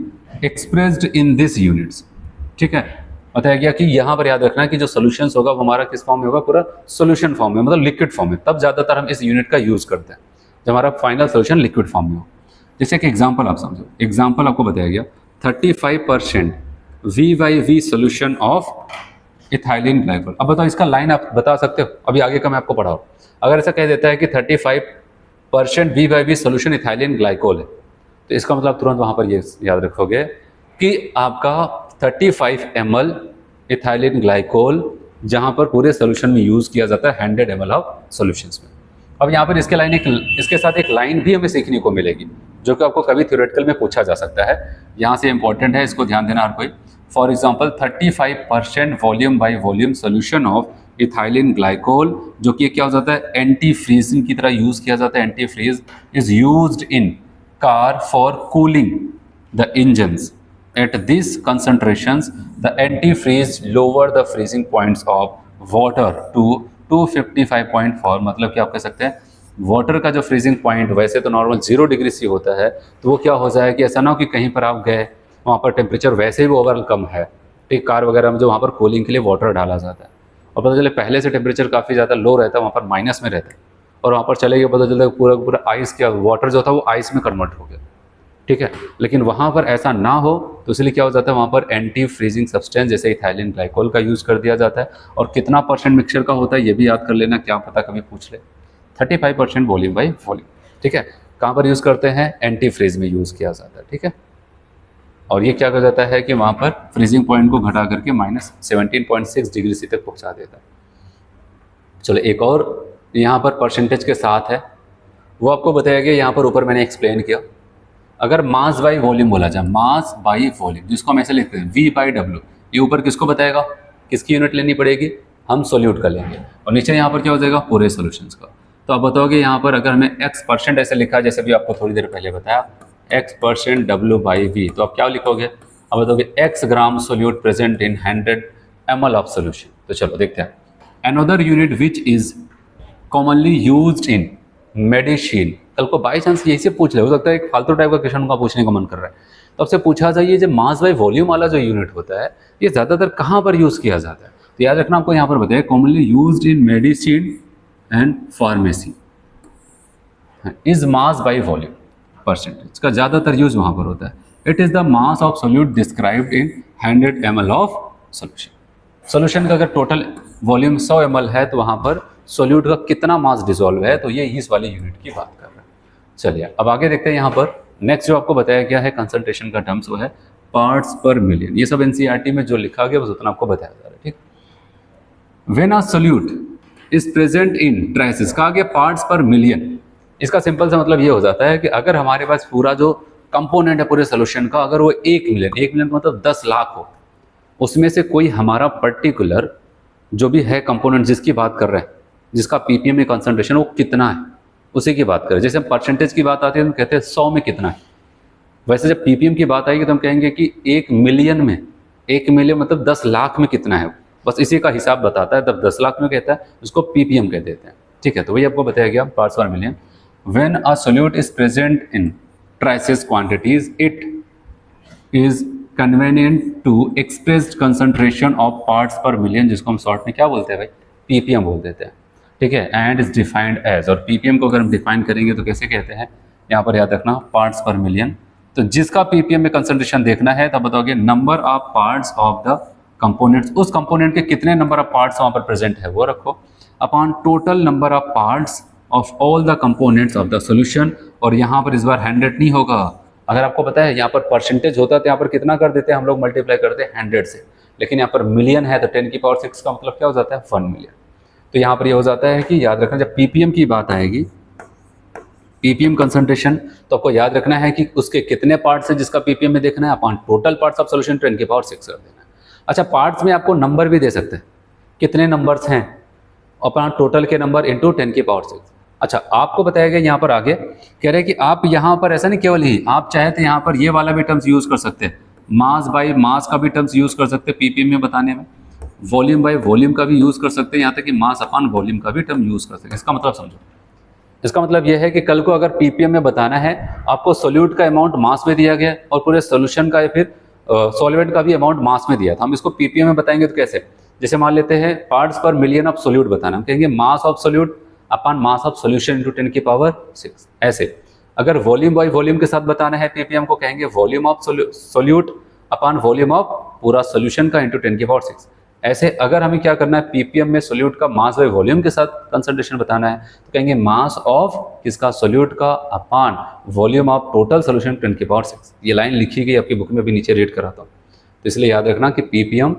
expressed in this units, ठीक है। बताया गया कि यहाँ पर याद रखना है कि जो सोल्यूशंस होगा वो हमारा किस फॉर्म में होगा, पूरा सोल्यूशन फॉर्म में, मतलब लिक्विड फॉर्म में। तब ज़्यादातर हम इस यूनिट का यूज़ करते हैं जब हमारा फाइनल सोल्यूशन लिक्विड फॉर्म में हो। जैसे कि एग्जाम्पल आप समझो, एग्जाम्पल आपको बताया गया 35% V by V solution of ethylene glycol. अब बताओ इसका लाइन आप बता सकते हो, अभी आगे का मैं आपको पढ़ाऊँ। अगर ऐसा कह देता है कि 35% V by V solution ethylene glycol है, तो इसका मतलब तुरंत वहाँ पर ये याद रखोगे कि आपका 35 ml इथाइलिन ग्लाइकोल जहाँ पर पूरे सोल्यूशन में यूज़ किया जाता है 100 ml ऑफ सोल्यूशंस में। अब यहाँ पर इसके साथ एक लाइन भी हमें सीखने को मिलेगी जो कि आपको कभी थ्योरेटिकल में पूछा जा सकता है, यहाँ से इंपॉर्टेंट है, इसको ध्यान देना हर कोई। For example 35% volume by volume solution of ethylene glycol, जो कि क्या हो जाता है एंटी फ्रीजिंग की तरह यूज़ किया जाता है, antifreeze is used in car for cooling the engines. At these concentrations, the antifreeze lower the freezing points of water to 255.4, मतलब कि आप कह सकते हैं वाटर का जो फ्रीजिंग पॉइंट वैसे तो नॉर्मल 0 डिग्री सी होता है, तो वो क्या हो जाए कि ऐसा ना हो कि कहीं पर आप गए वहाँ पर टेम्परेचर वैसे ही ओवरऑल कम है, ठीक, कार वगैरह में जो वहाँ पर कूलिंग के लिए वाटर डाला जाता है और पता चले पहले से टेम्परेचर काफ़ी ज़्यादा लो रहता है, वहाँ पर माइनस में रहता है और वहाँ पर चले गए पता चलता है पूरा पूरा आइस क्या वाटर जो था वो आइस में कन्वर्ट हो गया, ठीक है। लेकिन वहाँ पर ऐसा ना हो तो इसलिए क्या हो जाता है, वहाँ पर एंटी फ्रीजिंग सब्सटेंस जैसे इथाइलिन ग्लाइकोल का यूज़ कर दिया जाता है। और कितना परसेंट मिक्सचर का होता है ये भी याद कर लेना, क्या पता कभी पूछ ले। 35% वॉल्यूम बाई वॉल्यूम, ठीक है। कहाँ पर यूज़ करते हैं, एंटी फ्रीज में यूज़ किया जाता है, ठीक है। और ये क्या कर जाता है कि वहाँ पर फ्रीजिंग पॉइंट को घटा करके -17.6 डिग्री सी तक पहुँचा देता है। चलो एक और यहाँ पर परसेंटेज के साथ है, वो आपको बताया गया, यहाँ पर ऊपर मैंने एक्सप्लेन किया। अगर मास बाई वॉल्यूम बोला जाए, मास बाई वॉल्यूम, जिसको हम ऐसे लिखते हैं V/W, ये ऊपर किसको बताएगा, किसकी यूनिट लेनी पड़ेगी, हम सोल्यूट का लेंगे और नीचे यहाँ पर क्या हो जाएगा, पूरे सॉल्यूशंस का। तो आप बताओगे यहाँ पर अगर हमें x% ऐसे लिखा, जैसे भी आपको थोड़ी देर पहले बताया x% W/V, तो आप क्या लिखोगे, अब बताओगे x gram solute present in 100 ml of solution. तो चलो देखते हैं, another unit which is commonly used in medicine. कल को बाई चांस यही से पूछ ले, हो सकता है एक फालतू टाइप का क्वेश्चन का पूछने का मन कर रहा है, तो आपसे पूछा जाइए जो मास बाई वॉल्यूम वाला जो यूनिट होता है ये ज़्यादातर कहाँ पर यूज़ किया जाता है। तो याद रखना, आपको यहाँ पर बताया commonly used in medicine and pharmacy is mass by volume percentage का ज़्यादातर यूज वहाँ पर होता है। It is the mass of solute described in 100 ml of solution. Solution का अगर टोटल वॉल्यूम 100 ml है तो वहाँ पर सोल्यूट का कितना मास डिसॉल्व है, तो ये इस वाली यूनिट की बात कर रहे हैं। चलिए अब आगे देखते हैं। यहाँ पर नेक्स्ट जो आपको बताया गया है कंसंट्रेशन का टर्म्स, वो है पार्ट्स पर मिलियन। ये सब एनसीईआरटी में जो लिखा गया बस उतना आपको बताया जा रहा है, ठीक। When a solute is present in traces, कहा गया पार्ट्स पर मिलियन। इसका सिंपल सा मतलब ये हो जाता है कि अगर हमारे पास पूरा जो कंपोनेंट है पूरे सोल्यूशन का, अगर वो 1 मिलियन मतलब 10 लाख हो, उसमें से कोई हमारा पर्टिकुलर जो भी है कंपोनेंट जिसकी बात कर रहे हैं, जिसका पीपीएम में कंसंट्रेशन वो कितना है, उसी की बात करें। जैसे हम परसेंटेज की बात आती है तो हम कहते हैं 100 में कितना है, वैसे जब पीपीएम की बात आएगी तो हम कहेंगे कि 1 मिलियन में, 1 मिलियन मतलब 10 लाख में कितना है, बस इसी का हिसाब बताता है। तब 10 लाख में कहता है, उसको पीपीएम कह देते हैं, ठीक है। तो वही आपको बताया गया parts per million. When a solute is present in traces quantities, it is convenient to expressed concentration of parts per million, जिसको हम शॉर्ट में क्या बोलते हैं भाई, पीपीएम बोल देते हैं, ठीक है। एंड इज डिफाइंड एज, और पीपीएम को अगर हम डिफाइन करेंगे तो कैसे कहते हैं, यहाँ पर याद रखना पार्ट्स पर मिलियन। तो जिसका पीपीएम में कंसंट्रेशन देखना है तब बताओगे number of parts of the components, उस कंपोनेंट के कितने नंबर ऑफ पार्ट्स वहाँ पर प्रेजेंट है वो रखो, upon total number of parts of all the components of the solution. और यहाँ पर इस बार 100 नहीं होगा, अगर आपको पता है यहाँ पर परसेंटेज होता है तो यहाँ पर कितना कर देते हैं हम लोग, मल्टीप्लाई करते हैं 100 से, लेकिन यहाँ पर मिलियन है तो 10 की पावर 6 का मतलब क्या हो जाता है, 1 मिलियन। तो यहाँ पर ये हो जाता है कि याद रखना जब पीपीएम की बात आएगी, पीपीएम कंसंट्रेशन, तो आपको याद रखना है कि उसके कितने पार्ट्स हैं जिसका पीपीएम में देखना है, upon total parts of solution 10 की पावर 6 कर देना है। अच्छा, पार्ट्स में आपको नंबर भी दे सकते हैं, कितने नंबर्स हैं, अपॉन टोटल के नंबर इंटू 10 की पावर 6। अच्छा, आपको बताया गया यहाँ पर आगे कह रहे हैं कि आप यहाँ पर ऐसा नहीं केवल ही, आप चाहे तो यहाँ पर ये वाला भी टर्म्स यूज कर सकते हैं, मास बाई मास का भी टर्म्स यूज कर सकते हैं पीपीएम में बताने में, वॉल्यूम बाई वॉल्यूम का भी यूज कर सकते हैं, यहाँ तक कि मास अपॉन वॉल्यूम का भी टर्म यूज कर सकते हैं। इसका मतलब समझो, इसका मतलब यह है कि कल को अगर पीपीएम में बताना है, आपको सोल्यूट का अमाउंट मास में दिया गया और पूरे सोल्यूशन का या फिर सॉल्वेंट का भी अमाउंट मास में दिया था, हम इसको पीपीएम में बताएंगे तो कैसे, जैसे मान लेते हैं parts per million of solute बताना, हम कहेंगे mass of solute upon mass of solution into 10 की पावर 6। ऐसे अगर वॉल्यूम बाई वॉल्यूम के साथ बताना है पीपीएम को, कहेंगे volume of solute upon volume of पूरा सोल्यूशन का इंटू 10 की पावर 6। ऐसे अगर हमें क्या करना है, पीपीएम में सोल्यूट का मास बाई वॉल्यूम के साथ कंसंट्रेशन बताना है तो कहेंगे मास ऑफ किसका, सोल्यूट का, upon volume of total solution 10 की पावर 6। ये लाइन लिखी गई आपकी बुक में भी, नीचे रीड कराता हूँ। तो इसलिए याद रखना कि पीपीएम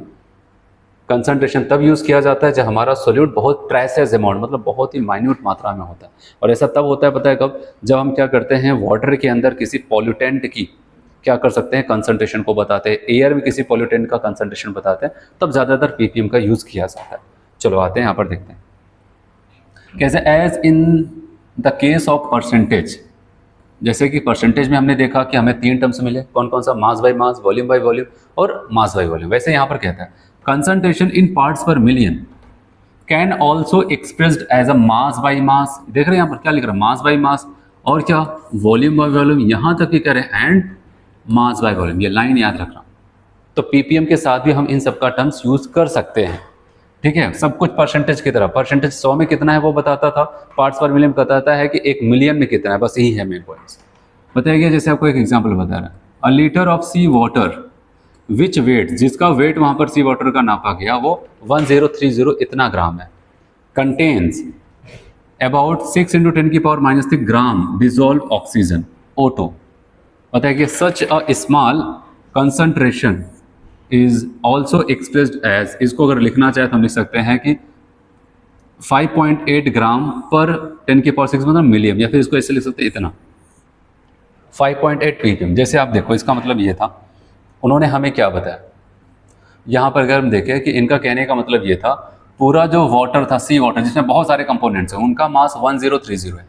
कंसंट्रेशन तब यूज़ किया जाता है जब हमारा सोल्यूट बहुत ट्रेसेस अमाउंट, मतलब बहुत ही माइन्यूट मात्रा में होता है। और ऐसा तब होता है, पता है कब, जब हम क्या करते हैं, वाटर के अंदर किसी पॉल्यूटेंट की क्या कर सकते हैं, कंसंट्रेशन को बताते हैं, एयर में किसी पॉल्यूटेंट का कंसंट्रेशन बताते हैं, तब ज़्यादातर पीपीएम का यूज़ किया जाता है। चलो आते हैं यहाँ पर देखते हैं कैसे। As in the case of percentage, जैसे कि परसेंटेज में हमने देखा कि हमें 3 टर्म्स मिले, कौन कौन सा, mass by mass, volume by volume और मास बाई वॉल्यूम। वैसे यहाँ पर कहता है concentration in parts per million can also expressed as a mass by mass, देख रहे हैं यहाँ पर क्या लिख रहा है, मास बाई मास, और क्या वॉल्यूम बाई वॉल्यूम, यहाँ तक ही कह रहे हैं एंड मास बाई वॉल्यूम, ये लाइन याद रखना। तो पीपीएम के साथ भी हम इन सब का टर्म्स यूज कर सकते हैं, ठीक है। सब कुछ परसेंटेज की तरह, परसेंटेज 100 में कितना है वो बताता था, पार्ट्स पर मिलियन बताता है कि 1 मिलियन में कितना है, बस यही है मेन पॉइंट्स। बताइए, जैसे आपको एक एग्जांपल बता रहा है, a litre of sea water which weight, जिसका वेट वहां पर सी वाटर का नापा गया वो 1030 इतना ग्राम है, contains about 6 × 10⁻³ gram dissolved oxygen O2। बताइए कि such a small concentration is also expressed as, इसको अगर लिखना चाहे तो हम लिख सकते हैं कि 5.8 ग्राम पर 10⁻⁶ मतलब मिलियन, या फिर इसको ऐसे लिख सकते हैं इतना 5.8 ppm। जैसे आप देखो इसका मतलब ये था, उन्होंने हमें क्या बताया यहाँ पर, अगर हम देखें कि इनका कहने का मतलब ये था पूरा जो वाटर था, सी वाटर जिसमें बहुत सारे कंपोनेंट्स हैं, उनका मास 1030 है,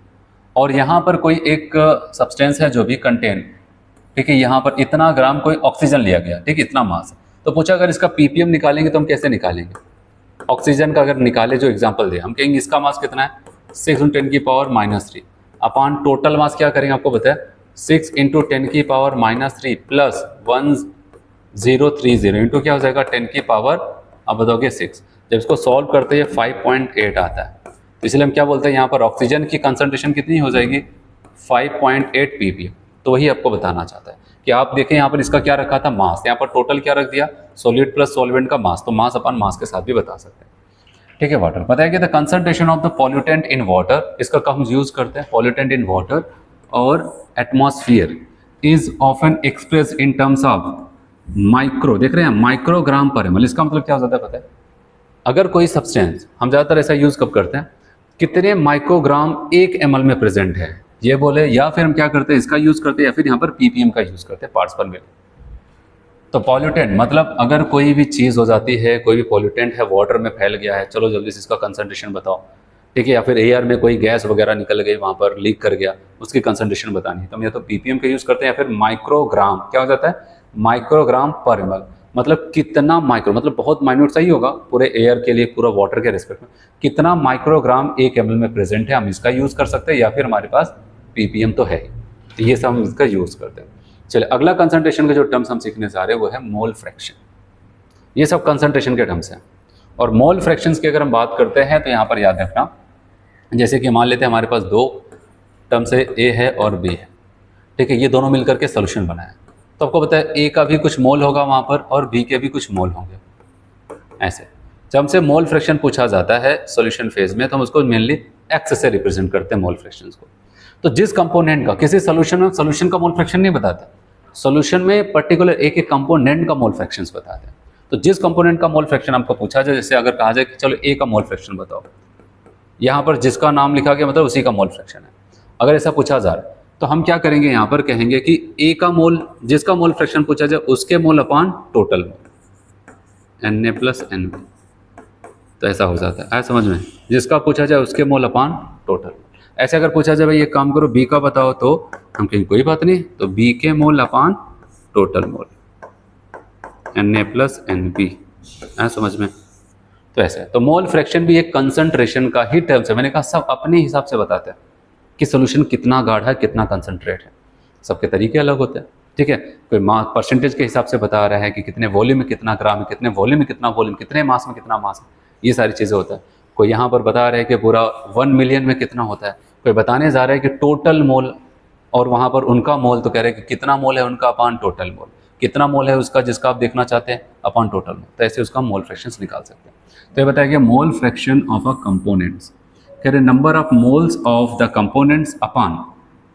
और यहाँ पर कोई एक सब्सटेंस है जो भी कंटेन, ठीक है, यहाँ पर इतना ग्राम कोई ऑक्सीजन लिया गया, ठीक है, इतना मास। तो पूछा अगर इसका पीपीएम निकालेंगे तो हम कैसे निकालेंगे, ऑक्सीजन का अगर निकाले जो एग्जांपल दे, हम कहेंगे इसका मास कितना है 6 × 10⁻³ अपॉन टोटल मास क्या करेंगे आपको बताया 6 × 10⁻³ प्लस 1030 इंटू क्या हो जाएगा 10⁻, अब बताओगे 6। जब इसको सॉल्व करते हैं 5.8 आता है, तो इसलिए हम क्या बोलते हैं यहाँ पर ऑक्सीजन की कंसंट्रेशन कितनी हो जाएगी 5.8 ppm। तो वही आपको बताना चाहता है कि आप देखें यहाँ पर इसका क्या रखा था मास, यहाँ पर टोटल क्या रख दिया सॉलिड प्लस सॉल्वेंट का मास, तो मास अपन मास के साथ भी बता सकते हैं, ठीक है। वाटर बताया कि the concentration of the pollutant in water, इसका कम यूज करते हैं पॉल्यूटेंट इन वाटर और atmosphere is often express in terms of micro, देख रहे हैं माइक्रोग्राम पर ml। इसका मतलब क्या हो जाता है पता है, अगर कोई सब्सटेंस, हम ज़्यादातर ऐसा यूज कब करते हैं कितने माइक्रोग्राम 1 ml में प्रेजेंट है ये बोले, या फिर हम क्या करते हैं इसका यूज करते हैं, या फिर यहाँ पर पीपीएम का यूज करते हैं पार्ट्स पर मिलियन। तो पॉल्यूटेंट मतलब अगर कोई भी चीज़ हो जाती है, कोई भी पॉल्यूटेंट है वाटर में फैल गया है, चलो जल्दी से इसका कंसंट्रेशन बताओ, ठीक है, या फिर एयर में कोई गैस वगैरह निकल गई, वहाँ पर लीक कर गया, उसकी कंसंट्रेशन बतानी है, तो हम या तो पीपीएम का यूज करते हैं या फिर माइक्रोग्राम, क्या हो जाता है माइक्रोग्राम पर ml, मतलब कितना माइक्रो, मतलब बहुत माइन्यूट सही होगा पूरे एयर के लिए, पूरा वाटर के रिस्पेक्ट में कितना माइक्रोग्राम 1 ml में प्रेजेंट है, हम इसका यूज कर सकते हैं, या फिर हमारे पास पीपीएम तो है ही, तो ये सब हम इसका यूज करते हैं। चलिए अगला कंसंट्रेशन के जो टर्म्स हम सीखने जा रहे हैं वो है मोल फ्रैक्शन। ये सब कंसंट्रेशन के टर्म्स हैं, और मोल फ्रैक्शंस की अगर हम बात करते हैं तो यहाँ पर याद रखना, जैसे कि मान लेते हैं हमारे पास 2 टर्म्स है, ए है और बी है, ठीक है, ये दोनों मिलकर के सोल्यूशन बनाए, तो आपको पता है ए का भी कुछ मोल होगा वहाँ पर और बी के भी कुछ मोल होंगे। ऐसे जब हमसे मोल फ्रैक्शन पूछा जाता है सॉल्यूशन फेज में, तो हम उसको मेनली एक्स से रिप्रेजेंट करते हैं मोल फ्रैक्शंस को। तो जिस कंपोनेंट का किसी सॉल्यूशन में, सॉल्यूशन का मोल फ्रैक्शन नहीं बताते, सॉल्यूशन में पर्टिकुलर एक एक कंपोनेंट का मोल फ्रैक्शंस बताते हैं। तो जिस कंपोनेंट का मोल फ्रैक्शन आपको पूछा जाए, जैसे अगर कहा जाए कि चलो ए का मोल फ्रैक्शन बताओ, यहाँ पर जिसका नाम लिखा गया मतलब उसी का मोल फ्रैक्शन है, अगर ऐसा पूछा जा रहा है तो हम क्या करेंगे, यहाँ पर कहेंगे कि ए का मोल, जिसका मोल फ्रैक्शन पूछा जाए उसके मोल अपान टोटल मोल Na + Nb, तो ऐसा हो जाता है समझ में, जिसका पूछा जाए उसके मोल अपान टोटल। ऐसे अगर पूछा जाए भाई ये काम करो बी का बताओ, तो हम कहेंगे कोई बात नहीं, तो बी के मोल अपान टोटल मोल Na + Nb, समझ में। तो ऐसा है, तो मोल फ्रैक्शन भी एक कंसंट्रेशन का ही टर्म्स है। मैंने कहा सब अपने हिसाब से बताते हैं कि सोल्यूशन कितना गाढ़ा है, कितना कंसंट्रेट है, सबके तरीके अलग होते हैं, ठीक है। कोई मास परसेंटेज के हिसाब से बता रहा है कि कितने वॉल्यूम में कितना ग्राम है, कितने वॉल्यूम में कितना वॉल्यूम, कितने मास में कितना मास है, ये सारी चीज़ें होता है। कोई यहाँ पर बता रहा है कि पूरा 1 मिलियन में कितना होता है, कोई बताने जा रहा है कि टोटल मोल, और वहाँ पर उनका मोल तो कह रहे हैं कि कितना मोल है उनका अपान टोटल मोल, कितना मोल है उसका जिसका आप देखना चाहते हैं अपान टोटल मोल, तो ऐसे उसका मोल फ्रैक्शंस निकाल सकते हैं। तो ये बताया कि मोल फ्रैक्शन ऑफ अ कंपोनेंट्स, कह रहे number of moles of the components upon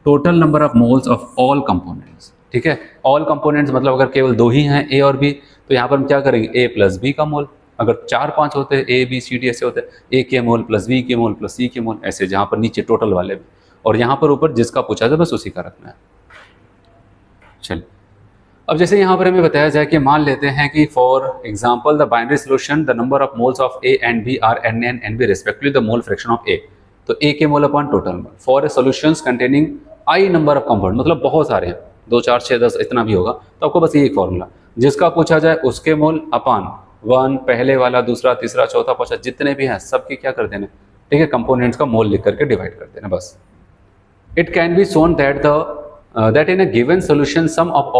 total number of moles of all components, ठीक है। ऑल कंपोनेंट्स मतलब अगर केवल 2 ही हैं ए और बी, तो यहाँ पर हम क्या करेंगे ए + बी का मोल, अगर 4-5 होते हैं ए बी सी डी ऐसे होते हैं, ए के मोल + बी के मोल + सी के मोल, ऐसे जहाँ पर नीचे टोटल वाले भी, और यहाँ पर ऊपर जिसका पूछा जाए बस उसी का रखना है। चलिए अब जैसे यहाँ पर हमें बताया जाए कि मान लेते हैं कि for example the binary solution the number of moles of A and B are Na and Nb respectively the mole fraction of A, तो ए के mole upon total mole for a solutions containing i number of compound, मतलब बहुत सारे हैं 2 4 6 10 इतना भी होगा, तो आपको बस ये एक फॉर्मूला, जिसका पूछा जाए उसके मोल अपान वन, पहले वाला, दूसरा, तीसरा, चौथा, पांचवा, जितने भी हैं सबके क्या कर देना, ठीक है, कंपोनेंट्स का मोल लिख करके डिवाइड कर देना बस। It can be shown that in a given solution sum of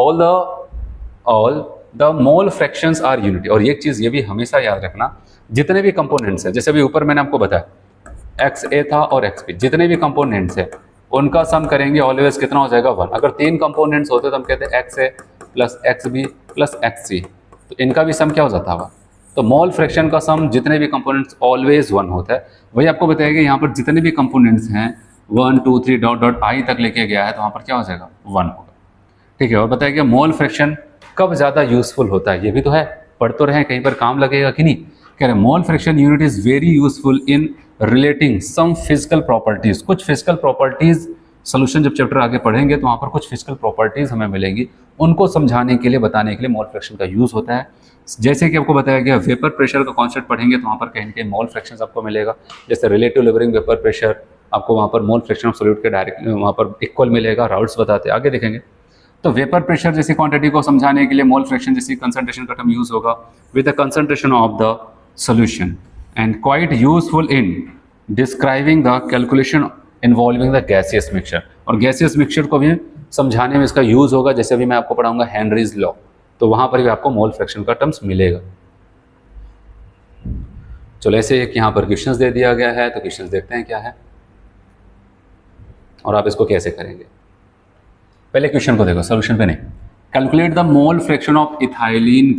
all the mole fractions are unity. और एक चीज़ ये भी हमेशा याद रखना, जितने भी कंपोनेंट्स हैं, जैसे अभी ऊपर मैंने आपको बताया एक्स ए था और एक्स बी, जितने भी कंपोनेंट्स हैं उनका सम करेंगे ऑलवेज कितना हो जाएगा, वन। अगर 3 कंपोनेंट्स होते तो हम कहते हैं x A plus x B plus x C, तो इनका भी सम क्या हो जाता है, तो मोल फ्रैक्शन का सम जितने भी कंपोनेंट्स ऑलवेज 1 होता है। वही आपको बताएगा यहाँ पर जितने भी कंपोनेंट्स हैं 1 2 3 डॉट डॉट आई तक लेके गया है, तो वहाँ पर क्या हो जाएगा, 1 होगा, ठीक है। और बताइए मोल फ्रैक्शन कब ज़्यादा यूजफुल होता है, ये भी तो है, पढ़ तो रहे, कहीं पर काम लगेगा कि नहीं। कह रहे mole fraction unit is very useful in relating some physical properties. कुछ फिजिकल प्रॉपर्टीज़ सोल्यूशन जब चैप्टर आगे पढ़ेंगे तो वहाँ पर कुछ फिजिकल प्रॉपर्टीज़ हमें मिलेंगी, उनको समझाने के लिए, बताने के लिए मोल फ्रैक्शन का यूज़ होता है। जैसे कि आपको बताया गया वेपर प्रेशर का कॉन्सेप्ट पढ़ेंगे तो वहाँ पर कहीं ना कहीं मोल फ्रैक्शन आपको मिलेगा, जैसे रिलेटिव लिवरिंग वेपर प्रेशर, आपको वहाँ पर मोल फ्रैक्शन ऑफ सॉल्यूट के डायरेक्ट वहाँ पर इक्वल मिलेगा, राउट्स बताते आगे देखेंगे। तो वेपर प्रेशर जैसी क्वांटिटी को समझाने के लिए मोल फ्रैक्शन जैसी कंसंट्रेशन का टर्म यूज होगा with the concentration of the solution and quite useful in describing the calculation involving the gaseous mixture. और गैसियस मिक्सचर को भी समझाने में इसका यूज होगा, जैसे अभी मैं आपको पढ़ाऊंगा हेनरीज लॉ, तो वहां पर भी आपको मोल फ्रैक्शन का टर्म्स मिलेगा। चलो ऐसे एक यहाँ पर क्वेश्चंस दे दिया गया है, तो क्वेश्चंस देखते हैं क्या है और आप इसको कैसे करेंगे। पहले क्वेश्चन को देखो, सॉल्यूशन पे नहीं। Calculate the mole fraction of ethylene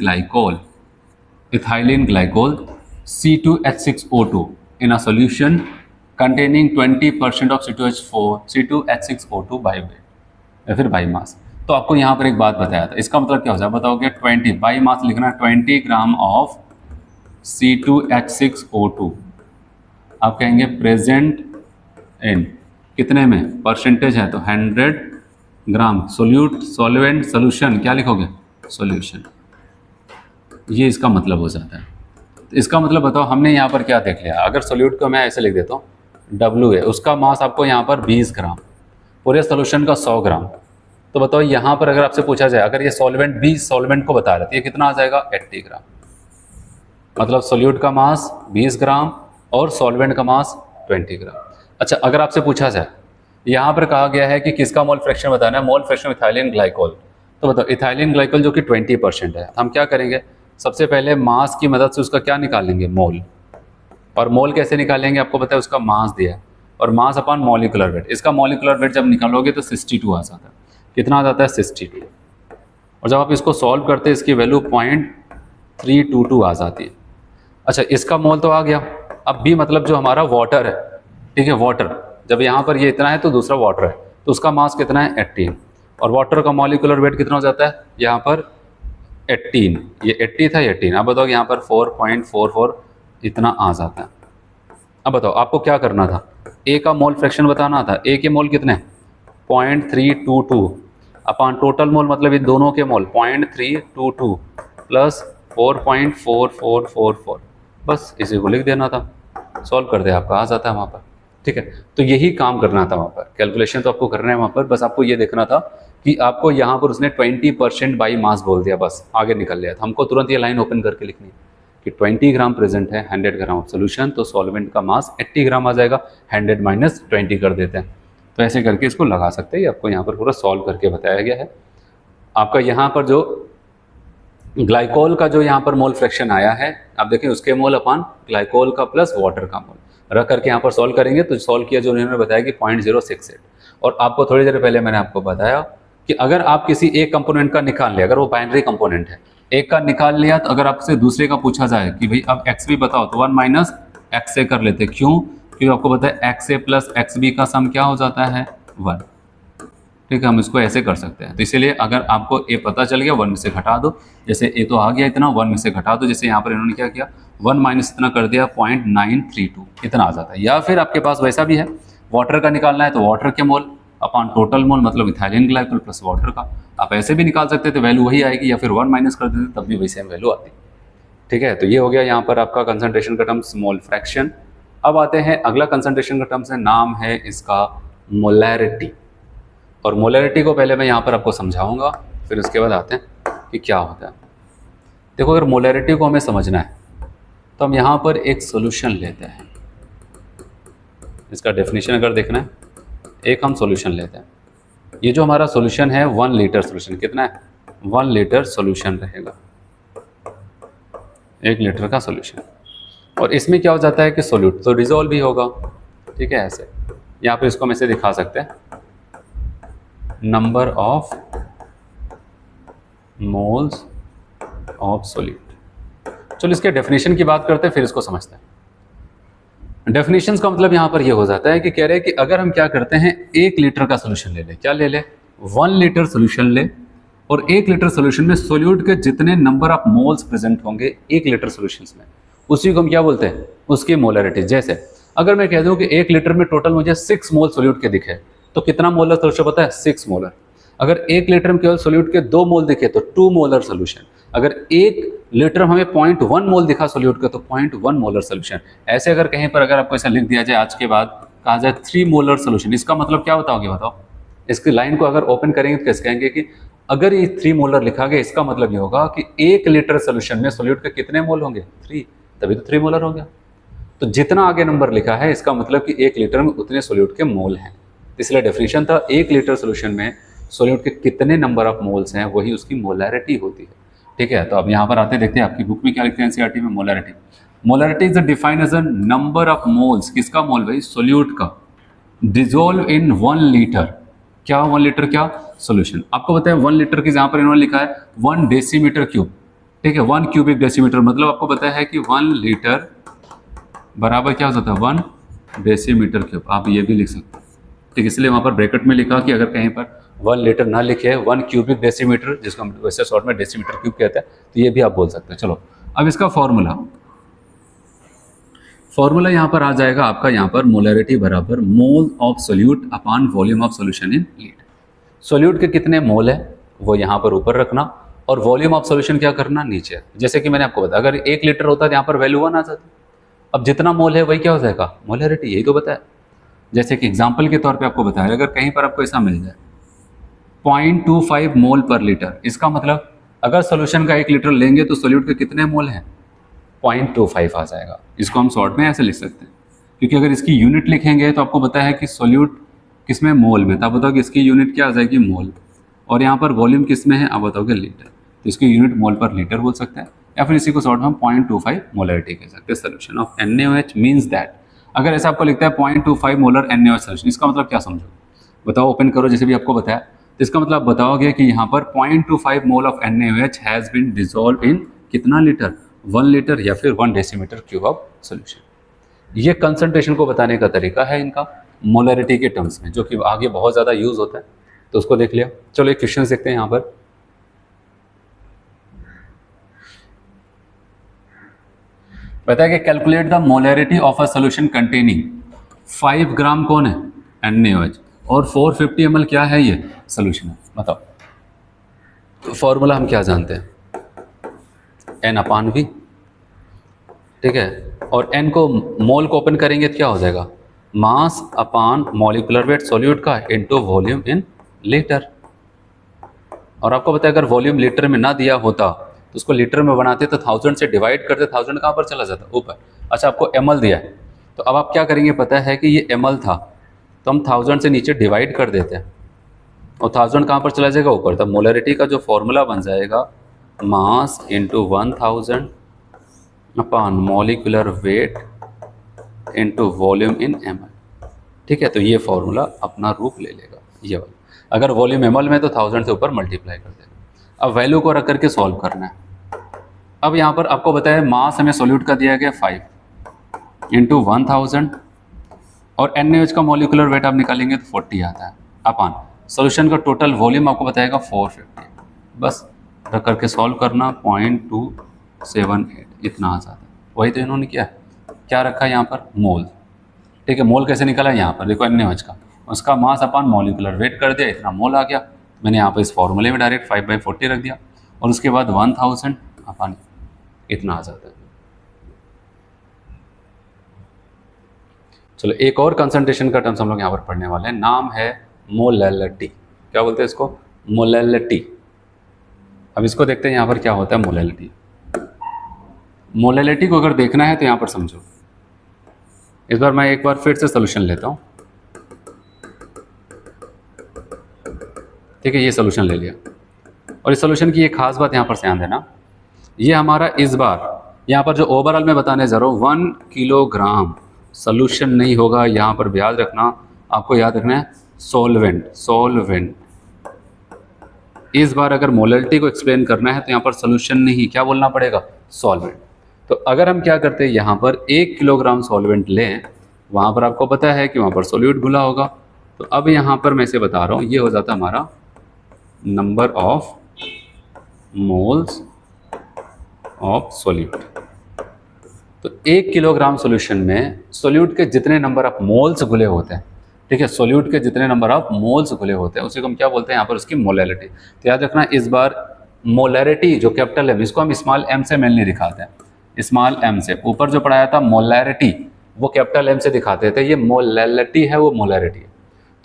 glycol C2H6O2 in a solution containing 20% of C2H6O2 by weight या फिर बाई मास। तो आपको यहाँ पर एक बात बताया था, इसका मतलब क्या हो जाए बताओगे, 20 बाई मास लिखना, 20 ग्राम ऑफ C2H6O2 आप कहेंगे प्रेजेंट इन कितने में, परसेंटेज है तो 100 ग्राम, सॉल्वेंट सोल्यूशन क्या लिखोगे, सॉल्यूशन। ये इसका मतलब हो जाता है। तो इसका मतलब बताओ हमने यहाँ पर क्या देख लिया, अगर सोल्यूट को मैं ऐसे लिख देता हूँ W है, उसका मास आपको यहाँ पर 20 ग्राम, पूरे सोल्यूशन का 100 ग्राम। तो बताओ यहाँ पर अगर आपसे पूछा जाए, अगर ये सॉल्वेंट 20 सॉल्वेंट को बता रहे थे, ये कितना आ जाएगा, 80 ग्राम। मतलब सोल्यूट का मास 20 ग्राम और सॉल्वेंट का मास 20 ग्राम। अच्छा, अगर आपसे पूछा जाए, यहाँ पर कहा गया है कि किसका मोल फ्रैक्शन बताना है, मोल फ्रैक्शन इथाइलिन ग्लाइकोल। तो बताओ इथाइलिन ग्लाइकोल जो कि 20% है, हम क्या करेंगे, सबसे पहले मास की मदद से उसका क्या निकालेंगे, मोल। और मोल कैसे निकालेंगे, आपको पता है उसका मास दिया है, और मास अपॉन मॉलिक्यूलर वेट। इसका मॉलिक्यूलर वेट जब निकालोगे तो 62 आ जाता है। कितना आ जाता है, 62। और जब आप इसको सॉल्व करते हैं इसकी वैल्यू 0.322 आ जाती है। अच्छा, इसका मोल तो आ गया। अब बी मतलब जो हमारा वाटर है, ठीक है, वाटर जब यहाँ पर ये इतना है तो दूसरा वाटर है, तो उसका मास कितना है, 18। और वाटर का मॉलिक्यूलर वेट कितना हो जाता है, यहाँ पर 18, ये 80 था, 18। अब बताओ यहाँ पर 4.44 इतना आ जाता है। अब बताओ आपको क्या करना था, ए का मोल फ्रैक्शन बताना था। ए के मोल कितने, 0.322 अपॉन टोटल मोल, मतलब इन दोनों के मोल 0.322 प्लस 4.4444, बस इसी को लिख देना था, सॉल्व कर दे, आपका आ जाता है वहाँ पर, ठीक है। तो यही काम करना था वहाँ पर, कैलकुलेशन तो आपको करना है वहाँ पर, बस आपको ये देखना था कि आपको यहाँ पर उसने 20% बाई मास बोल दिया, बस आगे निकल लिया था। हमको तुरंत ये लाइन ओपन करके लिखनी है कि 20 ग्राम प्रेजेंट है 100 ग्राम ऑफ सोल्यूशन, तो सॉल्वेंट का मास 80 ग्राम आ जाएगा, 100 माइनस 20 कर देते हैं। तो ऐसे करके इसको लगा सकते हैं, आपको यहाँ पर पूरा सॉल्व करके बताया गया है। आपका यहाँ पर जो ग्लाइकोल का जो यहाँ पर मोल फ्रैक्शन आया है, आप देखें उसके मोल अपॉन ग्लाइकोल का प्लस वाटर का मोल रख करके यहाँ पर सॉल्व करेंगे, तो सॉल्व किया जो उन्होंने बताया कि 0.068। और आपको थोड़ी देर पहले मैंने आपको बताया कि अगर आप किसी एक कंपोनेंट का निकाल लिया, अगर वो बाइनरी कंपोनेंट है, एक का निकाल लिया, तो अगर आपसे दूसरे का पूछा जाए कि भाई अब एक्स बी बताओ, तो 1 माइनस एक्स ए कर लेते। क्यों, क्योंकि आपको पता है x A plus x B का सम क्या हो जाता है, 1, ठीक है। हम इसको ऐसे कर सकते हैं, तो इसीलिए अगर आपको ए पता चल गया 1 में से घटा दो, जैसे ए तो आ गया इतना, 1 में से घटा दो, जैसे यहाँ पर इन्होंने क्या किया, 1 माइनस इतना कर दिया 0.932 इतना आ जाता है। या फिर आपके पास वैसा भी है, वाटर का निकालना है तो वाटर के मोल अपॉन टोटल मोल, मतलब इथाइलिन ग्लाइकोल प्लस वाटर का, आप ऐसे भी निकाल सकते थे, वैल्यू वही आएगी, या फिर 1 माइनस कर देते तब भी वही सेम वैल्यू आती, ठीक है। तो ये हो गया यहाँ पर आपका कंसंट्रेशन का टर्म मोल फ्रैक्शन। अब आते हैं अगला कंसंट्रेशन का टर्म्स है, नाम है इसका मोलैरिटी। और मोलैरिटी को पहले मैं यहाँ पर आपको समझाऊंगा, फिर उसके बाद आते हैं कि क्या होता है। देखो अगर मोलैरिटी को हमें समझना है तो हम यहाँ पर एक सॉल्यूशन लेते हैं। इसका डेफिनेशन अगर देखना है, एक हम सॉल्यूशन लेते हैं। ये जो हमारा सॉल्यूशन है 1 लीटर सॉल्यूशन, कितना है 1 लीटर सॉल्यूशन रहेगा, 1 लीटर का सॉल्यूशन। और इसमें क्या हो जाता है कि सोल्यूट तो डिजोल्व भी होगा, ठीक है। ऐसे यहाँ पे इसको हम ऐसे दिखा सकते हैं, number of moles of solute. चलो इसके डेफिनेशन की बात करते हैं, फिर इसको समझते हैं। डेफिनेशंस का मतलब यहाँ पर ये हो जाता है कि कह रहे हैं कि अगर हम क्या करते हैं 1 लीटर का सोल्यूशन ले ले, क्या ले ले 1 लीटर सोल्यूशन ले, और 1 लीटर सोल्यूशन में सोल्यूट के जितने नंबर ऑफ मोल्स प्रेजेंट होंगे 1 लीटर सोल्यूशन में, उसी को हम क्या बोलते हैं, उसकी मोलैरिटी। जैसे अगर मैं कह दूं कि 1 लीटर में टोटल मुझे 6 मोल सोल्यूट के दिखे तो कितना मोलर सोल्यूशन पता है, 6 मोलर। अगर 1 लीटर में केवल सोल्यूट के 2 मोल दिखे तो 2 मोलर सोल्यूशन। अगर 1 लीटर में हमें 0.1 मोल दिखा सोल्यूट का तो 0.1 मोलर सोल्यूशन। ऐसे अगर कहीं पर अगर आपको ऐसा लिख दिया जाए आज के बाद, कहा जाए 3 मोलर सोल्यूशन, इसका मतलब क्या बताओगे, बताओ। इसकी लाइन को अगर ओपन करेंगे तो कैसे कहेंगे कि अगर ये 3 मोलर लिखा गया, इसका मतलब ये होगा कि 1 लीटर सोल्यूशन में सोल्यूट के कितने मोल होंगे, 3, तभी तो 3 मोलर हो गया। तो जितना आगे नंबर लिखा है इसका मतलब कि 1 लीटर में उतने सोल्यूट के मोल हैं। इसलिए डेफिनेशन था 1 लीटर सोल्यूशन में सोल्यूट के कितने नंबर ऑफ मोल्स हैं वही उसकी मोलैरिटी होती है, ठीक है। तो अब यहाँ पर आते देखते हैं आपकी बुक में क्या लिखते हैं एनसीईआरटी में, molarity. Molarity is defined as a number of moles, किसका मोल भाई, सोल्यूट का, डिजोल्व इन 1 लीटर, क्या 1 लीटर क्या सोल्यूशन। आपको बताया 1 लीटर की यहाँ पर इन्होंने लिखा है 1 डेसीमीटर क्यूब, ठीक है, 1 क्यूबिक डेसीमीटर, मतलब आपको बताया है कि 1 लीटर बराबर क्या हो जाता है 1 डेसीमीटर क्यूब। आप ये भी लिख सकते हैं, ठीक, इसलिए वहाँ पर ब्रैकेट में लिखा कि अगर कहीं पर 1 लीटर ना लिखे 1 क्यूबिक डेसीमीटर, जिसको हम वैसे शॉर्ट में डेसीमीटर क्यूब कहते हैं, तो ये भी आप बोल सकते हैं। चलो अब इसका फॉर्मूला यहाँ पर आ जाएगा आपका, यहाँ पर मोलैरिटी बराबर mole of solute upon volume of solution in litre. Solute के कितने मोल है वो यहाँ पर ऊपर रखना, और वॉल्यूम ऑफ सोल्यूशन क्या करना, नीचे। जैसे कि मैंने आपको बताया अगर 1 लीटर होता तो यहाँ पर वैल्यू 1 आ जाती, अब जितना मोल है वही क्या हो जाएगा, मोलैरिटी, यही तो बताया। जैसे कि एग्जाम्पल के तौर पे आपको बताया, अगर कहीं पर आपको ऐसा मिल जाए 0.25 मोल पर लीटर, इसका मतलब अगर सोल्यूशन का 1 लीटर लेंगे तो सोल्यूट के कितने मोल हैं, 0.25 आ जाएगा। इसको हम शॉर्ट में ऐसे लिख सकते हैं, क्योंकि अगर इसकी यूनिट लिखेंगे तो आपको बताया है कि सोल्यूट किस में, मोल में, तो आप बताओ कि इसकी यूनिट क्या आ जाएगी, मोल, और यहाँ पर वॉल्यूम किस में है, आप बताओगे लीटर, तो इसकी यूनिट मोल पर लीटर बोल सकते हैं, या फिर इसी को शॉर्ट में हम 0.25 मोलैरिटी कह सकते हैं। Solution of NaOH means that, अगर ऐसा आपको लिखता है 0.25 मोलर NaOH सोल्यूशन, इसका मतलब क्या समझो, बताओ, ओपन करो, जैसे भी आपको बताया, तो इसका मतलब बताओगे कि यहाँ पर 0.25 mole of NaOH has been dissolve in कितना लीटर, 1 लीटर या फिर 1 डेसीमीटर क्यूब ऑफ सोल्यूशन। ये कंसंट्रेशन को बताने का तरीका है इनका मोलैरिटी के टर्म्स में, जो कि आगे बहुत ज़्यादा यूज होता है, तो उसको देख लिया। चलो एक क्वेश्चन देखते हैं यहाँ पर, बताया कि calculate the molarity of a solution containing 5 ग्राम कौन है, NaOH, और 450 ml क्या है, ये सोल्यूशन है। बताओ, तो फॉर्मूला हम क्या जानते हैं, N/V, ठीक है, और N को मोल को ओपन करेंगे तो क्या हो जाएगा, mass upon molecular weight solute का इनटू वॉल्यूम इन लीटर। और आपको बताया अगर वॉल्यूम लीटर में ना दिया होता तो उसको लीटर में बनाते तो 1000 से डिवाइड करते, 1000 कहाँ पर चला जाता, ऊपर। अच्छा, आपको ml दिया है, तो अब आप क्या करेंगे, पता है कि ये ml था, तो हम 1000 से नीचे डिवाइड कर देते हैं, और 1000 कहाँ पर चला जाएगा, ऊपर। तो मोलैरिटी का जो फॉर्मूला बन जाएगा, mass into 1000 upon molecular weight into volume इन ml, ठीक है। तो ये फॉर्मूला अपना रूप ले लेगा, ये वाला। अगर वॉल्यूम ml में तो 1000 से ऊपर मल्टीप्लाई कर देगा। अब वैल्यू को रख करके सॉल्व करना है। अब यहाँ पर आपको बताया मास हमें सोल्यूट का दिया गया 5 इंटू 1000, और NaOH का मॉलिक्यूलर वेट आप निकालेंगे तो 40 आता है, अपॉन सोल्यूशन का टोटल वॉल्यूम आपको बताएगा 450, बस रख करके सॉल्व करना, 0.278 इतना आ जाता है। वही तो इन्होंने किया है, क्या रखा है यहाँ पर, मोल, ठीक है। मोल कैसे निकाला है, यहाँ पर देखो NaOH का, उसका मास अपॉन मॉलिक्यूलर वेट कर दिया, इतना मोल आ गया। मैंने यहाँ पर इस फॉर्मूले में डायरेक्ट 5/40 रख दिया, और उसके बाद 1000 अपॉन इतना आ जाता है। चलो एक और कंसंट्रेशन का टर्म्स हम लोग यहाँ पर पढ़ने वाले हैं, नाम है मोलैलिटी। क्या बोलते हैं इसको, मोलैलिटी। अब इसको देखते हैं यहाँ पर क्या होता है मोलैलिटी। मोलैलिटी को अगर देखना है तो यहाँ पर समझो, इस बार मैं एक बार फिर से सोल्यूशन लेता हूँ। ठीक है, ये सोल्यूशन ले लिया, और इस सोल्यूशन की एक खास बात यहाँ पर ध्यान देना, ये हमारा इस बार यहाँ पर जो ओवरऑल मैं बताने जा रहा हूँ 1 किलोग्राम सोल्यूशन नहीं होगा, यहाँ पर भी याद रखना, आपको याद रखना है सॉल्वेंट। इस बार अगर मोलैलिटी को एक्सप्लेन करना है तो यहाँ पर सोल्यूशन नहीं, क्या बोलना पड़ेगा, सॉल्वेंट। तो अगर हम क्या करते हैं, यहाँ पर 1 किलोग्राम सॉल्वेंट लें, वहाँ पर आपको पता है कि वहाँ पर सोल्यूट घुला होगा, तो अब यहाँ पर मैं इसे बता रहा हूँ, ये हो जाता है हमारा number of moles of solute. तो 1 किलोग्राम सोल्यूशन में सोल्यूट के जितने नंबर ऑफ मोल्स घुले होते हैं, ठीक है, सोल्यूट के जितने नंबर ऑफ मोल्स घुले होते हैं उसी को हम क्या बोलते हैं यहाँ पर, उसकी मोलैलिटी। तो याद रखना, इस बार मोलैरिटी जो कैपिटल एम, इसको हम स्मॉल एम से मेनली दिखाते हैं, स्मॉल एम से। ऊपर जो पढ़ाया था मोलैरिटी वो कैपिटल एम से दिखाते थे, ये मोलैलिटी है वो मोलैरिटी है।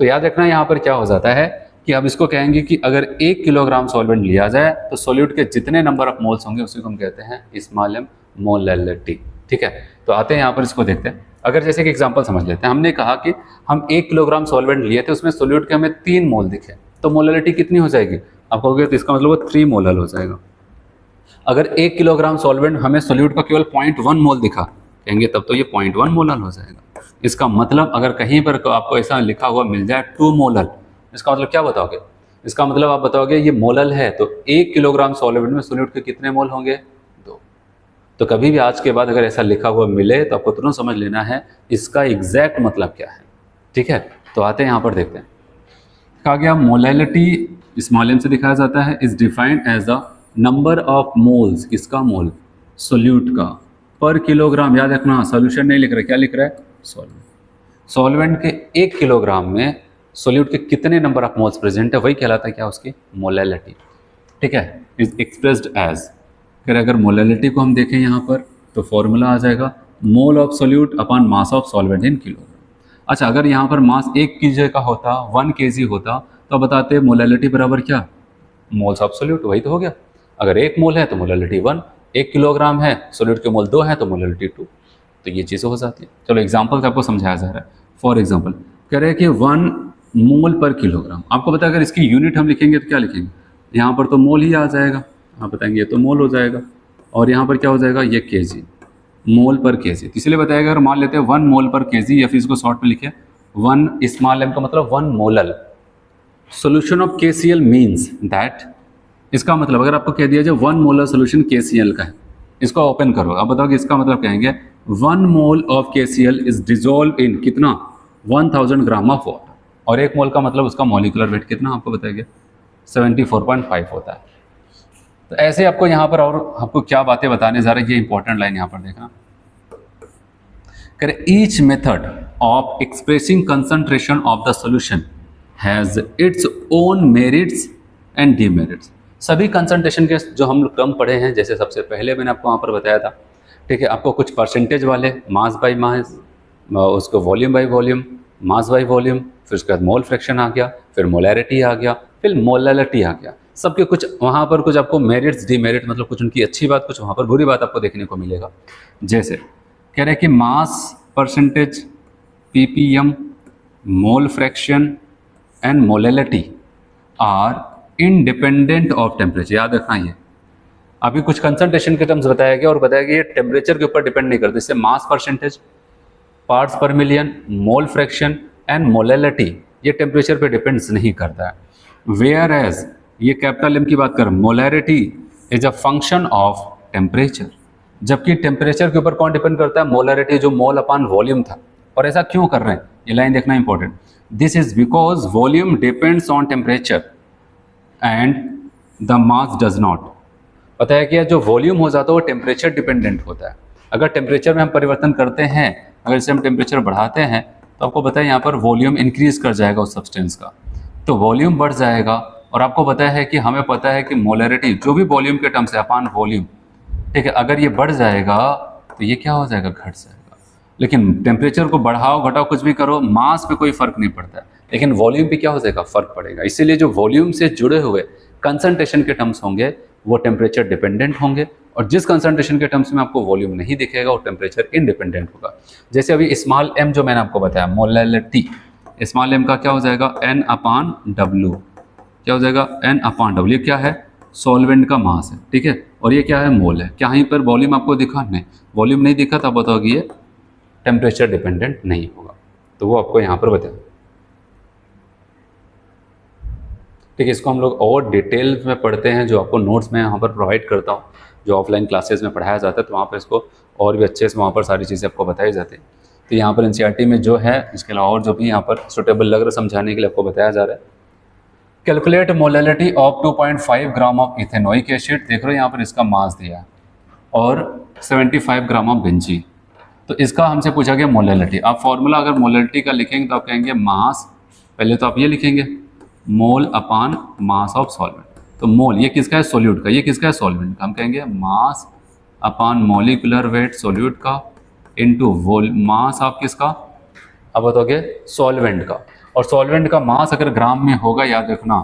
तो याद रखना यहाँ पर क्या हो जाता है कि अब इसको कहेंगे कि अगर 1 किलोग्राम सॉल्वेंट लिया जाए तो सोल्यूट के जितने नंबर ऑफ मोल्स होंगे उसी को हम कहते हैं स्मॉल एम, मोलैलिटी। ठीक है, तो आते हैं यहाँ पर, इसको देखते हैं। अगर जैसे कि एग्जांपल समझ लेते हैं, हमने कहा कि हम 1 किलोग्राम सॉल्वेंट लिए थे, उसमें सोल्यूट के हमें 3 मोल दिखे, तो मोलैलिटी कितनी हो जाएगी, आप कहोगे तो इसका मतलब वो 3 मोलल हो जाएगा। अगर 1 किलोग्राम सॉल्वेंट हमें सोल्यूट का केवल 0.1 मोल दिखा, कहेंगे तब तो ये 0.1 मोलल हो जाएगा। इसका मतलब अगर कहीं पर आपको ऐसा लिखा हुआ मिल जाए 2 मोलल, इसका मतलब क्या बताओगे, इसका मतलब आप बताओगे ये मोलल है, तो 1 किलोग्राम सॉल्वेंट में सोल्यूट के कितने मोल होंगे, 2। तो कभी भी आज के बाद अगर ऐसा लिखा हुआ मिले तो आपको तुरंत समझ लेना है इसका एग्जैक्ट मतलब क्या है। ठीक है, तो आते हैं यहाँ पर देखते हैं। कहा गया मोलैलिटी स्मॉल एम से दिखाया जाता है, is defined as the number of moles, किसका मोल, सोल्यूट का, पर किलोग्राम। याद रखना सोल्यूशन नहीं लिख रहा, क्या लिख रहा है, सॉल्वेंट। सॉल्वेंट के 1 किलोग्राम में सोल्यूट के कितने नंबर ऑफ मोल्स प्रेजेंट है, वही कहलाता है क्या, उसकी मोलैलिटी। ठीक है, इज एक्सप्रेस्ड एज, अगर मोलैलिटी को हम देखें यहाँ पर तो फॉर्मूला आ जाएगा mole of solute upon mass of solvent in kilogram. अच्छा, अगर यहाँ पर मास 1 kg का होता, 1 kg होता, तो बताते मोलैलिटी बराबर क्या, मोल्स ऑफ सोल्यूट, वही तो हो गया। अगर 1 मोल है तो मोलैलिटी 1, 1 किलोग्राम है, सोल्यूट के मोल 2 है तो मोलैलिटी 2। तो ये चीज़ें हो जाती है। चलो एग्जाम्पल से आपको समझाया जा रहा है। फॉर एग्जाम्पल कह रहे हैं कि 1 मोल पर किलोग्राम, आपको पता है अगर इसकी यूनिट हम लिखेंगे तो क्या लिखेंगे, यहाँ पर तो मोल ही आ जाएगा, आप बताएंगे ये तो मोल हो जाएगा, और यहाँ पर क्या हो जाएगा, ये केजी, मोल पर केजी। तो इसलिए बताएगा अगर मान लेते हैं 1 मोल पर केजी, या फिर इसको शॉर्ट में लिखे 1 स्मॉल एम का मतलब 1 molal. Solution of KCl means that, इसका मतलब अगर आपको कह दिया जाए 1 मोलर सोल्यूशन KCl का है, इसको ओपन करो, आप बताओ कि इसका मतलब कहेंगे 1 mole of KCl is dissolve in कितना, 1000 ग्राम ऑफ वाटर, और 1 मोल का मतलब उसका मॉलिक्यूलर वेट कितना आपको बताएंगे, 74.5 होता है। तो ऐसे आपको यहाँ पर और आपको क्या बातें बताने जा रहे हैं, ये इंपॉर्टेंट लाइन यहाँ पर देखना। करें each method of expressing concentration of the solution has its own merits and demerits. सभी कंसंट्रेशन के जो हम लोग क्रम पढ़े हैं, जैसे सबसे पहले मैंने आपको वहाँ पर बताया था, ठीक है, आपको कुछ परसेंटेज वाले, मास बाई मास, उसको volume by volume, mass by volume, फिर उसके बाद मोल फ्रैक्शन आ गया, फिर मोलैरिटी आ गया, फिर मोलैलिटी आ गया। सबके कुछ वहाँ पर कुछ आपको मेरिट्स डीमेरिट, मतलब कुछ उनकी अच्छी बात, कुछ वहाँ पर बुरी बात आपको देखने को मिलेगा। जैसे कह रहे हैं कि mass percentage, ppm, mole fraction and molality are independent of temperature. याद रखना ये अभी कुछ कंसंट्रेशन के टर्म्स बताया गया और बताया गया ये टेम्परेचर के ऊपर डिपेंड नहीं करते। जैसे mass percentage, parts per million, mole fraction and molality ये टेम्परेचर पे डिपेंड्स नहीं करता है। वेयर एज ये कैपिटल एम की बात कर, molarity is a function of temperature, जबकि टेम्परेचर के ऊपर कौन डिपेंड करता है, मोलैरिटी, जो मोल अपॉन वॉल्यूम था। और ऐसा क्यों कर रहे हैं, ये लाइन देखना important. This is because volume depends on temperature and the mass does not. पता है कि जो वॉल्यूम हो जाता है वो टेम्परेचर डिपेंडेंट होता है। अगर टेम्परेचर में हम परिवर्तन करते हैं, अगर इसे हम टेम्परेचर बढ़ाते हैं तो आपको पता है यहाँ पर वॉल्यूम इंक्रीज कर जाएगा उस सब्सटेंस का, तो वॉल्यूम बढ़ जाएगा। और आपको पता है कि हमें पता है कि मोलैरिटी जो भी वॉल्यूम के टर्म्स है अपॉन वॉल्यूम, ठीक है, अगर ये बढ़ जाएगा तो ये क्या हो जाएगा, घट जाएगा। लेकिन टेम्परेचर को बढ़ाओ घटाओ कुछ भी करो, मास पे कोई फर्क नहीं पड़ता है, लेकिन वॉल्यूम पे क्या हो जाएगा, फर्क पड़ेगा। इसीलिए जो वॉल्यूम से जुड़े हुए कंसंट्रेशन के टर्म्स होंगे वो टेम्परेचर डिपेंडेंट होंगे, और जिस कंसंट्रेशन के टर्म्स में आपको वॉल्यूम नहीं दिखेगा वो टेम्परेचर इंडिपेंडेंट होगा। जैसे अभी स्मॉल m जो मैंने आपको बताया मोलैलिटी, स्मॉल m का क्या हो जाएगा N/W, क्या हो जाएगा N/W। ये क्या है सॉल्वेंट का मास है, ठीक है, और ये क्या है मोल है। क्या यहीं पर वॉल्यूम आपको दिखा? नहीं, वॉल्यूम नहीं दिखा तब बताओ कि ये टेम्परेचर डिपेंडेंट नहीं होगा, तो वो आपको यहाँ पर बताया। ठीक है, इसको हम लोग और डिटेल में पढ़ते हैं, जो आपको नोट्स में यहाँ पर प्रोवाइड करता हूँ, जो ऑफलाइन क्लासेस में पढ़ाया जाता है, तो वहाँ पर इसको और भी अच्छे से वहाँ पर सारी चीज़ें आपको बताई जाती है। तो यहाँ पर एनसीईआरटी में जो है, इसके अलावा और जो भी यहाँ पर सुटेबल लग रहा है समझाने के लिए आपको बताया जा रहा है। Calculate molality of 2.5 gram of ethanoic acid, देख रहे हो यहाँ पर इसका मास दिया है, और 75 ग्राम ऑफ बेंजीन। तो इसका हमसे पूछा गया मोलैलिटी। आप फॉर्मूला अगर मोलैलिटी का लिखेंगे तो आप कहेंगे मास, पहले तो आप ये लिखेंगे मोल अपान मास ऑफ सॉल्वेंट। तो मोल ये किसका है सोल्यूट का, ये किसका है सॉल्वेंट का, हम कहेंगे मास अपान मॉलिक्यूलर वेट सोल्यूट का इनटू मास ऑफ किसका, अब बताओगे सॉल्वेंट का। और सॉल्वेंट का मास अगर ग्राम में होगा याद रखना,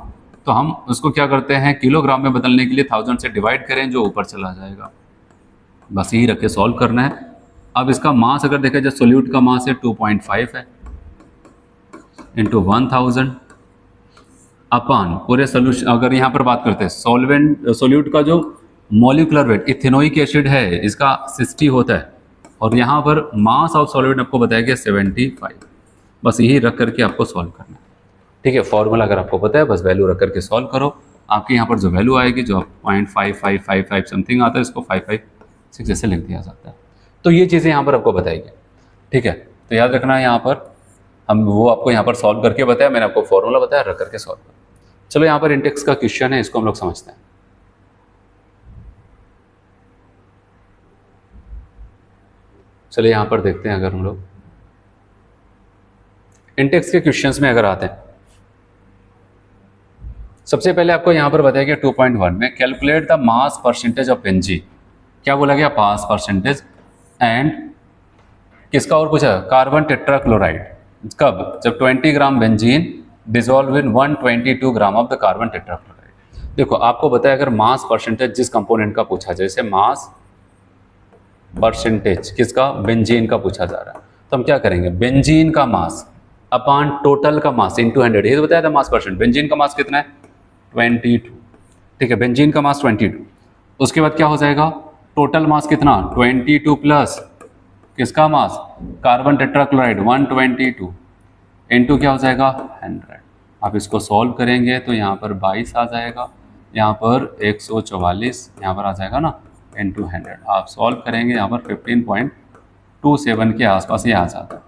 तो हम उसको क्या करते हैं किलोग्राम में बदलने के लिए 1000 से डिवाइड करें, जो ऊपर चला जाएगा। बस यही रख के सॉल्व करना है। अब इसका मास अगर देखा जाए सोल्यूट का मास है 2.5 है इंटू 1000 अपान पूरे सोल्यूशन। अगर यहाँ पर बात करते हैं सोल्यूट का जो मॉलिक्यूलर वेट इथेनोइक एसिड है इसका 60 होता है, और यहाँ पर मास ऑफ सॉल्वेंट आपको बताया गया 75। बस यही रख करके आपको सॉल्व करना है, ठीक है। फॉर्मूला अगर आपको पता है बस वैल्यू रख करके सॉल्व करो। आपके यहाँ पर जो वैल्यू आएगी जो 0.5555 समथिंग आता है, इसको 556 ऐसे लिख दिया जाता है। तो ये चीज़ें यहाँ पर आपको बताएगी, ठीक है। तो याद रखना है यहाँ पर हम वो आपको यहाँ पर सॉल्व करके बताया, मैंने आपको फॉर्मूला बताया, रख करके सॉल्व करो। चलो यहाँ पर इंडेक्स का क्वेश्चन है, इसको हम लोग समझते हैं। चलिए यहाँ पर देखते हैं, अगर हम लोग इंडेक्स के क्वेश्चंस में अगर आते हैं, सबसे पहले आपको यहाँ पर बताया गया 2.1 में calculate the mass percentage of benzene. क्या बोला गया मास परसेंटेज एंड किसका और पूछा कार्बन टेट्राक्लोराइड, कब, जब 20 ग्राम benzene dissolve in 122 gram of the carbon tetrachloride. देखो आपको बताया अगर मास परसेंटेज जिस कंपोनेंट का पूछा, जैसे मास परसेंटेज किसका बेंजीन का पूछा जा रहा है, तो हम क्या करेंगे बेंजीन का मास अपान टोटल का मास इंटू 100, ये तो बताया था मास परसेंट। बेंजीन का मास कितना है 22, ठीक है, बेंजीन का मास 22। उसके बाद क्या हो जाएगा टोटल मास कितना 22 प्लस किसका मास कार्बन टेट्राक्लोराइड 122 इंटू क्या हो जाएगा 100। आप इसको सॉल्व करेंगे तो यहाँ पर 22 आ जाएगा, यहाँ पर 144 यहाँ पर आ जाएगा ना इंटू 100। आप सॉल्व करेंगे यहाँ पर 15.27 के आसपास ये आ जाता है।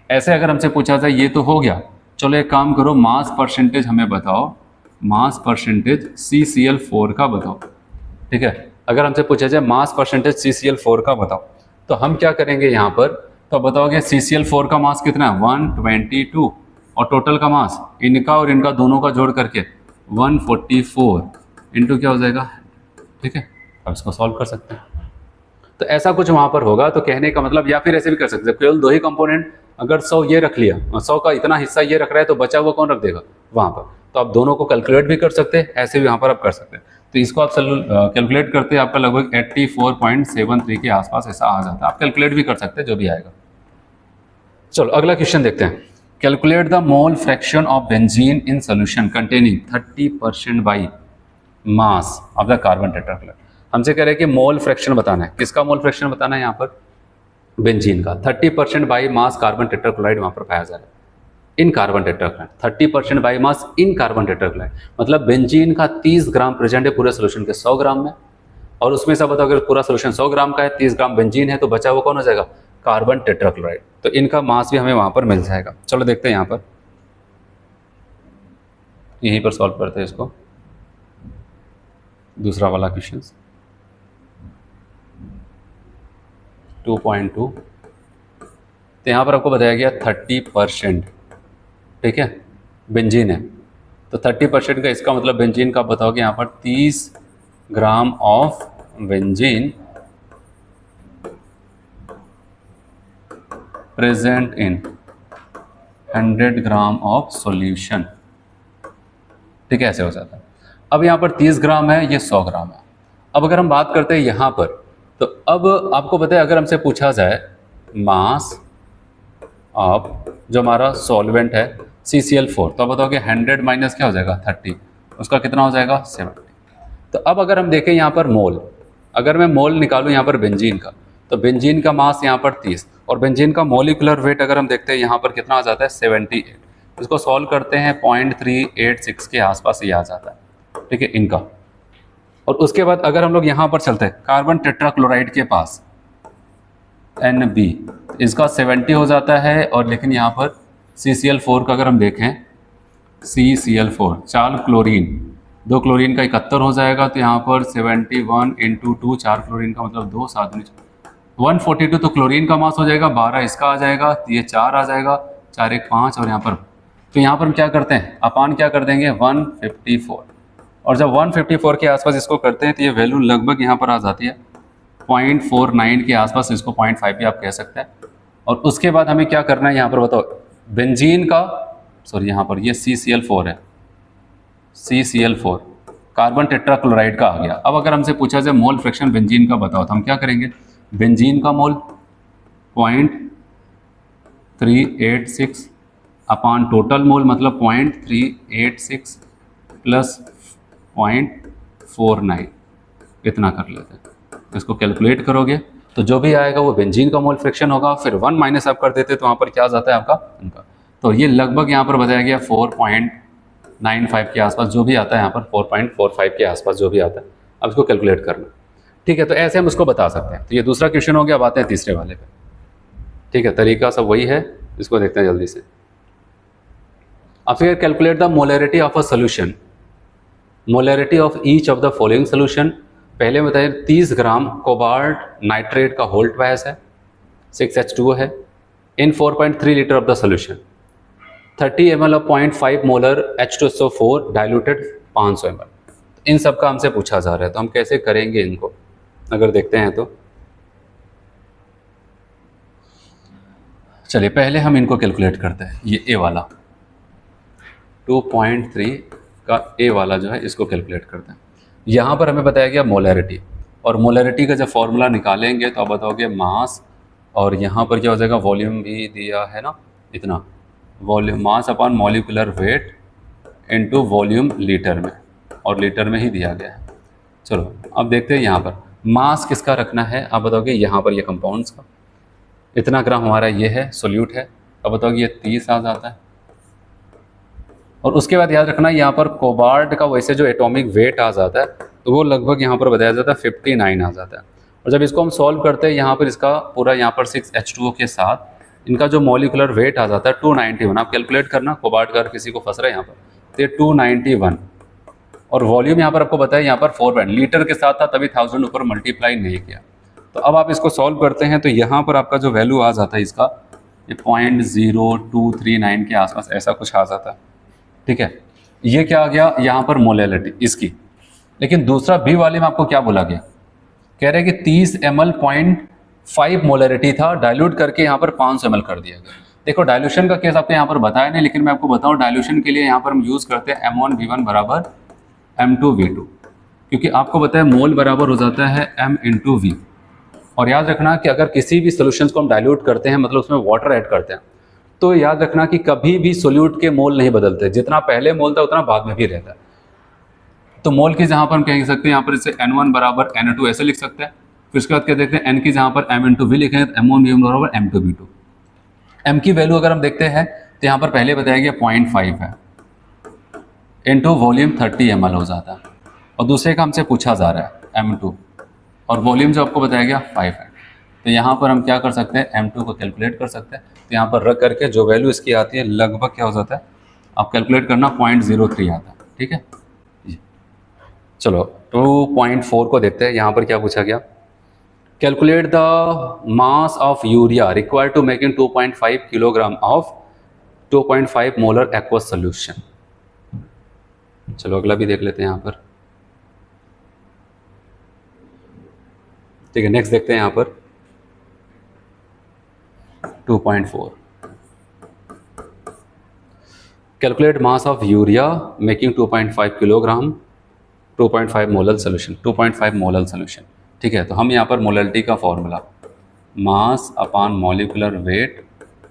ऐसे अगर हमसे पूछा जाए ये तो हो गया, चलो एक काम करो मास परसेंटेज हमें बताओ, मास परसेंटेज CCl4 का बताओ, ठीक है। अगर हमसे पूछा जाए मास परसेंटेज CCl4 का बताओ, तो हम क्या करेंगे यहाँ पर, तो बताओगे CCl4 का मास कितना है 122 और टोटल का मास इनका और इनका दोनों का जोड़ करके 144 इंटू क्या हो जाएगा, ठीक है। अब इसको सॉल्व कर सकते हैं। तो ऐसा कुछ वहाँ पर होगा, तो कहने का मतलब, या फिर ऐसे भी कर सकते हैं केवल दो ही कंपोनेंट, अगर 100 ये रख लिया, 100 का इतना हिस्सा ये रख रहा है तो बचा हुआ कौन रख देगा वहाँ पर, तो आप दोनों को कैलकुलेट भी कर सकते हैं, ऐसे भी यहाँ पर आप कर सकते हैं। तो इसको आप कैलकुलेट करते हैं आपका लगभग 84.73 के आसपास ऐसा आ जाता है। आप कैलकुलेट भी कर सकते हैं जो भी आएगा। चलो अगला क्वेश्चन देखते हैं। Calculate the mole fraction of benzene in solution containing 30% by mass of the carbon tetrachloride. हमसे कह रहे हैं कि मोल फ्रैक्शन बताना है, किसका मोल फ्रैक्शन बताना है यहाँ पर बेंजीन का। 30% बाई मास कार्बन टेट्राक्लोराइड वहाँ पर पाया जा रहा है in carbon tetrachloride, 30% by mass in carbon tetrachloride, मतलब बेंजीन का 30 ग्राम प्रेजेंट है पूरे सोल्यूशन के 100 ग्राम में, और उसमें से बताओ अगर पूरा सोल्यूशन 100 ग्राम का है, 30 ग्राम बेंजीन है, तो बचा हुआ कौन हो जाएगा कार्बन टेट्राक्लोराइड। तो इनका मास भी हमें वहाँ पर मिल जाएगा। चलो देखते हैं यहाँ पर, यहीं पर सॉल्व करते हैं इसको, दूसरा वाला क्वेश्चन 2.2। तो यहाँ पर आपको बताया गया 30%, ठीक है, बेंजीन है, तो 30% का इसका मतलब बेंजीन का बताओगे यहाँ पर 30 gram of benzene present in 100 gram of solution, ठीक है, ऐसे हो जाता है। अब यहाँ पर 30 ग्राम है, ये 100 ग्राम है, अब अगर हम बात करते हैं यहाँ पर, तो अब आपको पता है अगर हमसे पूछा जाए मास ऑफ जो हमारा सॉल्वेंट है CCl4, तो आप बताओगे 100 माइनस क्या हो जाएगा 30, उसका कितना हो जाएगा 70। तो अब अगर हम देखें यहाँ पर मोल, अगर मैं मोल निकालूँ यहाँ पर बेंजीन का, तो बेंजीन का मास यहाँ पर 30 और बेंजीन का मोलिकुलर वेट अगर हम देखते हैं यहाँ पर कितना आ जाता है 78। इसको सॉल्व करते हैं 0.386 के आसपास ये आ जाता है, ठीक है इनका। और उसके बाद अगर हम लोग यहाँ पर चलते हैं कार्बन टेट्राक्लोराइड के पास NB, इसका 70 हो जाता है, और लेकिन यहाँ पर CCl4 का अगर हम देखें CCl4 4 क्लोरीन, 2 क्लोरीन का 71 हो जाएगा, तो यहाँ पर 71 इंटू 2 4 क्लोरीन का मतलब 2 7 142, तो क्लोरीन का मास हो जाएगा 12, इसका आ जाएगा, तो ये 4 आ जाएगा, 4 1 5, और यहाँ पर तो यहाँ पर हम क्या करते हैं अपान क्या कर देंगे 154, और जब 154 के आसपास इसको करते हैं तो ये वैल्यू लगभग यहाँ पर आ जाती है 0.49 के आसपास, इसको 0.5 भी आप कह सकते हैं। और उसके बाद हमें क्या करना है यहाँ पर बताओ, बेंजीन का सॉरी यहाँ पर ये CCl4 है, CCl4 कार्बन टेट्राक्लोराइड का आ गया। अब अगर हमसे पूछा जाए मोल फ्रैक्शन बेंजीन का बताओ, तो हम क्या करेंगे, बेंजीन का मोल 0.386 अपान टोटल मोल मतलब 0.386 प्लस 0.49, इतना कर लेते हैं। इसको कैलकुलेट करोगे तो जो भी आएगा वो बेंजीन का मोल फ्रैक्शन होगा, फिर 1 माइनस आप कर देते तो वहाँ पर क्या आ जाता है आपका इनका, तो ये लगभग यहाँ पर बताया गया 4.95 के आसपास जो भी आता है, यहाँ पर 4.45 के आसपास जो भी आता है, अब इसको कैलकुलेट करना, ठीक है। तो ऐसे हम उसको बता सकते हैं। तो ये दूसरा क्वेश्चन हो गया, अब आते हैं तीसरे वाले पे, ठीक है। तरीका सब वही है, इसको देखते हैं जल्दी से। अब फिर calculate the molarity of a solution, molarity of each of the following solution. पहले बताइए 30 ग्राम कोबाल्ट नाइट्रेट का होल्ट वाइज है, 6H2O है, इन 4.3 litre of the solution, 30 ml of 0.5 molar H2SO4 diluted 500 ml। इन सब का हमसे पूछा जा रहा है, तो हम कैसे करेंगे इनको, अगर देखते हैं तो चलिए पहले हम इनको कैलकुलेट करते हैं। ये ए वाला 2.3 का ए वाला जो है इसको कैलकुलेट करते हैं। यहाँ पर हमें बताया गया मोलैरिटी, और मोलैरिटी का जब फॉर्मूला निकालेंगे तो आप बताओगे मास, और यहाँ पर क्या हो जाएगा वॉल्यूम भी दिया है ना इतना, volume mass upon molecular weight into volume litre में, और लीटर में ही दिया गया है। चलो अब देखते हैं यहाँ पर मास किसका रखना है, आप बताओगे यहाँ पर ये कंपाउंड्स का इतना ग्राम हमारा ये है सोल्यूट है, अब बताओगे ये 30 आ जाता है। और उसके बाद याद रखना यहाँ पर कोबाल्ट का वैसे जो एटॉमिक वेट आ जाता है तो वो लगभग यहाँ पर बताया जाता है 59 आ जाता है। और जब इसको हम सॉल्व करते हैं यहाँ पर इसका पूरा यहाँ पर 6H2O के साथ इनका जो मॉलिकुलर वेट आ जाता है 291। आप कैलकुलेट करना कोबाल्ट का, किसी को फंस रहा है यहाँ पर, तो ये 291, और वॉल्यूम यहाँ पर आपको बताया यहाँ पर 4 लीटर के साथ था तभी 1000 ऊपर मल्टीप्लाई नहीं किया। तो अब आप इसको सॉल्व करते हैं तो यहाँ पर आपका जो वैल्यू आ जाता है इसका ये 0.0239 के आसपास ऐसा कुछ आ जाता है, ठीक है। ये क्या आ गया यहाँ पर मोलैरिटी इसकी। लेकिन दूसरा बी वाले में आपको क्या बोला गया, कह रहे हैं कि 30 ml 0.5 मोलैरिटी था, डाइल्यूट करके यहाँ पर 500 ml कर दिया गया। देखो डाइल्यूशन का केस आपने यहाँ पर बताया नहीं, लेकिन मैं आपको बताऊँ डाइल्यूशन के लिए यहाँ पर हम यूज़ करते हैं M1V1 बराबर M2V2, क्योंकि आपको बताया मोल बराबर हो जाता है M इंटू V। और याद रखना कि अगर किसी भी सोल्यूशन को हम डाइल्यूट करते हैं मतलब उसमें वाटर ऐड करते हैं, तो याद रखना कि कभी भी सोल्यूट के मोल नहीं बदलते, जितना पहले मोल था उतना बाद में भी रहता है। तो मोल की जहाँ पर हम कह सकते हैं यहाँ पर इसे N1 बराबर N2 ऐसे लिख सकते हैं। फिर उसके बाद क्या देखते हैं N की जहाँ पर M इंटू वी लिखेंगे तो M1V1 बराबर M2V2। M की वैल्यू अगर हम देखते हैं तो यहाँ पर पहले बताया गया 0.5 है, इंटू वॉल्यूम 30 ml हो जाता है, और दूसरे का हमसे पूछा जा रहा है M2, और वॉल्यूम जो आपको बताया गया 5 है। तो यहाँ पर हम क्या कर सकते हैं M2 को कैलकुलेट कर सकते हैं। तो यहाँ पर रख करके जो वैल्यू इसकी आती है लगभग क्या हो जाता है आप कैलकुलेट करना 0.03 आता है, ठीक है। चलो 2.4 को देखते हैं। यहाँ पर क्या पूछा गया, calculate the mass of urea required to making 2.5 kilogram of 2.5 molar aqueous solution. चलो अगला भी देख लेते हैं यहाँ पर, ठीक है। नेक्स्ट देखते हैं यहाँ पर 2.4 calculate mass of urea making 2.5 kilogram 2.5 molal solution, 2.5 molal solution. ठीक है, तो हम यहाँ पर मोललिटी का formula mass upon molecular weight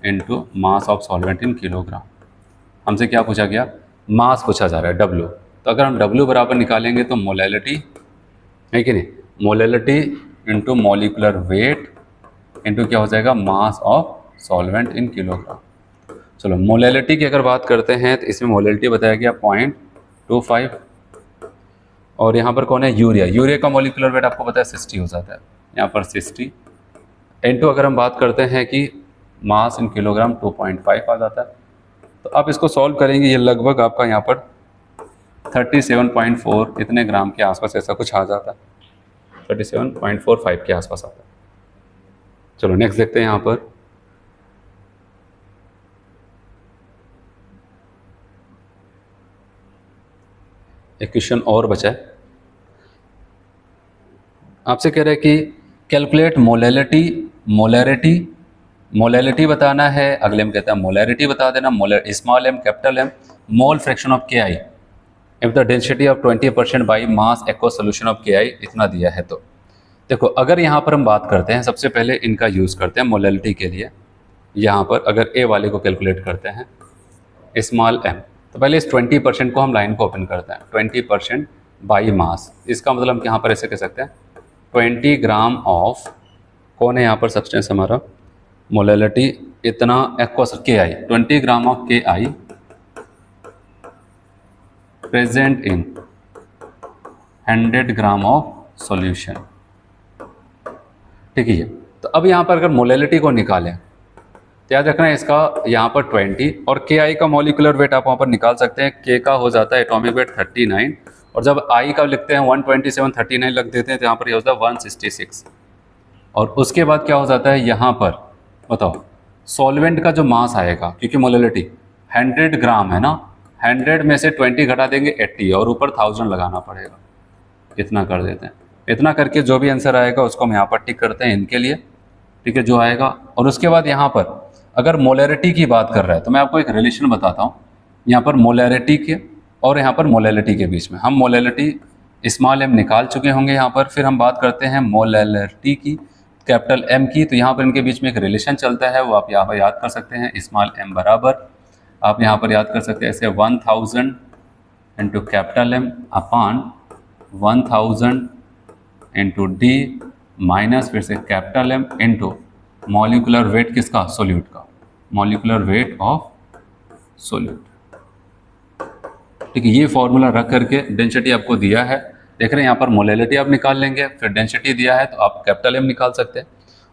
into mass of solvent in kilogram. हमसे क्या पूछा गया? मास पूछा जा रहा है, W। तो अगर हम W बराबर निकालेंगे तो मोलैलिटी है कि नहीं, molality into molecular weight into क्या हो जाएगा, mass of solvent in kilogram. चलो मोलैलिटी की अगर बात करते हैं तो इसमें मोलैलिटी बताया गया 0.25, और यहाँ पर कौन है, यूरिया। यूरिया का मॉलिक्यूलर वेट आपको पता है 60 हो जाता है, यहाँ पर 60 इनटू अगर हम बात करते हैं कि मास इन किलोग्राम 2.5 आ जाता है। तो आप इसको सॉल्व करेंगे, ये लगभग आपका यहाँ पर 37.4 इतने ग्राम के आसपास ऐसा कुछ आ जाता है, 37.45 के आसपास आता है। चलो नेक्स्ट देखते हैं यहाँ पर। एक क्वेश्चन और बचा है, आपसे कह रहे हैं कि कैलकुलेट मोलैलिटी, मोलैलिटी बताना है, अगले में कहता है मोलैरिटी बता देना, small M capital M, mole fraction of KI if the density of 20% by mass aqueous solution of KI इतना दिया है। तो देखो अगर यहाँ पर हम बात करते हैं, सबसे पहले इनका यूज़ करते हैं मोलैलिटी के लिए। यहाँ पर अगर A वाले को कैलकुलेट करते हैं स्मॉल m, तो पहले इस 20% को हम लाइन को ओपन करते हैं, 20% बाई मास। इसका मतलब हम यहाँ पर ऐसे कह सकते हैं 20 ग्राम ऑफ, कौन है यहाँ पर सब्सटेंस हमारा, मोलैलिटी इतना aqueous KI, 20 gram of KI present in 100 gram of solution. ठीक है, तो अब यहाँ पर अगर मोलैलिटी को निकालें तो याद रखना है इसका यहाँ पर 20 और KI का मॉलिक्यूलर वेट आप वहाँ पर निकाल सकते हैं। K का हो जाता है एटॉमिक वेट 39, और जब I का लिखते हैं 127, 39 लग देते हैं तो यहाँ पर ये हो जाता है 166। और उसके बाद क्या हो जाता है यहाँ पर बताओ, सॉल्वेंट का जो मास आएगा, क्योंकि मोलैलिटी 100 ग्राम है ना, 100 में से 20 घटा देंगे 80 और ऊपर 1000 लगाना पड़ेगा, इतना कर देते हैं। इतना करके जो भी आंसर आएगा उसको हम यहाँ पर टिक करते हैं इनके लिए। ठीक है, जो आएगा। और उसके बाद यहाँ पर अगर मोलैरिटी की बात कर रहा है तो मैं आपको एक रिलेशन बताता हूँ यहाँ पर मोलैरिटी के और यहाँ पर मोलैलिटी के बीच में। हम मोलैलिटी स्मॉल m निकाल चुके होंगे यहाँ पर, फिर हम बात करते हैं मोलैलिटी की कैपिटल M की। तो यहाँ पर इनके बीच में एक रिलेशन चलता है, वो आप यहाँ पर याद कर सकते हैं। स्मॉल m बराबर आप यहाँ पर याद कर सकते हैं ऐसे 1000 into capital M upon 1000 into D minus फिर से capital M into molecular weight किसका, सोल्यूट का, मॉलिक्यूलर वेट ऑफ सोल्यूट। ठीक है, ये फॉर्मूला रख करके डेंसिटी आपको दिया है, देख रहे हैं यहाँ पर मोलैलिटी आप निकाल लेंगे, फिर डेंसिटी दिया है तो आप कैपिटल M निकाल सकते हैं।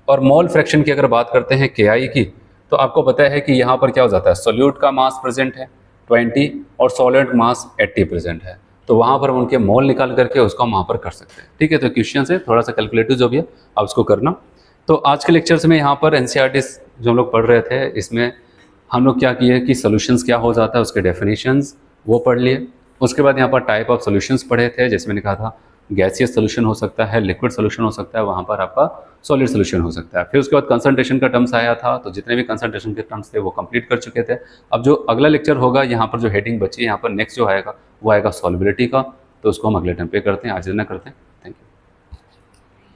और मोल फ्रैक्शन की अगर बात करते हैं KI की, तो आपको पता है कि यहाँ पर क्या हो जाता है, सोल्यूट का मास प्रेजेंट है 20 और सॉलिड मास 80 प्रेजेंट है, तो वहाँ पर हम उनके मोल निकाल करके उसको हम वहाँ पर कर सकते हैं। ठीक है, तो क्वेश्चन से थोड़ा सा कैलकुलेटिव जो भी है आप उसको करना। तो आज के लेक्चर्स में यहाँ पर NCERT जो हम लोग पढ़ रहे थे, इसमें हम लोग क्या किए कि सॉल्यूशंस क्या हो जाता है उसके डेफिनेशंस वो पढ़ लिए। उसके बाद यहाँ पर टाइप ऑफ सॉल्यूशंस पढ़े थे, जिसमें लिखा था गैसियस सोल्यूशन हो सकता है, लिक्विड सोल्यूशन हो सकता है, वहाँ पर आपका सॉलिड सोल्यूशन हो सकता है। फिर उसके बाद कंसंट्रेशन का टर्म्स आया था, तो जितने भी कंसंट्रेशन के टर्म्स थे वो कंप्लीट कर चुके थे। अब जो अगला लेक्चर होगा यहाँ पर जो हेडिंग बची है यहाँ पर नेक्स्ट जो आएगा वो आएगा सॉल्युबिलिटी का, तो उसको हम अगले टाइम पे करते हैं, आज इतना करते हैं।